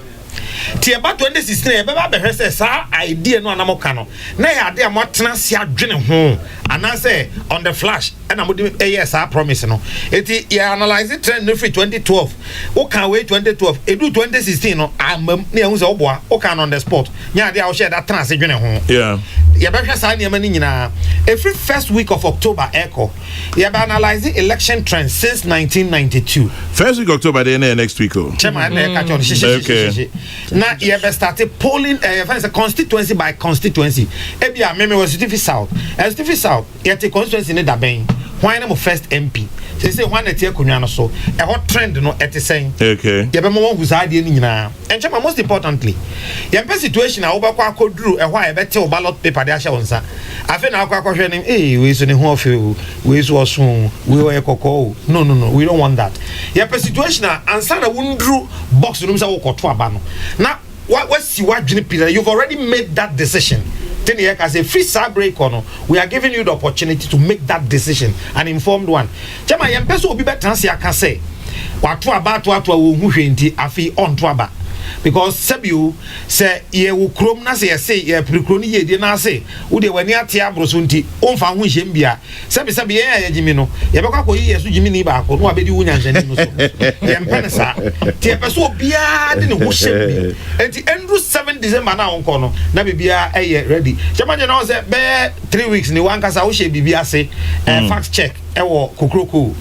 Ti eba 2016 e be ba be hwese sa idea no anamaka no. Na ya ade amotena si adwene ho. Ana say on the flash and I'm doing a yes, I promise no. It you analyze it trend no free 2012. O can wait 2012. E do 2016 no am near who say oboa. O can on the spot. Nya dey I share that trans adwene ho. Yeah. You better say near many nyina. Every first week of October echo. You be analyzing election trends since 1992. First week October then next week. Chairman catch on. Okay. Now you have started polling constituency by constituency. Ebia me was Stiffy South. And Stiffy South, you take constituency in the Bain. Why am first MP? Say one at Kunano so a hot trend no at the same. Okay. You have more who's idea now. And Chairman, most importantly, you have a situation I over drew a why better ballot paper there shall answer. I think our question him, hey, we in the whole field, we was soon, we were a Kokrokoo. No, we don't want that. You have a situation and son wouldn't drew box rooms or Kotwabano. Now, what's you watching, Peter? You've already made that decision. Then you can say free break or no. We are giving you the opportunity to make that decision, an informed one. Chama yempeso obi betansi akase. Watu aba wo hwenti afi on to aba. Because Sabu say ye wo krom na say ye prekroni ye de na say wo de wani ate abroso nti onfa ho hye mbia sabi ye ya jimi no ye bekwa ko ye so jimi ni ba ko no abedi wunya nhane no so ye mpene sa ti e peso bia de ne ho hye bi enti endru 7 December na onko no na bibia ready chamaje na say be 3 weeks ni wankasa wo hye bibia say fact check ewo Kokrokoo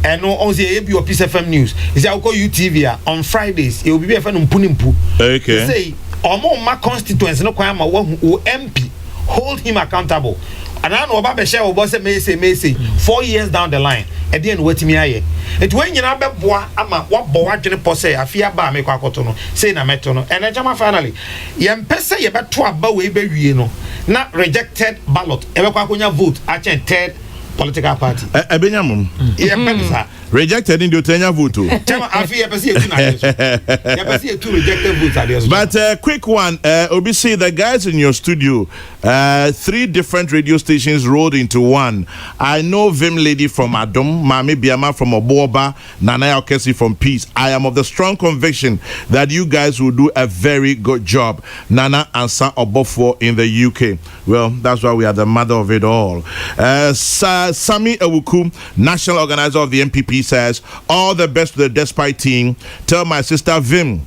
and no on say ebi Peace FM news is say ko UTV on Fridays e obi be fa no mpu okay say omo ma constituency no kwan ma wo MP hold him accountable and I know about share boss say 4 years down the line at the end what me aye it when you na be boa ama what bo adwene po say afia ba me kwakoto no say na meto no and jama finally yem pese ye beto aba we be wie no na rejected ballot e be kwakonya vote a third political party ebenyamum yem pese rejected in the Otenya vote. Chama afia pese ye pese two rejected votes. But quick one, Obisi, the guys in your studio, 3 different radio stations rolled into one. I know Vim Lady from Adom, Mami Biama from Oboba, Nanaya Okesi from Peace. I am of the strong conviction that you guys will do a very good job. Nana and San Obofo in the UK. Well, that's why we are the mother of it all. Sami Ewuku, national organizer of the MPP, says, all the best to the Despite team. Tell my sister Vim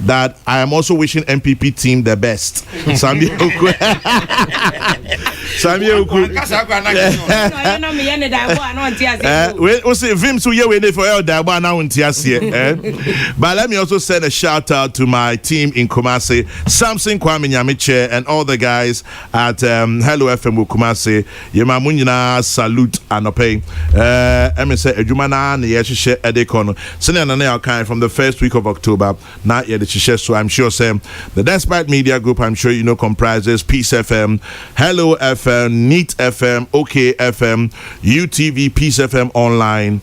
that I am also wishing MPP team the best. Sami Ewuku. Sami Ewuku. We say Vim so you wait for your daba now in But let me also send a shout out to my team in Kumasi, Samson Kwame Nyamiche and all the guys at Hello FM Kumasi. Yema munyina salute anope. Me say ejumana na ye hye edekono. Sene na na kind from the first week of October. Now ye the so I'm sure the Despite Media Group, I'm sure you know, comprises Peace FM, Hello FM, Neat FM, OK FM, UTV, Peace FM Online.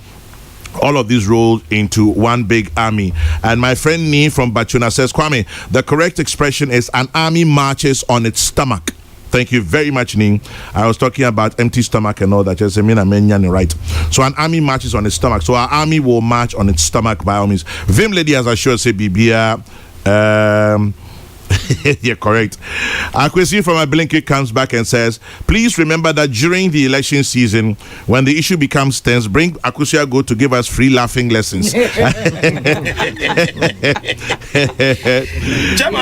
All of these rolled into one big army. And my friend Nee from Bachuna says, Kwame, the correct expression is an army marches on its stomach. Thank you very much, Ning. I was talking about empty stomach and all that. Just right. So an army marches on its stomach. So our army will march on its stomach by all means. Vim Lady, as I sure say, Bibia. Yeah, correct. Akwesi from Abilinke comes back and says, please remember that during the election season, when the issue becomes tense, bring Akusia Go to give us free laughing lessons.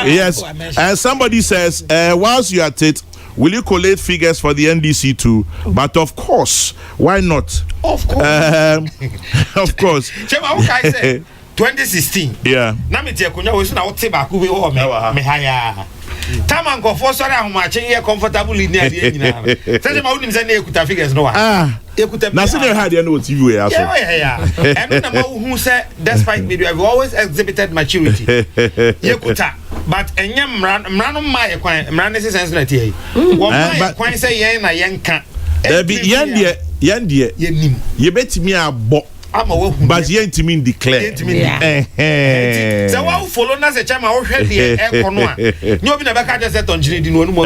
Yes. And somebody says, whilst you are at it, will you collate figures for the NDC too? But of course, why not? Of course. Of course. Chema, what can I say? 2016. Yeah. Na me tie kunya we so na wote ba ku we ho me haya. Taman go for sorry ahomache here comfortable in there nyina. Say ma unim say na ekuta figures no wa. Ekuta. Na say dey hard there no TV we aso. Yeah. And na ma hu say Despite Media we always exhibited maturity. Ekuta. But enyam mra no ma ye kwan mra ne sense na tie. Wo ma kwan say yen na yen ka. There be yen die yenim. Ye betimi abo. But you ain't mean declare. So what follow na se chama o hwe de e kono a. Nyo bi na beka just set on jiri di no mo.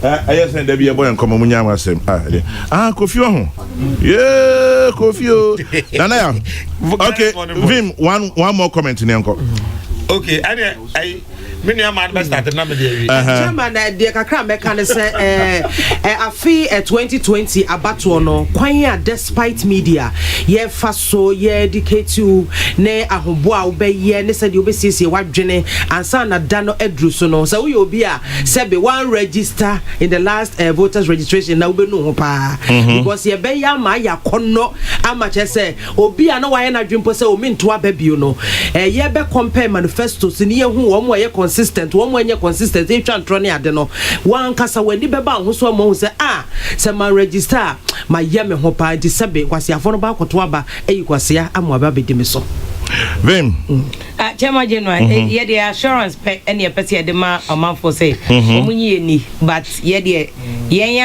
I send there be a boy and come munya asem. Kofi ho. Yeah, Kofi. Nana. Okay, Vim, one more comment in enko. Okay, I Many man best started na me dey. Chairman de kakra meka ne say afi 2020 abato no kwan ya Despite Media ye fa so ye educate you ne ahobo a obeye ne say de obesiesie wadwene ansa na da no edru so no say we obi a say be one register in the last voters registration na obenu ho pa because ye be ya ma ya kono ama che say obi a no wa ye na dwempo say o mi nto ababio no ye be compare manifestos ni ye hu wo mo ye consistent one when you consistent if you try ade no one kasa wani beba ho so mo say say man register my yeme ho pa di sebe kwase afo no ba koto aba eyi kwase amwa ba be dimi so Vim Chairman General ye the assurance pe any person de ma amanfo say omunyi ni but ye de ye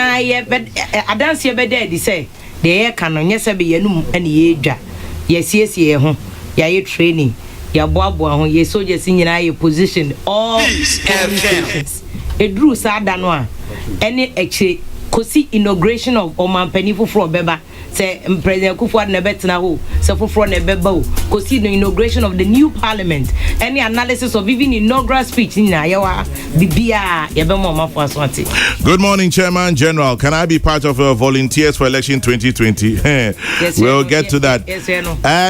adance ye be there di say de ye kan no nye sebe ye num ene ye dwa ye siesie ho ye training ya boabo ho ye soldiers nyina ye position all edru sa da no a any eche kosi inauguration of Oman Penifo for beba say President Kufuor na betina ho say foforo na beba o kosi the inauguration of the new parliament any analysis of even inaugural speech na yawa bibia ye be mo mafo aswati. Good morning, Chairman General. Can I be part of volunteers for election 2020? Yes, we'll get to that. Yes,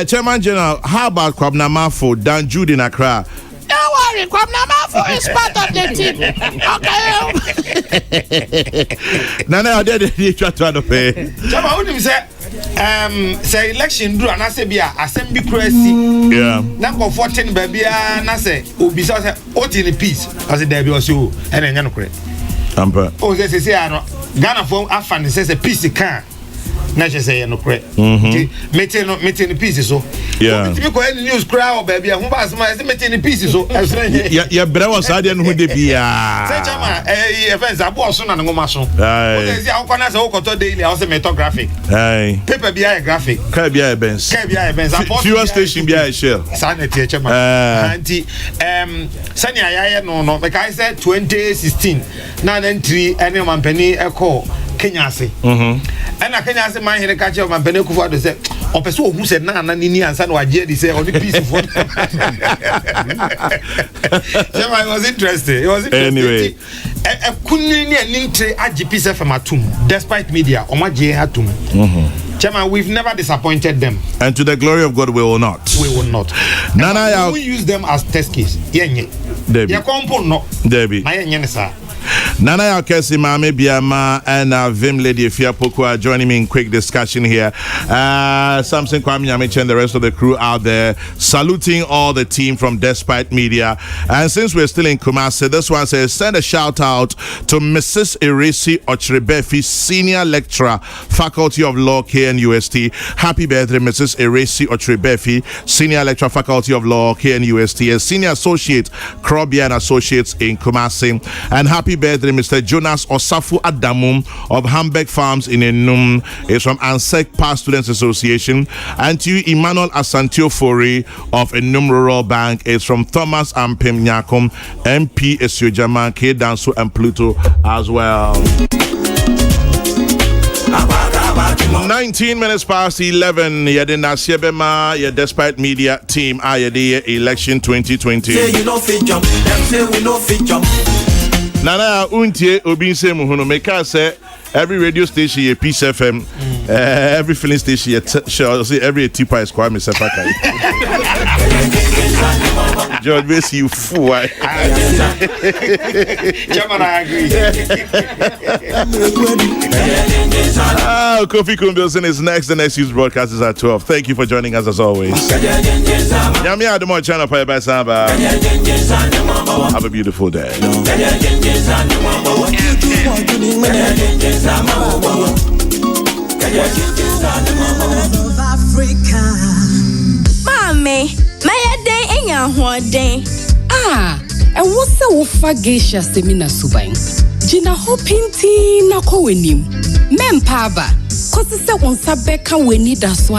Chairman General, how about Kwabna Mafo, Dan Jude in Accra? Don't worry, Kwabna Mafo is part of the team. Okay. Nana, they try to pay. Chama, who do say election do na say bia assembly crazy. Yeah. Na go 14 baby na say obi say o in peace. I say there be also and enya no kre. Ampa. Oh, they say Ghana for Afan says a piece can. Na je say no kre. Meeting the pieces so. Yeah. Me ko any news crowd baby, who ba asma say meeting the pieces so. Ya bra was ade no de bia. Say chama events abo so na ngoma so. Aye. Say akwa na say okoto daily, I say meto graphic. Aye. Paper bia graphic. Ka bia events. Fuel station bia shell. Sanity chama. Anti sani ayaye no because I said 2016 na entry any mampani echo Kenya say. And I Kenya say my here catch up mampani kufu do say o person who said na nini ansa na waje di say on the piece for. Yeah, it was interesting. It was interesting. Anyway, kunni ni nintre IGP say from atum despite media o ma je atum. Chairman, we've never disappointed them. And to the glory of God, we will not. We will not. Nana, we use them as test case. Debbie. Debbie. Nana Yakesi Mame Biama and Vim Lady Fia Poku are joining me in quick discussion here. Samson Kwame Nyamiche and the rest of the crew out there saluting all the team from Despite Media. And since we're still in Kumasi, this one says send a shout out to Mrs. Iresi Ochrebefi, Senior Lecturer, Faculty of Law, KNUST. Happy birthday, Mrs. Iresi Ochrebefi, Senior Lecturer, Faculty of Law, KNUST, and Senior Associate, Krobia and Associates in Kumasi. And happy birthday, Mr. Jonas Osafu Adamum of Hamburg Farms in Enum. Is from ANSEC Past Students Association. And to you, Emmanuel Asantio Fori of Enum Rural Bank is from Thomas Ampem Nyakom, MP Esiojama, K Danso and Pluto as well. 19 minutes past 11. Yadina Siebema, your Despite Media team, Ayade election 2020. Say you know fit jump, them say we know fit jump. Nana untie obinse muhuno meka say every radio station ye Peace FM, every filling station ye say every tipa is Kwame Sepaka. George Bess, you fool. Chairman, I agree. Kofi Kumbilson is next. The next news broadcast is at 12. Thank you for joining us as always. Yami Adamo channel by Samba. Have a beautiful day. Mommy, my day in your day. And what's the Wofa Geisha Semina Subain? Gina Hopinti na ko wenim. Mempaba. Cause it's a one sabeka we need us.